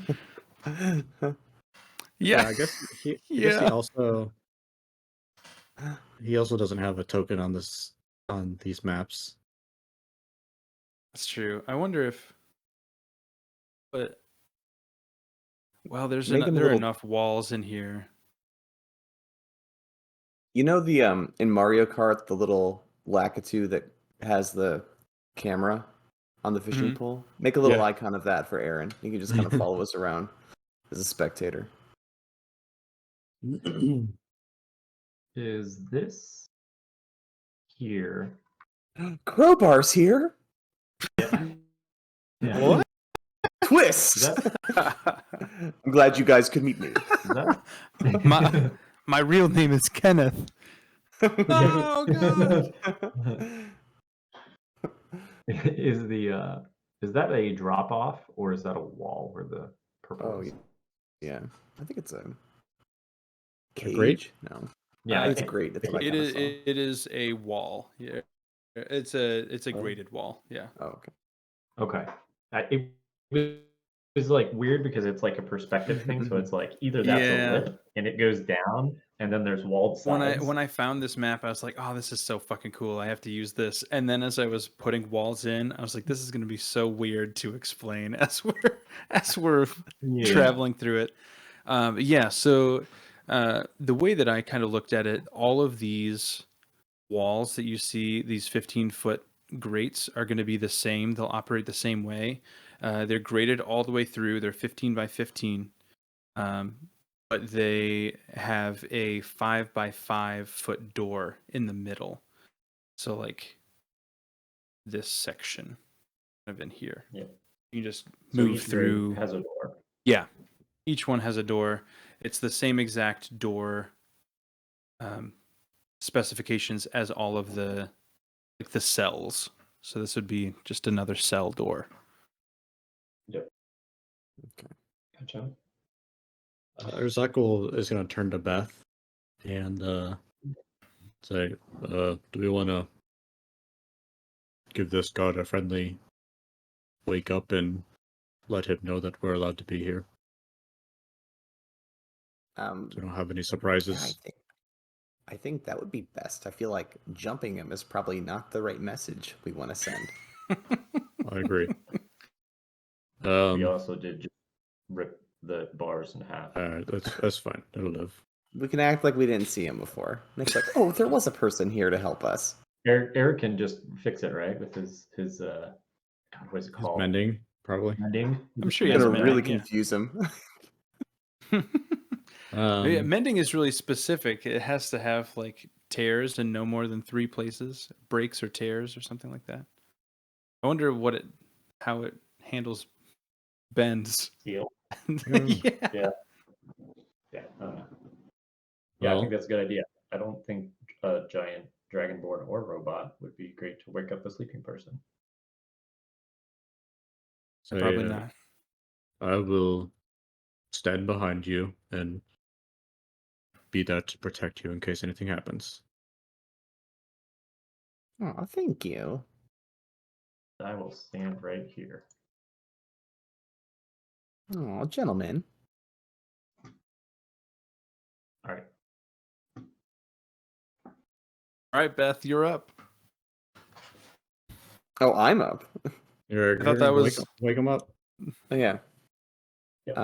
Yeah. Yeah. I guess he Yeah. also doesn't have a token on these maps. That's true. I wonder if, but well, Make him a there are little. enough walls in here. You know the in Mario Kart, the little Lakitu that has the camera on the fishing Mhm. pole? Make a little Yeah. icon of that for Aaron. He can just kind of follow us around as a spectator. Is this here? Crowbar's here. Yeah. Yeah. What? Twist. Is that, I'm glad you guys could meet me. is that... My real name is Kenneth. Oh God! Is that a drop off or is that a wall where the purple Oh is? yeah, I think it's a A grate? cage. No, Yeah, I think it's great. That's what I It kind of is saw. it is a wall. Yeah, it's a Oh. graded wall. Yeah. Oh, okay. okay. It was like weird because it's like a perspective thing. So it's like either that's a Yeah. lip and it goes down and then there's walled sides. When I found this map, I was like, "Oh, this is so fucking cool! I have to use this." And then as I was putting walls in, I was like, "This is going to be so weird to explain as we're Yeah. traveling through it." Yeah. So the way that I kind of looked at it, all of these walls that you see, these 15-foot grates, are going to be the same. They'll operate the same way. They're graded all the way through. They're 15 by 15. But they have a 5 by 5 foot door in the middle. So like this section kind of in here. Yeah. You just So move each grade through. has a door. Yeah. Each one has a door. It's the same exact door specifications as all of the cells. So this would be just another cell door. Yep. Okay. Gotcha. Urzakul is going to turn to Beth and say, do we want to give this god a friendly wake up and let him know that we're allowed to be here? So we don't have any Yeah, surprises. I think that would be best. I feel like jumping him is probably not the right message we want to send. I agree. We also did just rip the bars in half. Alright, that's fine. It'll live. We can act like we didn't see him before. And it's like, oh, there was a person here to help us. Eric can just fix it, right? With his God, what is it He's called? mending, probably. Mending. I'm sure he You're has gonna mending, really yeah. confuse him. Yeah, mending is really specific. It has to have like tears in no more than 3 places, breaks or tears or something like that. I wonder how it handles bends. Steel. Yeah. Yeah. Yeah. I don't know. Yeah, I Well, think that's a good idea. I don't think a giant dragonborn or robot would be great to wake up a sleeping person. so, Probably not. I will stand behind you and be there to protect you in case anything happens. Oh, thank you. I will stand right here. Oh, gentlemen. All right. All right, Beth, you're up. Oh, I'm up. You're I thought that gonna was- wake him up. Oh, yeah. Yep.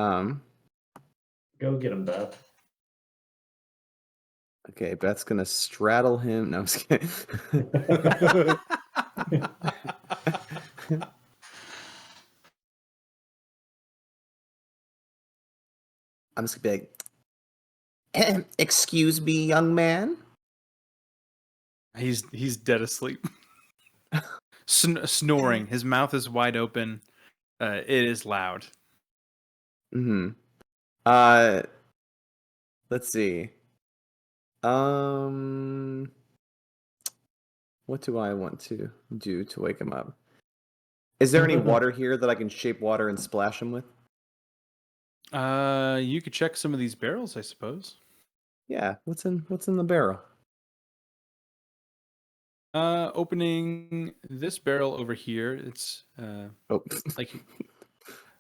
Go get him, Beth. Okay, Beth's gonna straddle him. No, I'm just kidding. I'm just gonna be like, excuse me, young man. He's dead asleep. Snoring. His mouth is wide open. It is loud. Mm-hmm. Let's see. What do I want to do to wake him up? Is there any water here that I can shape water and splash him with? You could check some of these barrels, I suppose. Yeah. What's in the barrel? Opening this barrel over here. It's Oh, like,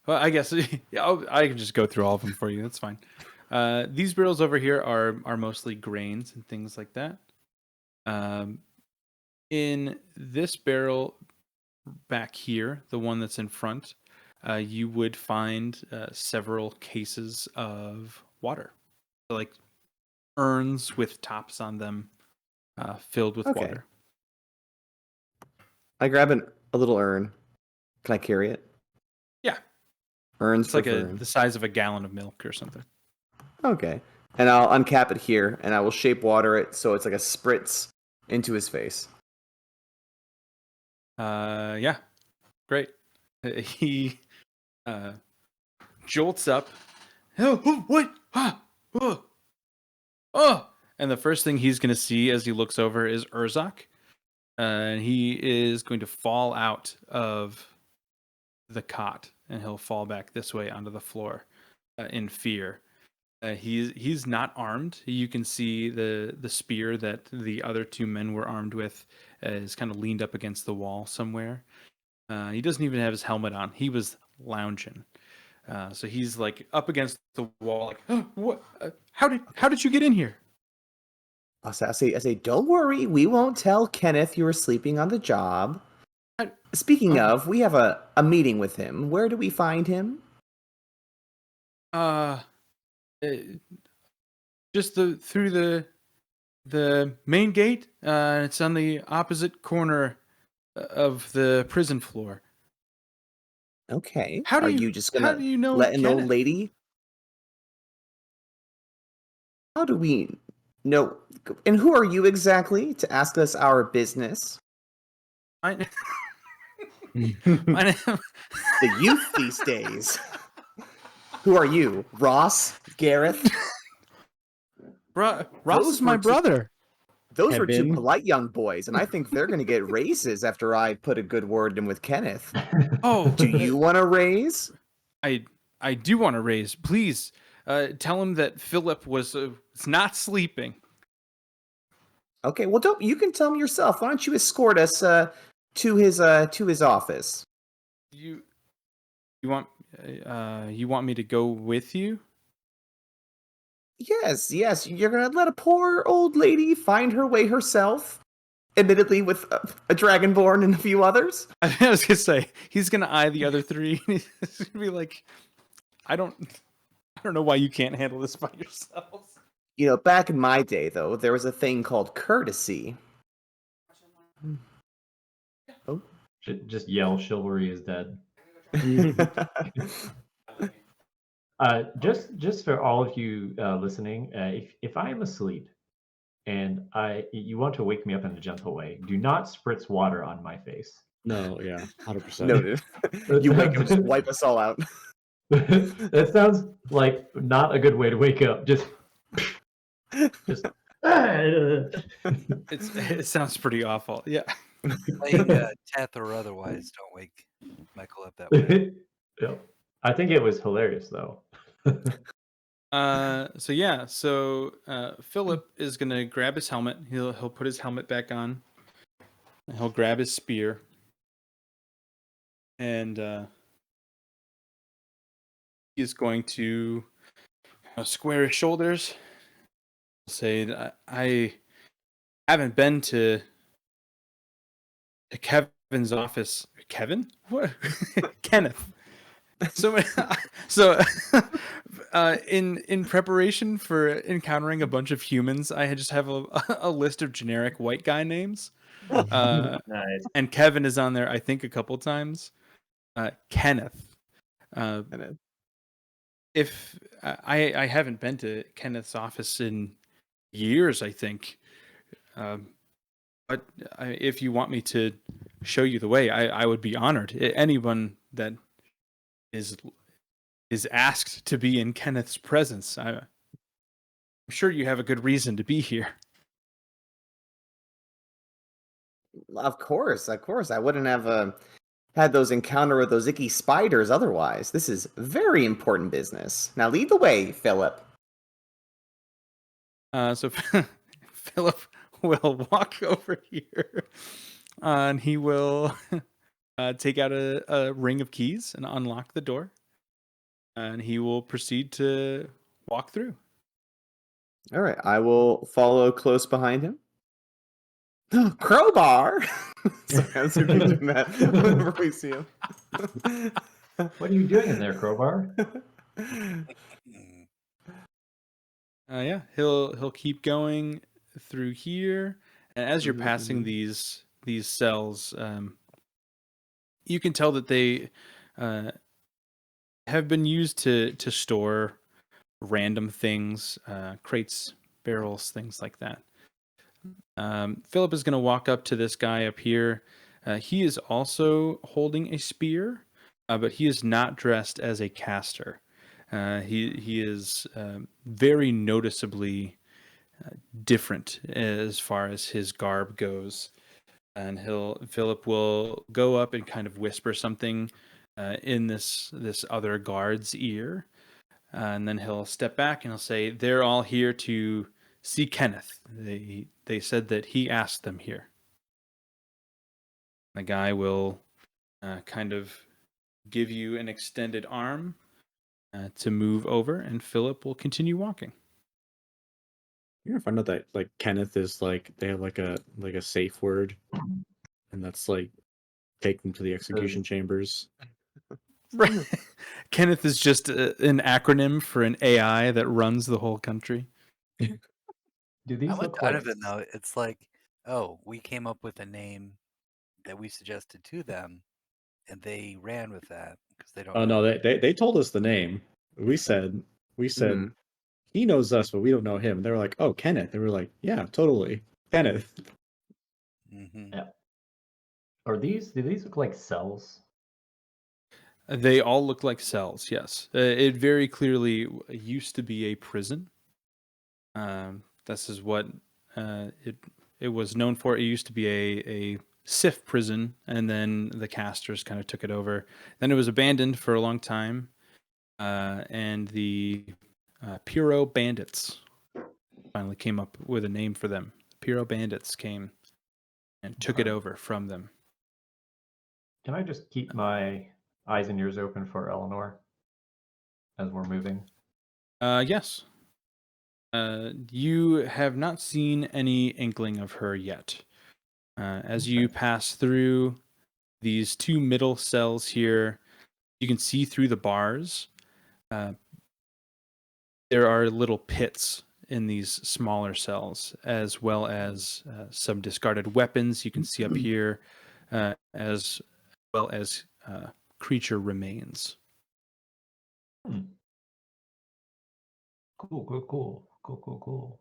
well, I guess yeah, I can just go through all of them for you. That's fine. These barrels over here are mostly grains and things like that. In this barrel back here, the one that's in front, you would find several cases of water, so, like urns with tops on them, filled with Okay. water. I grab a little urn. Can I carry it? Yeah, Urns it's for like fern. the size of a gallon of milk or something. Okay. And I'll uncap it here, and I will shape water it so it's like a spritz into his face. Yeah, great. He jolts up. Oh, what? Ah, oh, oh! And the first thing he's going to see as he looks over is Urzak. And he is going to fall out of the cot, and he'll fall back this way onto the floor in fear. He's not armed. You can see the spear that the other two men were armed with is kind of leaned up against the wall somewhere. He doesn't even have his helmet on. He was lounging. So he's like up against the wall, like, oh, what? How did you get in here? I say, don't worry, we won't tell Kenneth you were sleeping on the job. I- Speaking of, we have a meeting with him. Where do we find him? Uh, just through the main gate. It's on the opposite corner of the prison floor. Okay. How do Are you you just how gonna do you know let an old Kenneth? lady? How do we know? And who are you exactly to ask us our business? My, my name. The youth these days. Who are you? Ross? Gareth? Ross Those is my were two- brother. Those were two Kevin? polite young boys, and I think they're going to get raises after I put a good word in with Kenneth. Oh, Do you want a raise? I do want to raise. Please, tell him that Philip was not sleeping. Okay, well, don't you can tell him yourself. Why don't you escort us to his office? You you want me to go with you? Yes, you're gonna let a poor old lady find her way herself, admittedly with a dragonborn and a few others. I was gonna say he's gonna eye the other three. And he's gonna be like, I don't know why you can't handle this by yourselves. You know, back in my day, though, there was a thing called courtesy. Oh. Just yell, chivalry is dead. Just for all of you listening, if I am asleep and you want to wake me up in a gentle way, do not spritz water on my face. No, yeah, 100%. Noted. You wake up, just wipe us all out. That sounds like not a good way to wake up. Just It sounds pretty awful. Yeah. Playing Teth or otherwise, don't wake Michael up that way. Yeah. I think it was hilarious though. So Philip is gonna grab his helmet. He'll put his helmet back on. And he'll grab his spear. And he's going to square his shoulders. Say, I haven't been to Kevin's office. Kevin? What? Kenneth. So in preparation for encountering a bunch of humans, I just have a list of generic white guy names. Nice. And Kevin is on there, I think, a couple times. Kenneth. If I haven't been to Kenneth's office in years, I think. But if you want me to show you the way, I would be honored. Anyone that is asked to be in Kenneth's presence, I'm sure you have a good reason to be here. Of course. I wouldn't have had those encounter with those icky spiders otherwise. This is very important business. Now lead the way, Philip. So Philip will walk over here, and he will take out a ring of keys and unlock the door, and he will proceed to walk through. All right, I will follow close behind him. Crowbar. Sorry, I'm just picturing that whenever we see him. What are you doing in there, Crowbar? Mm. Yeah, he'll keep going through here, and as you're Mhm, passing mhm. these cells, you can tell that they uh, have been used to store random things, crates, barrels, things like that. Philip is going to walk up to this guy up here. He is also holding a spear, but he is not dressed as a caster. He is very noticeably different as far as his garb goes. And Philip will go up and kind of whisper something in this other guard's ear, and then he'll step back and he'll say, "They're all here to see Kenneth. They said that he asked them here." The guy will kind of give you an extended arm to move over, and Philip will continue walking. You're gonna find out that like Kenneth is like they have like a safe word, and that's like take them to the execution chambers. Right. Kenneth is just an acronym for an AI that runs the whole country. Do I these went look out like of it though. It's like, oh, we came up with a name that we suggested to them, and they ran with that because they don't Oh know. no, they told us the name. We said Mhm. he knows us, but we don't know him. They were like, "Oh, Kenneth." They were like, "Yeah, totally, Kenneth." Hmm. Yeah. Do these look like cells? They all look like cells, yes. It very clearly used to be a prison. This is what it was known for. It used to be a Sith prison, and then the casters kind of took it over. Then it was abandoned for a long time, and the Puro Bandits finally came up with a name for them. Puro Bandits came and took it Okay. over from them. Can I just keep my eyes and ears open for Eleanor as we're moving? Yes. You have not seen any inkling of her yet. As you Okay. pass through these two middle cells here, you can see through the bars. Uh, there are little pits in these smaller cells, as well as some discarded weapons you can see up here, as well as creature remains. Hmm. Cool, cool, cool, cool, cool, cool.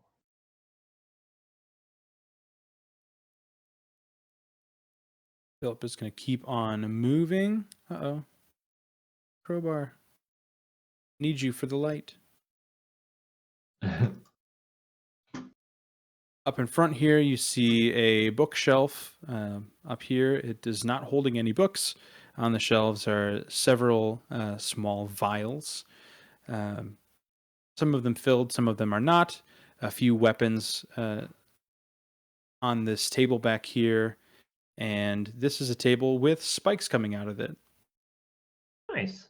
Philip is going to keep on moving. Uh-oh. Crowbar. Need you for the light. Up in front here, you see a bookshelf. Up here, it is not holding any books. On the shelves are several small vials. Um, some of them filled, some of them are not. A few weapons on this table back here. And this is a table with spikes coming out of it. Nice.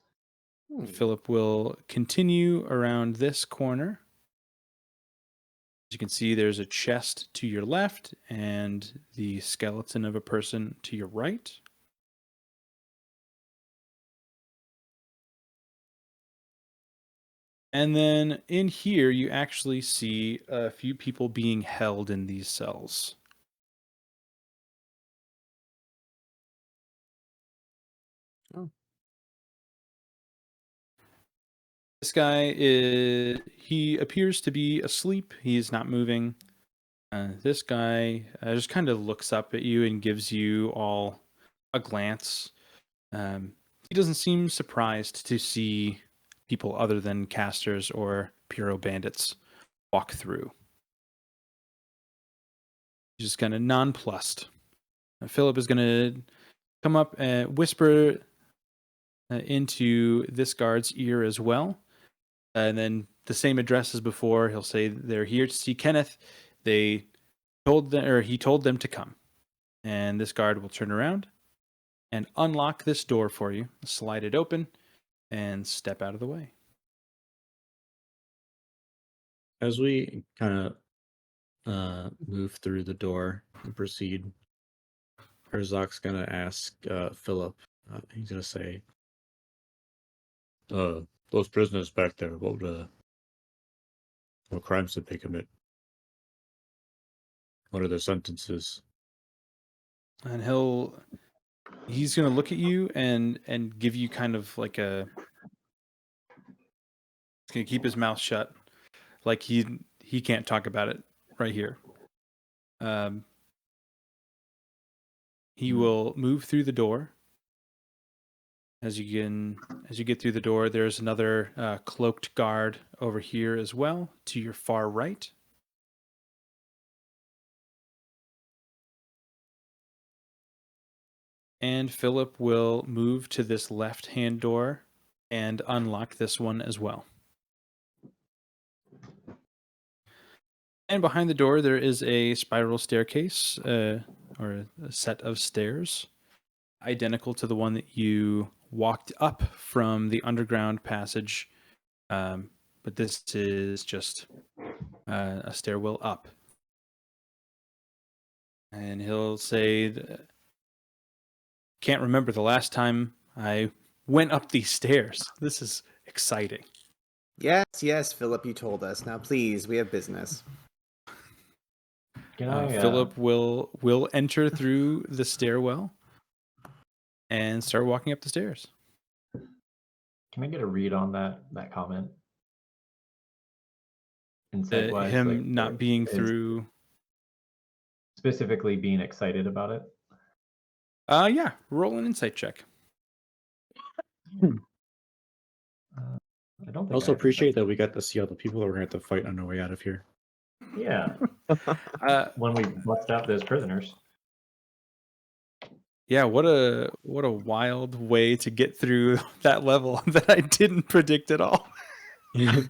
Hmm. Philip will continue around this corner. As you can see, there's a chest to your left and the skeleton of a person to your right. And then in here, you actually see a few people being held in these cells. Oh. This guy he appears to be asleep. He's not moving. This guy just kind of looks up at you and gives you all a glance. He doesn't seem surprised to see people other than casters or Puro bandits walk through. He's just kind of nonplussed. Philip is going to come up and whisper into this guard's ear as well. And then the same address as before. He'll say they're here to see Kenneth. They told them, or he told them to come. And this guard will turn around and unlock this door for you, slide it open, and step out of the way. As we kind of move through the door and proceed. Herzog's gonna ask Philip. He's gonna say, "Those prisoners back there, what crimes did they commit? What are their sentences?" And he's gonna look at you and give you kind of like a. He's gonna keep his mouth shut, like he can't talk about it right here. He will move through the door. As you get through the door, there's another cloaked guard over here as well to your far right. And Philip will move to this left-hand door and unlock this one as well. And behind the door, there is a spiral staircase, or a set of stairs, identical to the one that you walked up from the underground passage. But this is just a stairwell up. And he'll say, "Can't remember the last time I went up these stairs. This is exciting." Yes, Philip, you told us. Now, please, we have business. Can I, Philip will enter through the stairwell and start walking up the stairs. can I get a read on that comment? Insight-wise, Him like, not being is through. specifically being excited about it. Yeah, roll an insight check. I don't think I also I appreciate that we got to see all the people that we're gonna have to fight on our way out of here. Yeah, when we bust out those prisoners. Yeah, what a wild way to get through that level that I didn't predict at all. You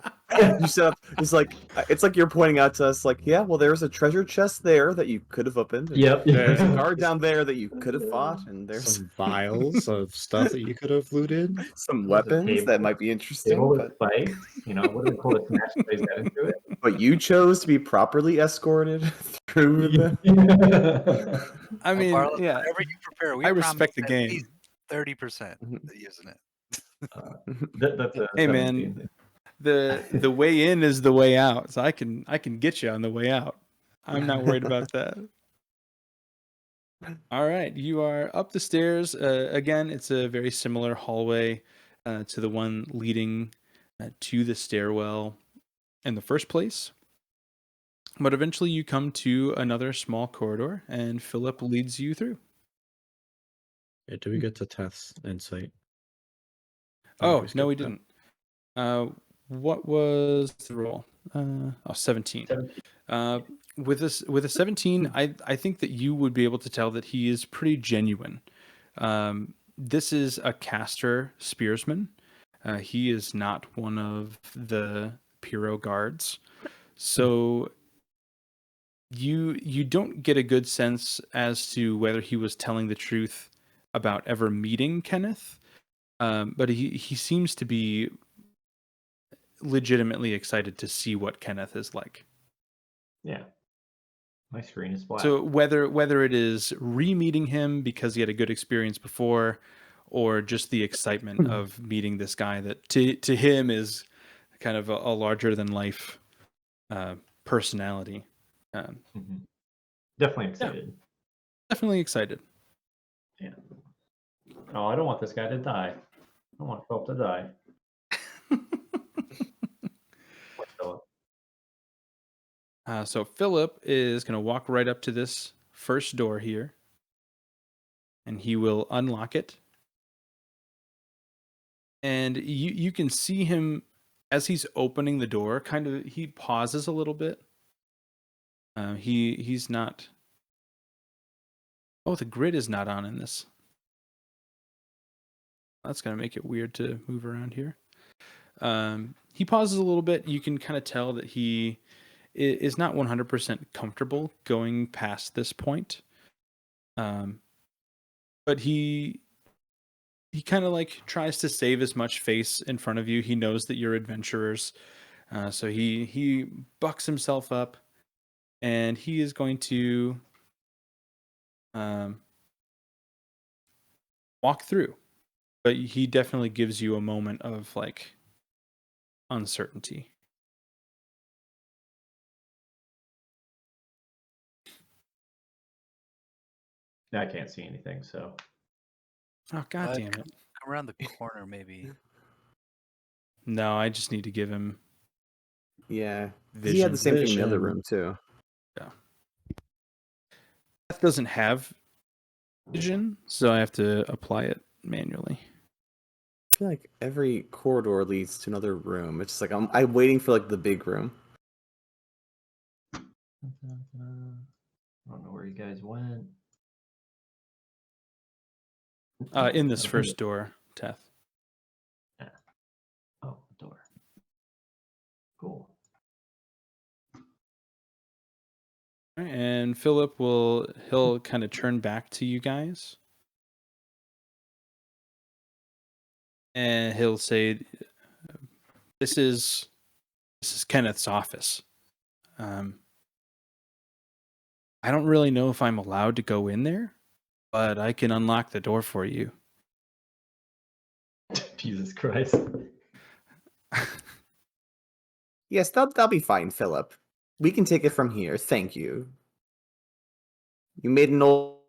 set up. It's like you're pointing out to us, like, yeah, well, there's a treasure chest there that you could have opened. And Yep. There's a guard down there that you could have fought, and there's Some vials of stuff that you could have looted. some There's a weapons that table- might be interesting. Table But, with spikes. You know, what do we call it? Smash plays that into it. but you chose to be properly escorted through the. I mean, Barlow, yeah, whatever you prepare, we I respect the promise at game. least 30% Mhm. using it. That's a Hey, 17 man. thing. The way in is the way out, so I can get you on the way out. I'm not worried about that. All right, you are up the stairs. Again, it's a very similar hallway to the one leading to the stairwell in the first place. But eventually you come to another small corridor, and Philip leads you through. Yeah, do we get to Teth's insight? Oh, we no, we skipped didn't. What was the roll? 17. 17. With a 17, I think that you would be able to tell that he is pretty genuine. This is a caster spearsman. He is not one of the Piro guards. So you don't get a good sense as to whether he was telling the truth about ever meeting Kenneth. But he seems to be legitimately excited to see what Kenneth is like. Yeah. My screen is black. So whether it is re-meeting him because he had a good experience before, or just the excitement of meeting this guy that to him is kind of a larger than life personality. Mhm. Definitely excited. Definitely excited. Yeah. Oh, I don't want this guy to die. I don't want Philip to die. Poor Philip. So Philip is going to walk right up to this first door here, and he will unlock it. And you can see him as he's opening the door. Kind of, he pauses a little bit. He's not. Oh, the grid is not on in this. That's going to make it weird to move around here. He pauses a little bit. You can kind of tell that he is not 100% comfortable going past this point. But he kind of like tries to save as much face in front of you. He knows that you're adventurers. So he bucks himself up and he is going to walk through, but he definitely gives you a moment of like uncertainty. I can't see anything, so Oh, god damn it. Come around the corner, maybe. No, I just need to give him Yeah. He vision. had the same thing in the other Vision. room too. That doesn't have vision, so I have to apply it manually. I feel like every corridor leads to another room. It's just like I'm waiting for like the big room. I don't know where you guys went. In this Oh, first door, Teth. Oh, door. Cool. And Philip he'll kind of turn back to you guys. And he'll say, This is Kenneth's office. I don't really know if I'm allowed to go in there, but I can unlock the door for you. Jesus Christ. Yes, that'll be fine, Philip. We can take it from here. Thank you. You made an old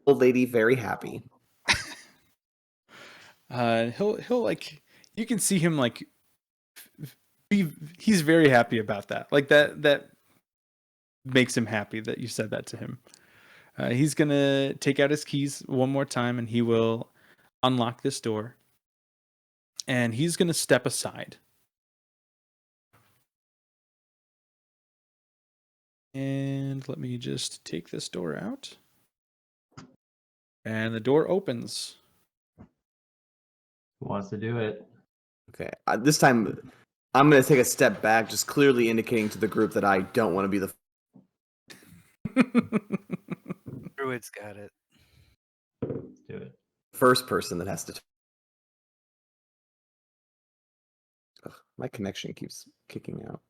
lady very happy. He'll like, you can see him like he's very happy about that. Like that makes him happy that you said that to him. He's gonna take out his keys one more time and he will unlock this door. And he's gonna step aside. And let me just take this door out. And the door opens. Who wants to do it? Okay, this time I'm going to take a step back, just clearly indicating to the group that I don't want to be the Druid's got it. Let's do it. first person that has to. Ugh, my connection keeps kicking out.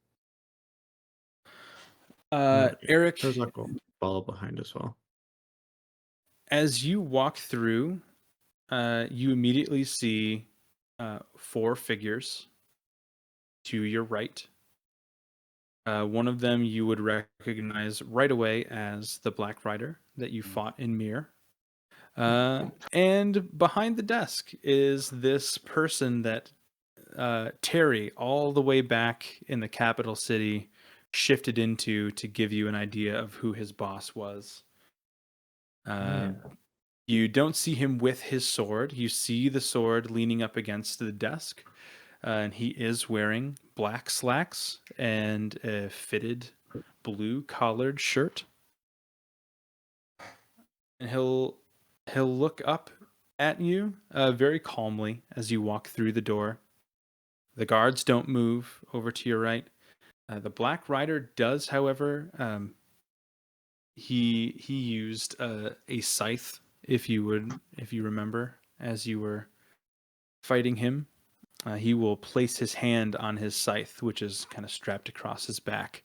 Eric, Herzog will follow behind as well. as you walk through, you immediately see 4 figures to your right. One of them you would recognize right away as the Black Rider that you fought in Mir. And behind the desk is this person that Terry, all the way back in the capital city, shifted into to give you an idea of who his boss was. You don't see him with his sword. You see the sword leaning up against the desk. And he is wearing black slacks and a fitted blue collared shirt. And he'll look up at you very calmly as you walk through the door. The guards don't move over to your right. The Black Rider does, however. He used a scythe, if you remember, as you were fighting him. He will place his hand on his scythe, which is kind of strapped across his back.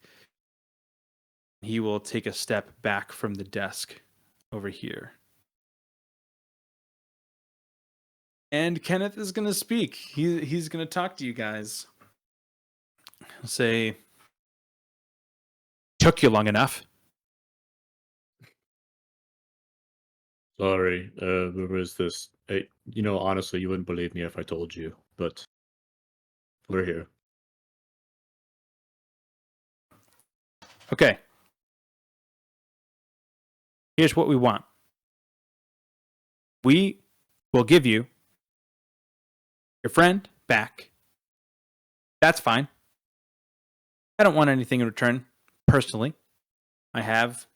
He will take a step back from the desk over here. And Kenneth is going to speak. He's going to talk to you guys. He'll say, "Took you long enough." Sorry, where is this? Honestly, you wouldn't believe me if I told you, but we're here. Okay. Here's what we want. We will give you your friend back. That's fine. I don't want anything in return, personally. I have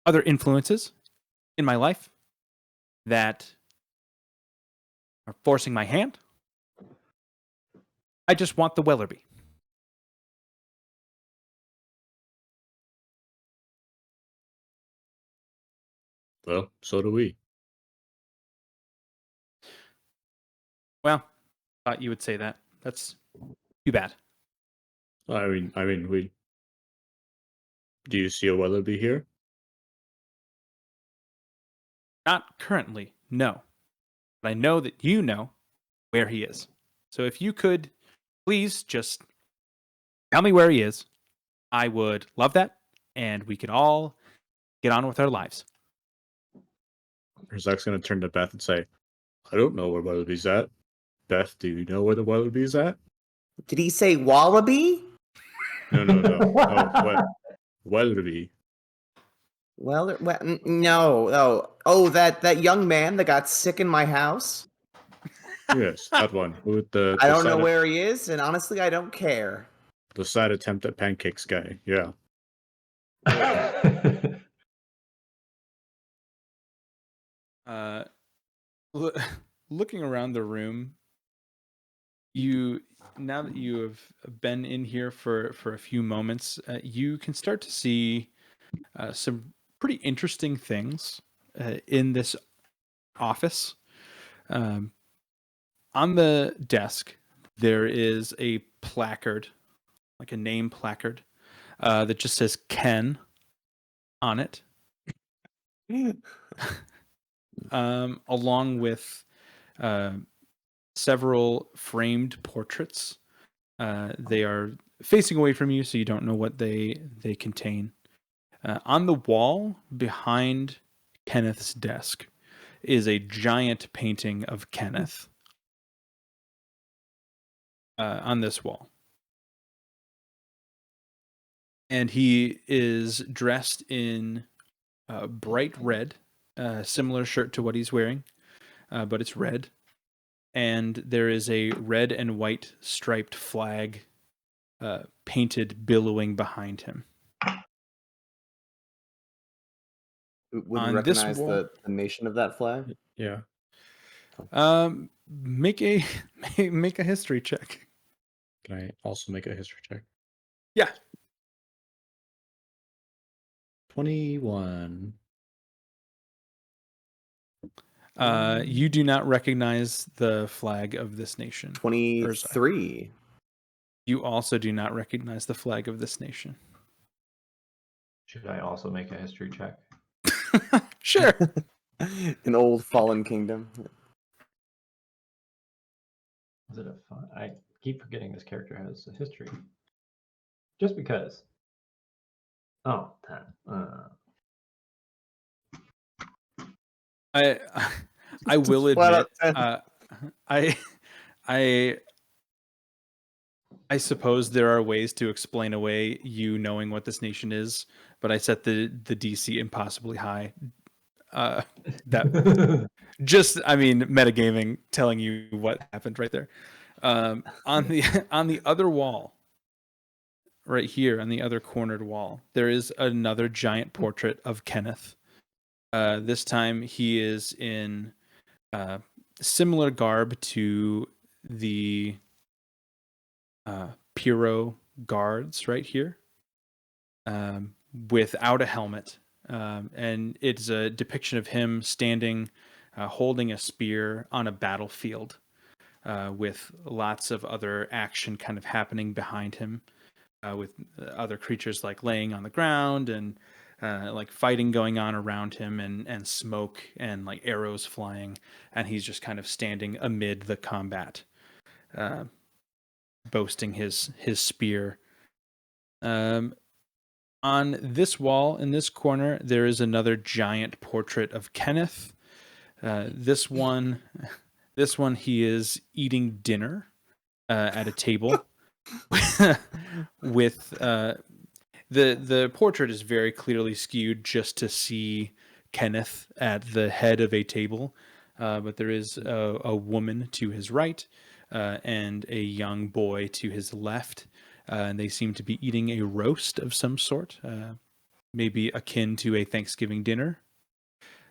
other influences in my life that are forcing my hand. I just want the Wellerby. Well, so do we. Well, thought you would say that. That's Too bad. I mean, we. Do you see a Weatherby here? Not currently, no. But I know that you know where he is. So if you could please just tell me where he is, I would love that, and we could all get on with our lives. Herzog's gonna turn to Beth and say, "I don't know where Weatherby's at. Beth, do you know where the Weatherby's at?" Did he say wallaby? No. What? Weatherby. Well, no. Oh, that young man that got sick in my house. Yes, that one with the I don't know where he is, and honestly, I don't care. the sad attempt at pancakes guy. Yeah. Loo- Looking around the room, now that you have been in here for a few moments, you can start to see some pretty interesting things in this office. On the desk, there is a placard, like a name placard, that just says Ken on it, along with several framed portraits. They are facing away from you, so you don't know what they contain. On the wall behind Kenneth's desk is a giant painting of Kenneth on this wall. And he is dressed in bright red, similar shirt to what he's wearing, but it's red. And there is a red and white striped flag painted billowing behind him. Would we On this recognize wall- the nation of that flag? Yeah. Make a make a history check. Can I also make a history check? Yeah. 21. You do not recognize the flag of this nation. 23. You also do not recognize the flag of this nation. Should I also make a history check? Sure. An old fallen kingdom. Is it a fun? I keep forgetting this character has a history. Just because. Oh, 10. I will Just flat admit, out 10. I suppose there are ways to explain away you knowing what this nation is, but I set the DC impossibly high. That just, I mean, metagaming telling you what happened right there. On the other wall, right here on the other cornered wall, there is another giant portrait of Kenneth. This time he is in similar garb to the Piro guards right here, without a helmet. And it's a depiction of him standing, holding a spear on a battlefield, with lots of other action kind of happening behind him, with other creatures like laying on the ground and like fighting going on around him, and smoke and like arrows flying, and he's just kind of standing amid the combat, boasting his spear. On this wall in this corner, there is another giant portrait of Kenneth. This one he is eating dinner at a table with the portrait is very clearly skewed just to see Kenneth at the head of a table, but there is a woman to his right, and a young boy to his left, and they seem to be eating a roast of some sort, maybe akin to a Thanksgiving dinner.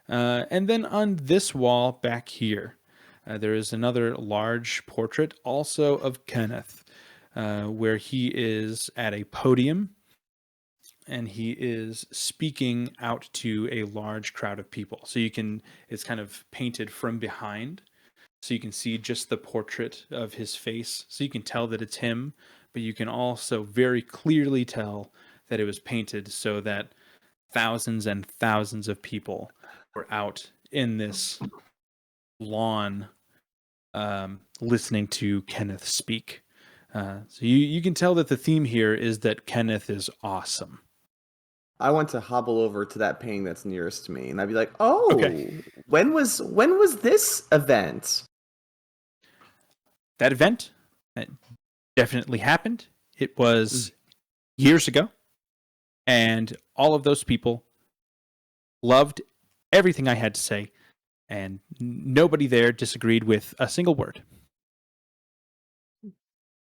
And then on this wall back here, there is another large portrait also of Kenneth, where he is at a podium and he is speaking out to a large crowd of people. So it's kind of painted from behind, so you can see just the portrait of his face. So you can tell that it's him, but you can also very clearly tell that it was painted so that thousands and thousands of people were out in this lawn listening to Kenneth speak. So you can tell that the theme here is that Kenneth is awesome. I want to hobble over to that painting that's nearest to me, and I'd be like, "Oh, Okay. when was this event?" That event definitely happened. It was years ago, and all of those people loved everything I had to say, and nobody there disagreed with a single word.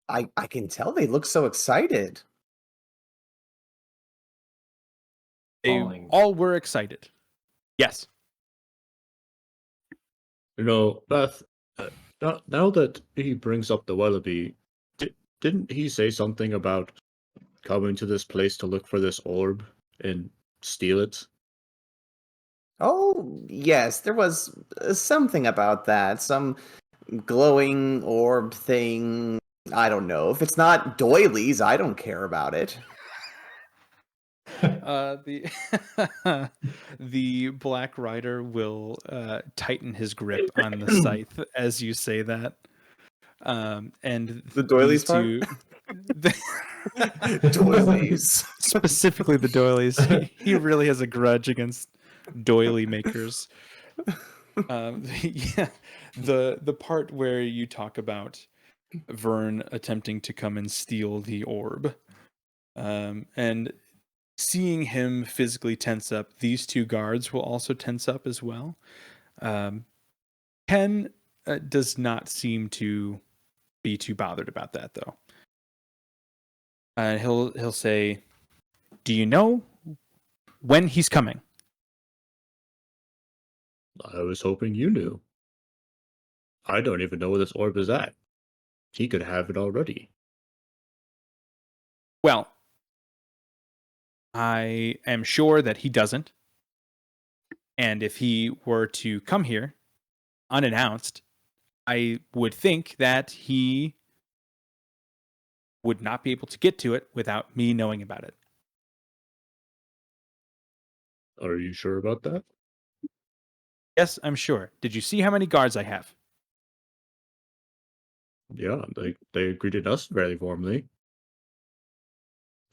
I can tell they look so excited. They Falling. all were excited. Yes. Beth, now that he brings up the Wellaby, didn't he say something about coming to this place to look for this orb and steal it? Oh, yes, there was something about that. Some glowing orb thing. I don't know. If it's not doilies, I don't care about it. The the Black Rider will tighten his grip on the scythe as you say that. And The doilies these two, Doilies. specifically the doilies, he really has a grudge against doily makers. Yeah, the part where you talk about Vern attempting to come and steal the orb, and seeing him physically tense up, these two guards will also tense up as well. Ken does not seem to be too bothered about that, though. He'll say, "Do you know when he's coming?" I was hoping you knew. I don't even know where this orb is at. He could have it already. Well, I am sure that he doesn't. And if he were to come here unannounced, I would think that he would not be able to get to it without me knowing about it. Are you sure about that? Yes, I'm sure. Did you see how many guards I have? Yeah, they greeted us very warmly.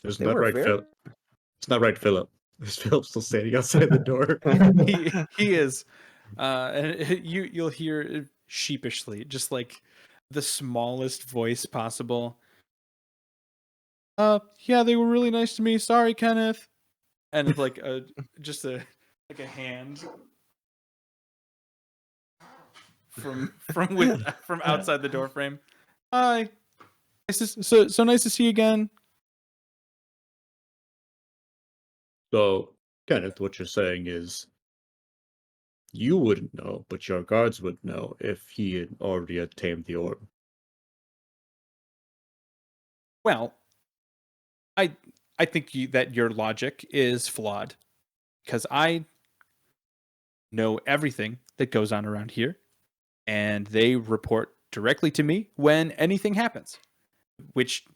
Isn't They that were right, very. Phil? It's not right, Philip. Is Philip still standing outside the door? He is. And you'll hear sheepishly, just like the smallest voice possible. Yeah, they were really nice to me. Sorry, Kenneth. And it's like just a hand from outside the door frame. Hi. So nice to see you again. So, Kenneth, what you're saying is you wouldn't know, but your guards would know if he had already tamed the orb. Well, I think that your logic is flawed because I know everything that goes on around here, and they report directly to me when anything happens, which,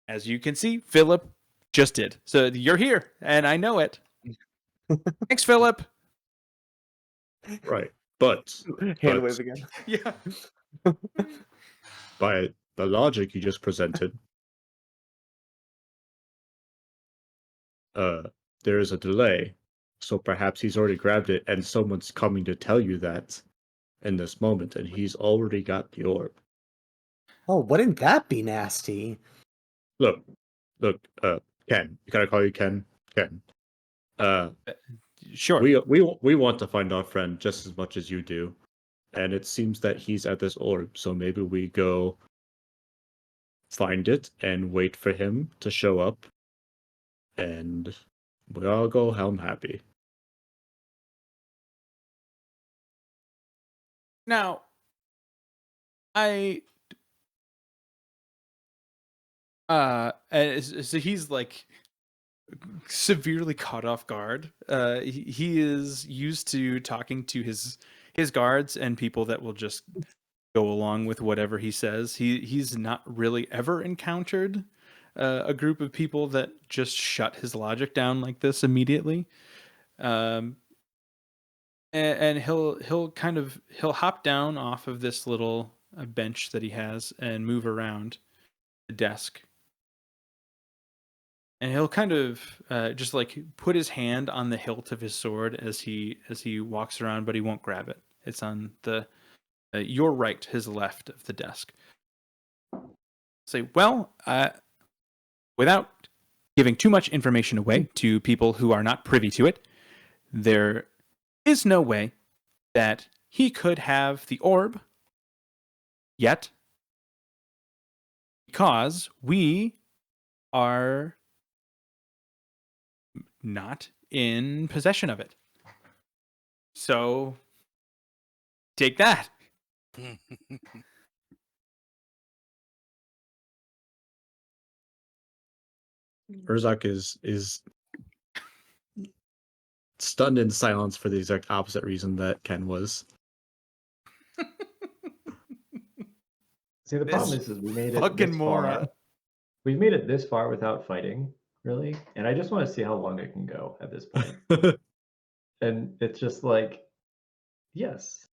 as you can see, Philip just did. So you're here, and I know it. Thanks, Philip. Right. But Hand wave again. Yeah. by the logic you just presented, there is a delay. So perhaps he's already grabbed it and someone's coming to tell you that in this moment, and he's already got the orb. Oh, wouldn't that be nasty? Look, Ken. You gotta call you Ken. Ken. Sure. We want to find our friend just as much as you do, and it seems that he's at this orb. So maybe we go find it and wait for him to show up, and we all go home happy. Now, so he's like severely caught off guard. He is used to talking to his guards and people that will just go along with whatever he says. He's not really ever encountered a group of people that just shut his logic down like this immediately. And he'll hop down off of this little bench that he has and move around the desk. And he'll kind of just like put his hand on the hilt of his sword as he walks around, but he won't grab it. It's on the your right, his left of the desk. Say, well, without giving too much information away to people who are not privy to it, there is no way that he could have the orb yet, because we are not in possession of it. So take that. Urzak is stunned in silence for the exact opposite reason that Ken was. See, the problem This is we made it fucking this moron. far. We've made it this far without fighting, really, and I just want to see how long it can go at this point. And it's just like, yes.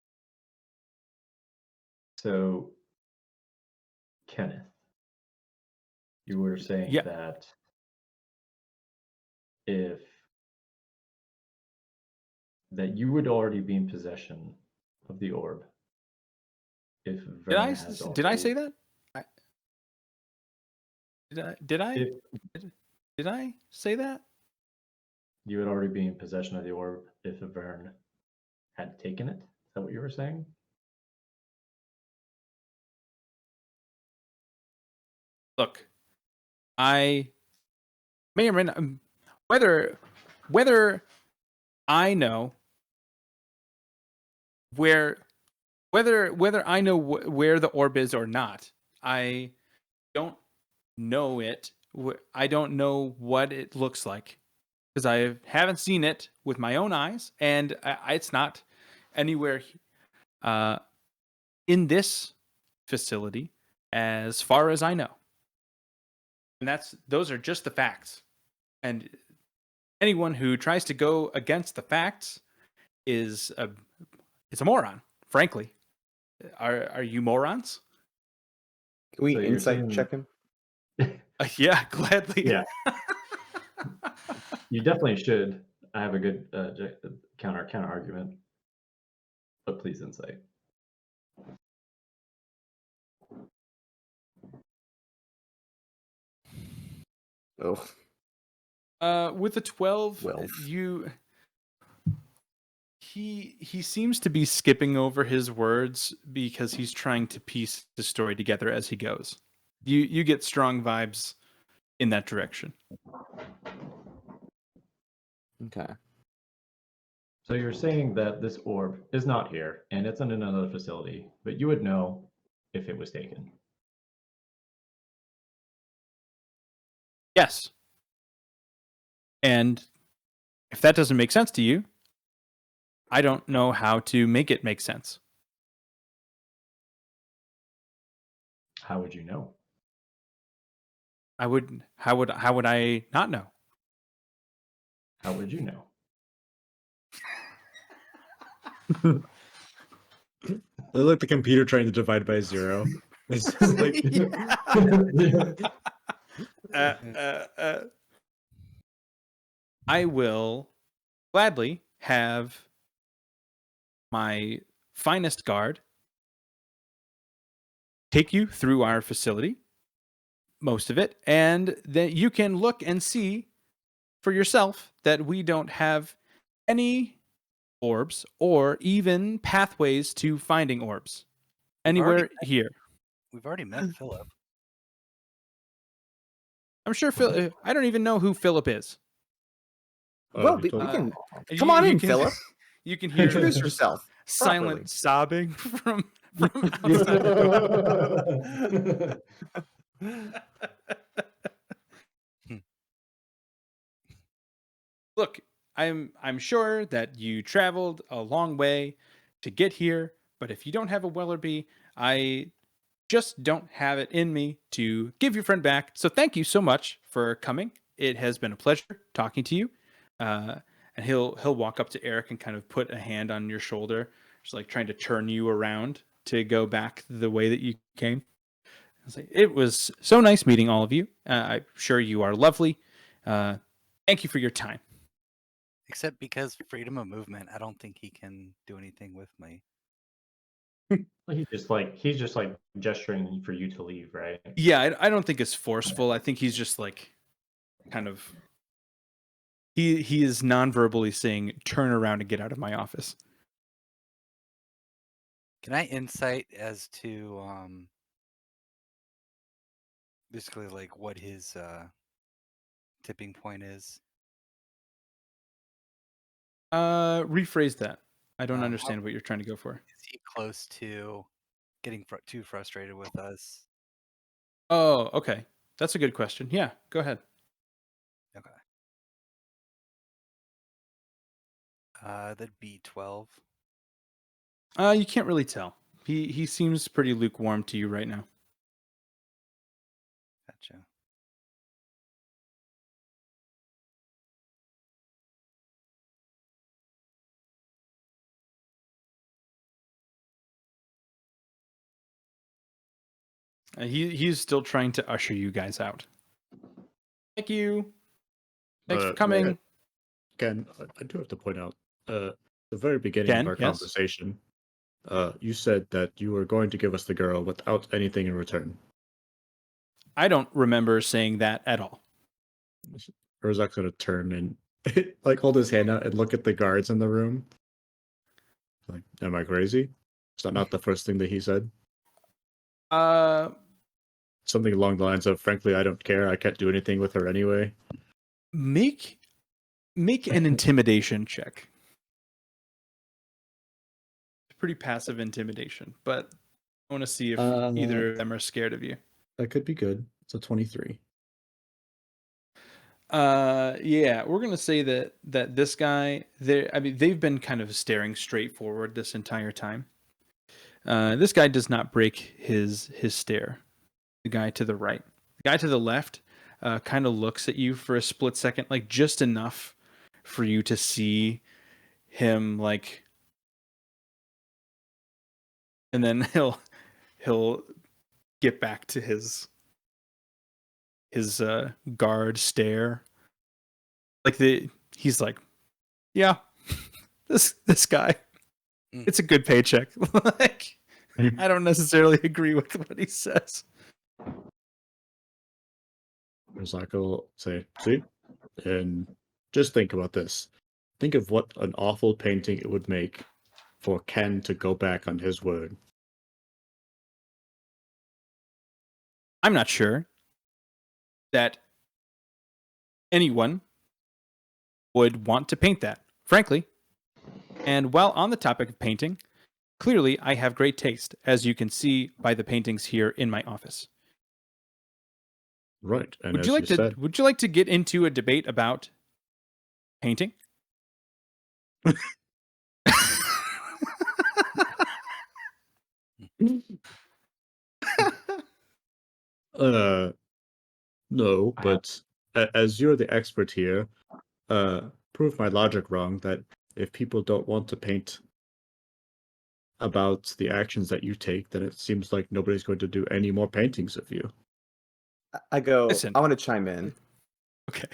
So, Kenneth, you were saying Yeah. that if that you would already be in possession of the orb. If Did I Verna has did I already- say that? Did I If did I say that? you would already be in possession of the orb if Vern had taken it? Is that what you were saying? Look, I may or may not, whether I know where I know where the orb is or not, I don't know it. I don't know what it looks like because I haven't seen it with my own eyes, and it's not anywhere in this facility as far as I know. And those are just the facts. And anyone who tries to go against the facts is a moron, frankly. Are you morons? Can we So you're insight saying- check him? Yeah, gladly. Yeah. You definitely should. I have a good counter argument, but please insight. Oh, With the 12, Well. he seems to be skipping over his words because he's trying to piece the story together as he goes. You get strong vibes in that direction. okay. So you're saying that this orb is not here and it's in another facility, but you would know if it was taken. Yes. And if that doesn't make sense to you, I don't know how to make it make sense. How would you know? How would I not know? How would you know? I like the computer trying to divide by 0. It's just like I will gladly have my finest guard take you through our facility, most of it, and that you can look and see for yourself that we don't have any orbs or even pathways to finding orbs anywhere here. We've already met Philip. I'm sure Phil. I don't even know who Philip is. Well, he we told- can You- come on you in, can- Philip. You can hear Introduce yourself. silent properly. sobbing from outside the door. Look, I'm sure that you traveled a long way to get here, but if you don't have a Wellerby, I just don't have it in me to give your friend back. So thank you so much for coming. It has been a pleasure talking to you. And he'll walk up to Eric and kind of put a hand on your shoulder, just like trying to turn you around to go back the way that you came. It was so nice meeting all of you. I'm sure you are lovely. Thank you for your time. Except because freedom of movement, I don't think he can do anything with me. He's just like gesturing for you to leave, right? Yeah, I don't think it's forceful. I think he's just like kind of he is non-verbally saying, "Turn around and get out of my office." Can I insight as to basically like what his tipping point is? Rephrase that. I don't How understand what you're trying to go for. is he close to getting too frustrated with us? Oh, okay. That's a good question. Yeah, go ahead. Okay. That'd be 12. You can't really tell. He seems pretty lukewarm to you right now. Gotcha. He's still trying to usher you guys out. Thank you. Thanks for Uh, coming. Again, I do have to point out, the very beginning Ken, of our yes? conversation, you said that you were going to give us the girl without anything in return. I don't remember saying that at all. Urzak's gonna turn and like hold his hand out and look at the guards in the room. Like, am I crazy? Is that not the first thing that he said? Something along the lines of, "Frankly, I don't care. I can't do anything with her anyway." Make an intimidation check. Pretty passive intimidation, but I want to see if either of them are scared of you. That could be good. It's a 23. Yeah, we're gonna say that this guy, they've been kind of staring straight forward this entire time. This guy does not break his stare. The guy to the right, the guy to the left, kind of looks at you for a split second, like just enough for you to see him, like, and then he'll get back to his guard stare. Like he's like, yeah, this guy, it's a good paycheck. Like, I don't necessarily agree with what he says. Urzak will say, "See, and just think about this. Think of what an awful painting it would make for Ken to go back on his word." I'm not sure that anyone would want to paint that, frankly. And while on the topic of painting, clearly I have great taste, as you can see by the paintings here in my office. Right, and Would as you like to said, would you like to get into a debate about painting? no, but as you're the expert here, prove my logic wrong that if people don't want to paint about the actions that you take, then it seems like nobody's going to do any more paintings of you. I go, Listen. I want to chime in. Okay.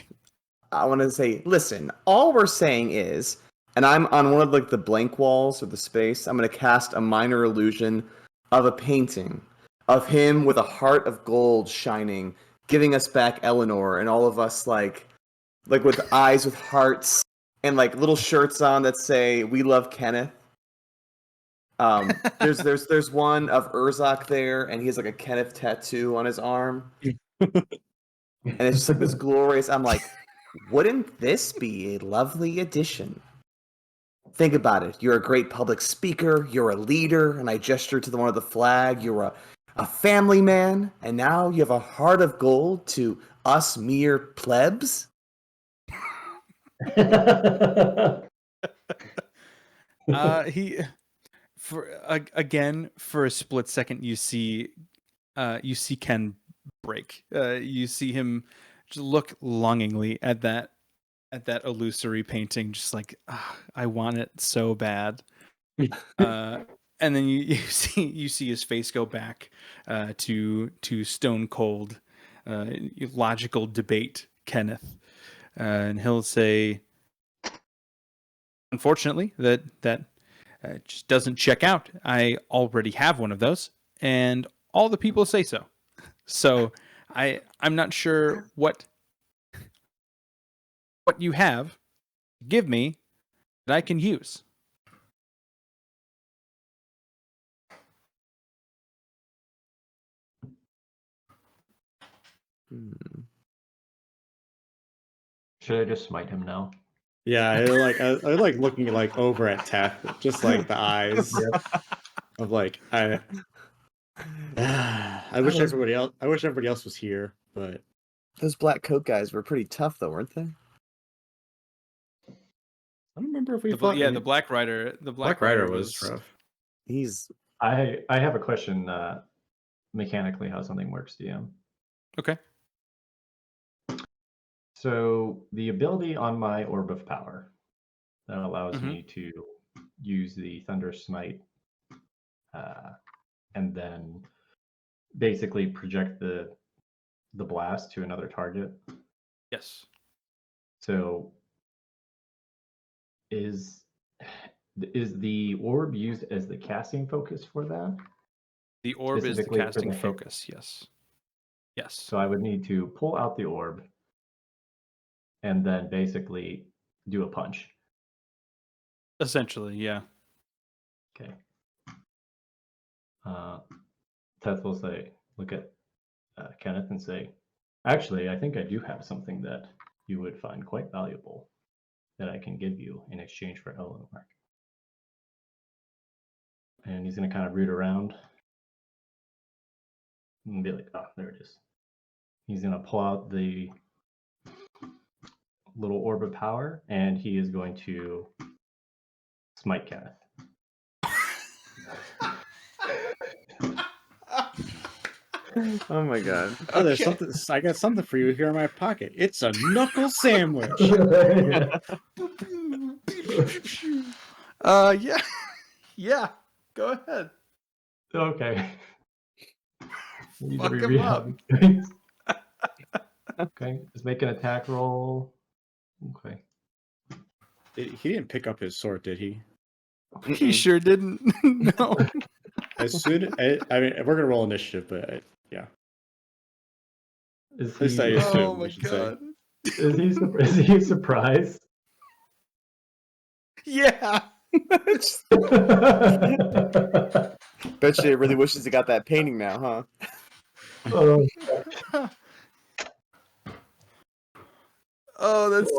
I want to say, listen, all we're saying is, and I'm on one of like the blank walls or the space, I'm going to cast a minor illusion of a painting of him with a heart of gold shining, giving us back Eleanor, and all of us like with eyes with hearts and like little shirts on that say "We love Kenneth." There's one of Urzak there, and he has like a Kenneth tattoo on his arm, and it's just like this glorious. I'm like, wouldn't this be a lovely addition? Think about it. You're a great public speaker. You're a leader, and I gesture to the one of the flag. You're a family man, and now you have a heart of gold to us mere plebs. He again, for a split second, you see Ken break. You see him just look longingly at that illusory painting, just like, I want it so bad. And then you see his face go back to stone cold logical debate Kenneth, and he'll say, unfortunately, that just doesn't check out. I already have one of those, and all the people say so. So I'm not sure what you have. Give me that I can use. Should I just smite him now? Yeah, I like looking like over at Teth, just like the eyes of like I wish everybody else was here, but Those black coat guys were pretty tough, though, weren't they? I don't remember if we fought. The Black Rider. The Black Rider was rough. He's I have a question mechanically how something works, DM. okay. So the ability on my Orb of Power that allows Mhm. me to use the Thunder Smite and then basically project the blast to another target. Yes. So is the orb used as the casting focus for that? The orb is the Specifically for casting the hit. focus. Yes. Yes. So I would need to pull out the orb and then basically do a punch. Essentially, yeah. Okay. Teth will say, look at Kenneth and say, actually, I think I do have something that you would find quite valuable that I can give you in exchange for Eleanor. And he's going to kind of root around and be like, oh, there it is. He's going to pull out the little orb of power and he is going to smite Kenneth. oh my god. Oh, there's something. I got something for you here in my pocket. It's a knuckle sandwich. Yeah. Yeah. Go ahead. Okay. Need to Fuck him reread up. how- Okay, let's make an attack roll. Okay. He didn't pick up his sword, did he? He sure didn't. No. As soon, I mean, we're gonna roll initiative, but yeah. Is At least he, I assume. Oh we my should say. god. is he surprised? Yeah. Bet you really wishes he got that painting now, huh? Oh, Oh, that's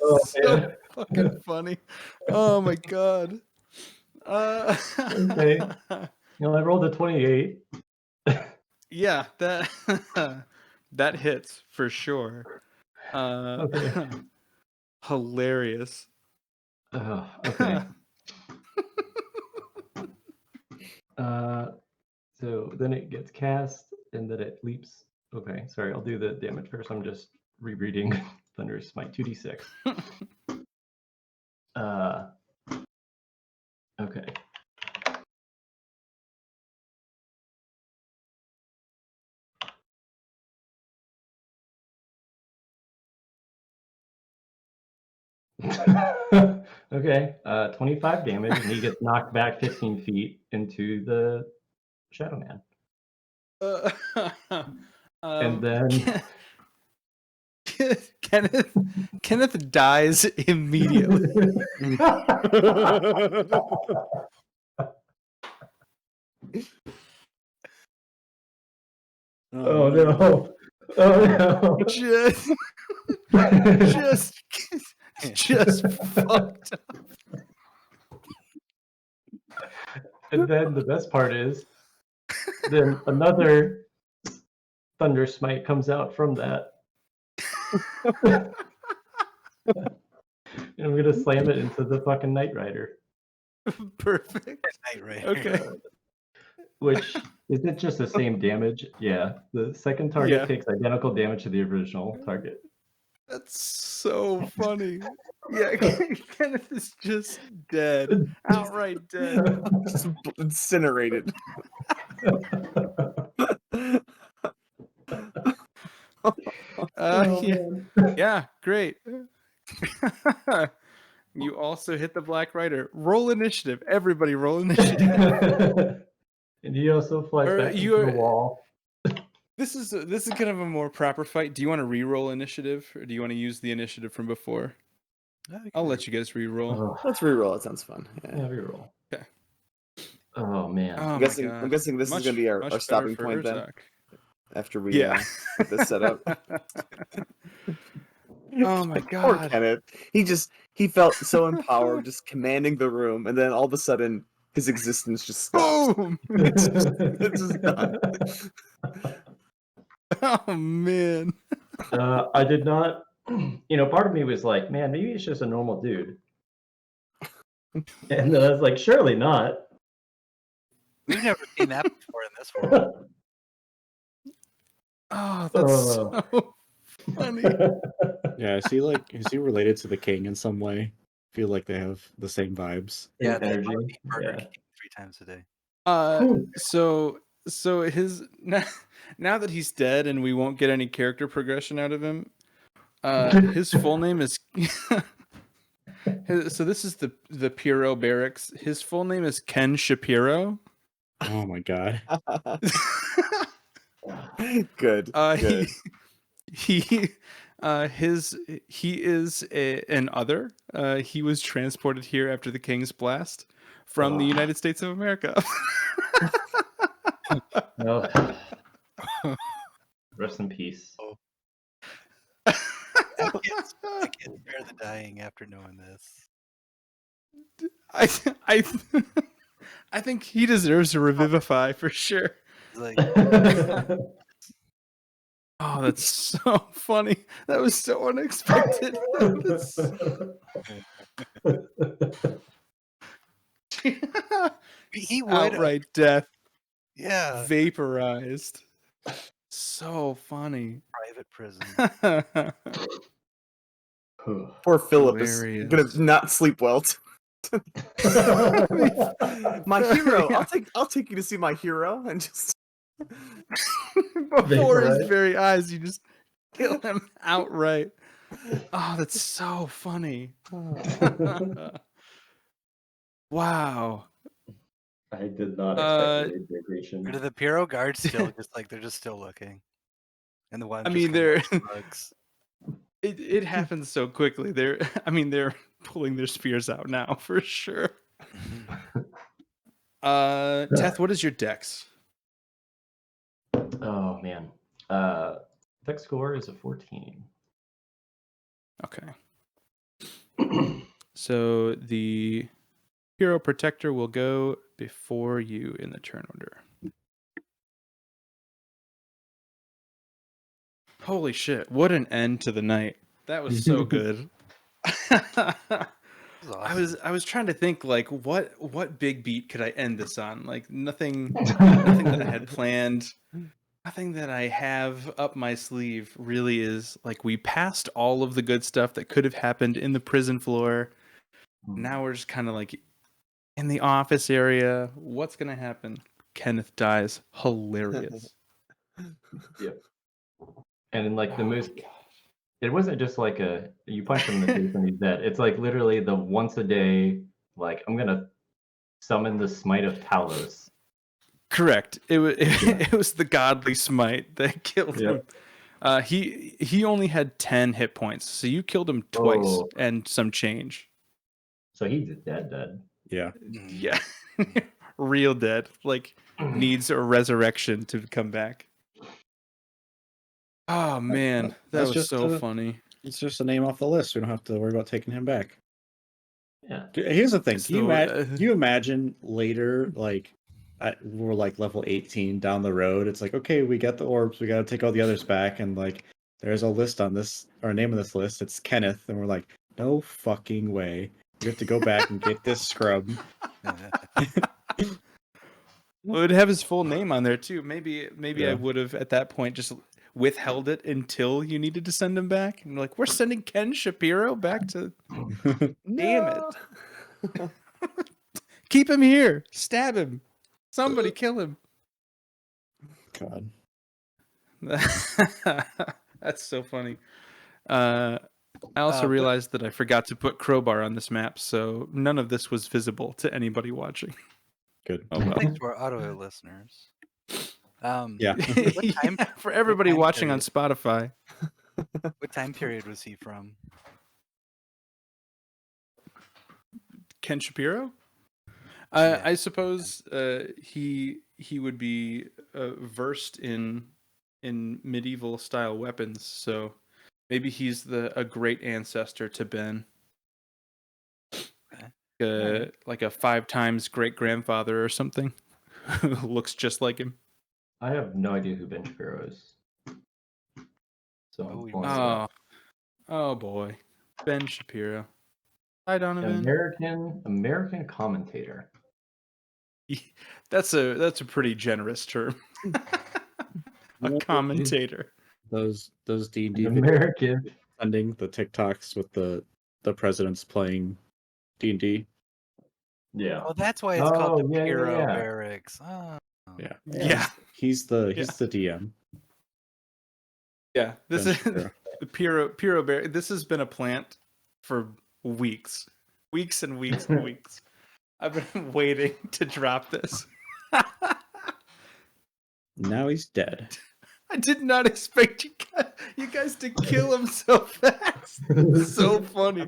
oh, so man. fucking funny. Oh my god. Okay. I rolled a 28. Yeah, that that hits for sure. Okay. Hilarious. Okay. So then it gets cast and then it leaps. Okay, sorry, I'll do the damage first. I'm just rereading Thunder's Smite 2d6. Okay. Okay, 25 damage, and he gets knocked back 15 feet into the Shadow Man. And then Kenneth dies immediately. Oh no! Oh no! Just fucked up. And then the best part is, then another Thunder Smite comes out from that. And I'm gonna slam it into the fucking Knight Rider. Perfect. Knight Rider. Okay. Which isn't just the same damage. Yeah, the second target Yeah. takes identical damage to the original target. That's so funny. Yeah, Kenneth is just dead. Outright dead. Just incinerated. Oh, Yeah. man. Yeah, great. You also hit the Black Rider. Roll initiative. Everybody roll initiative. And he also flies Or back you into the are- wall. This is kind of a more proper fight. Do you want to re-roll initiative, or do you want to use the initiative from before? I'll let you guys re-roll. Oh, Let's reroll. It sounds fun. Yeah. yeah, reroll. Okay. Oh man. Oh I'm my guessing. god. I'm guessing this is going to be our better stopping for point then. Urzak. After we Yeah. get this set up. Oh my Poor god. Kenneth. He felt so empowered, just commanding the room, and then all of a sudden his existence just stops. Boom! It's just done. Oh man. I did not. Part of me was like, man, maybe it's just a normal dude. And then I was like, surely not. We've never seen that before in this world. Oh, that's so funny. Yeah, is he related to the king in some way? I feel like they have the same vibes. Yeah, they Energy. eat Burger Yeah. King 3 times a day. So his now that he's dead and we won't get any character progression out of him, his full name is so this is the Piro barracks. His full name is Ken Shapiro. Oh my god. Good. Good. He is an other. He was transported here after the King's blast from the United States of America. No. Rest in peace. I can't bear the dying after knowing this. I think he deserves a revivify for sure. It's like, Oh, that's so funny. That was so unexpected. he would have. Outright death, Yeah. vaporized. So funny. Private prison. Poor Philip Hilarious. is gonna not sleep well. My hero. I'll take you to see my hero and just Before his Vaporized. very eyes, you just kill him outright. Oh, that's so funny. Wow. I did not expect the degradation. Or do the Piro guards still they're just still looking? And the one I just mean, kinda they're bugs. it happens so quickly. They're pulling their spears out now for sure. Teth, what is your dex? Oh man. Dex score is a 14. Okay. So the hero protector will go before you in the turn order. Holy shit, what an end to the night. That was so good. This is awesome. I was trying to think like what big beat could I end this on? Like nothing that I had planned. Nothing that I have up my sleeve really is like we passed all of the good stuff that could have happened in the prison floor. Now we're just kind of like in the office area. What's going to happen? Kenneth dies. Hilarious. Yep. And in like the Oh my most, gosh. it wasn't just like you punch him in the face and he's dead. It's like literally the once a day, like I'm gonna summon the smite of Talos. Correct. It was the godly smite that killed him. He only had 10 hit points, so you killed him twice Oh. and some change. So he's dead. Yeah. Mhm. Yeah. Real dead. Like needs a resurrection to come back. Oh man, that That's was just so a- funny. It's just a name off the list. We don't have to worry about taking him back. Yeah. Here's the thing. It's Can you, the- can you imagine later, like, we're like level 18 down the road. It's like, okay, we got the orbs. We got to take all the others back. And like, there's a list on this, or a name on this list. It's Kenneth. And we're like, no fucking way. You have to go back and get this scrub. Well, it'd have his full name on there too. Maybe Yeah. I would have at that point just withheld it until you needed to send him back. And like, we're sending Ken Shapiro back to. Damn it! Keep him here. Stab him. Somebody kill him. God. That's so funny. I also but- realized that I forgot to put crowbar on this map, so none of this was visible to anybody watching. Good. Oh well. Thanks to our audio listeners. Yeah. What time- For everybody time watching on period? Spotify. What time period was he from? Ken Shapiro? Yeah. I suppose he would be versed in medieval style weapons, so maybe he's a great ancestor to Ben. Like a 5 times great grandfather or something who looks just like him. I have no idea who Ben Shapiro is. So Oh, I'm you pulling must it up. Oh boy, Ben Shapiro. Hi Donovan. American commentator. That's a pretty generous term. A commentator. Those D&D An videos American. sending the TikToks with the presidents playing D&D. Yeah. Oh, that's why it's called the yeah, Piro yeah. Barracks. Oh. Yeah. Yeah. He's the DM. Yeah, this Ben is Shapiro. the Piro Bear. This has been a plant for weeks and weeks and weeks. I've been waiting to drop this. Now he's dead. I did not expect you guys to kill him so fast. It's so funny.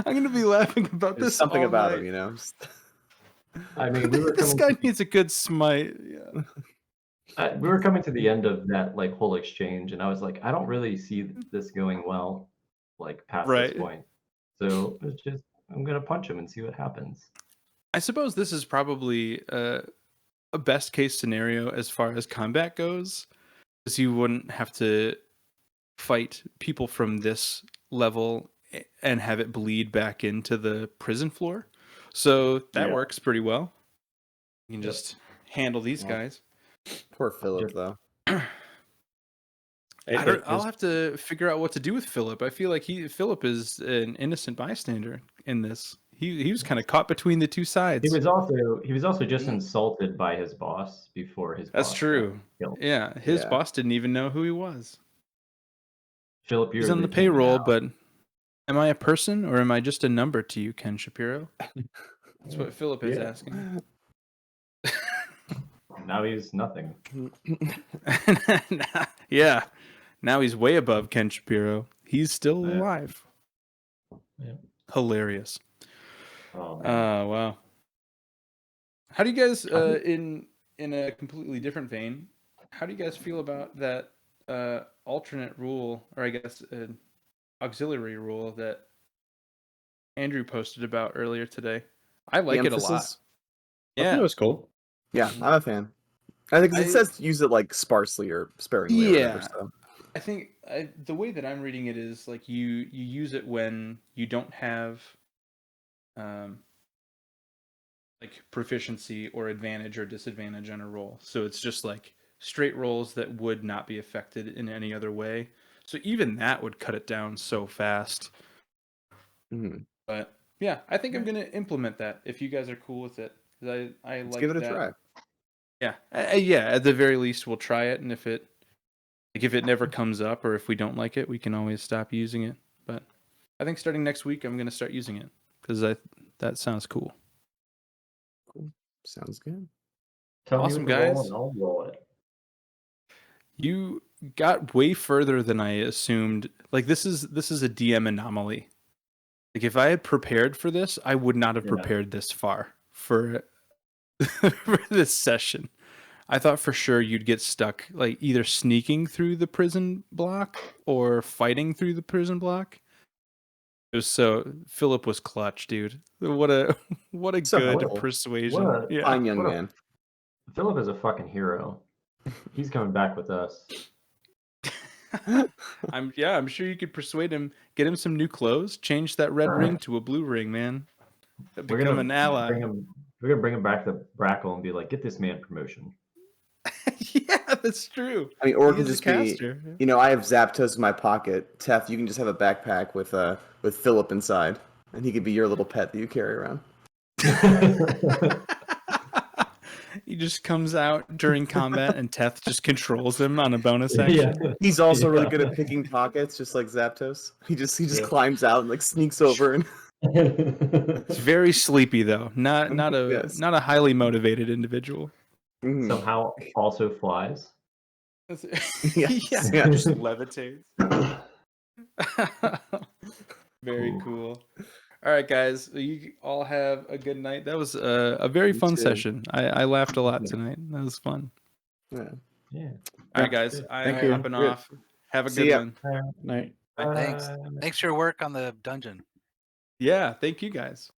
I'm gonna be laughing about There's this. something all about night. him, you know. I mean, we were This coming. guy needs a good smite. Yeah. We were coming to the end of that like whole exchange, and I was like, I don't really see this going well, like past Right. this point. So it's just I'm gonna punch him and see what happens. I suppose this is probably a best case scenario as far as combat goes, because you wouldn't have to fight people from this level and have it bleed back into the prison floor. So that Yeah. works pretty well. You can Yep. just handle these Yeah. guys. Poor Philip, Just- though. I'll have to figure out what to do with Philip. I feel like Philip is an innocent bystander in this. He was kind of caught between the two sides. He was also just insulted by his boss before his That's boss got true. killed. Yeah, his Yeah. boss didn't even know who he was. Philip, He's you're on the king payroll, now. but am I a person or am I just a number to you, Ken Shapiro? That's what Philip is Yeah. asking. Now he's nothing. Yeah. Now he's way above Ken Shapiro. He's still Yeah. alive. Yeah. Hilarious. Oh, man. Wow. How do you guys in a completely different vein, how do you guys feel about that alternate rule, or I guess an auxiliary rule that Andrew posted about earlier today? I like it a lot. emphasis? I thought it was cool. Yeah, I'm a fan. I think 'cause it I- says use it like sparsely or sparingly or whatever. Yeah. So. I think the way that I'm reading it is like you use it when you don't have like proficiency or advantage or disadvantage on a roll. So it's just like straight rolls that would not be affected in any other way. So even that would cut it down so fast. Mhm. But yeah, I think I'm going to implement that if you guys are cool with it. 'Cause I Let's like give it a that. try. Yeah. Yeah, at the very least we'll try it, and if it never comes up or if we don't like it, we can always stop using it. But I think starting next week I'm going to start using it cuz that sounds cool. Sounds good. Tell awesome, me what to roll guys. and I'll roll it. You got way further than I assumed. Like this is a DM anomaly. Like if I had prepared for this, I would not have Yeah. prepared this far for for this session. I thought for sure you'd get stuck like either sneaking through the prison block or fighting through the prison block. It was Philip was clutch, dude. What a So good cool. persuasion. What a- Yeah. Fine young what a- man. Philip is a fucking hero. He's coming back with us. I'm sure you could persuade him, get him some new clothes, change that red ring to a blue ring, man. We're Become gonna an ally. We're gonna bring him back to Brackle and be like, get this man promotion. Yeah, that's true. I mean, or it He can is a just be, caster. I have Zapdos in my pocket. Teth, you can just have a backpack with Philip inside, and he could be your little pet that you carry around. He just comes out during combat and Teth just controls him on a bonus Yeah. action. He's also really Yeah. good at picking pockets, just like Zapdos. He just Yeah. climbs out and like sneaks over and It's very sleepy though. Not a Yes. not a highly motivated individual. Mhm. Somehow also flies. Yeah, Yes. yeah, just levitates. Very Ooh. cool. All right, guys, you all have a good night. That was a very fun too. session. I laughed a lot tonight. That was fun. Yeah. Yeah. All right, guys, Good. Thank I'm you. hopping Good. off. Have a See good ya. one. Night. Thanks. Thanks for your work on the dungeon. Yeah, thank you guys.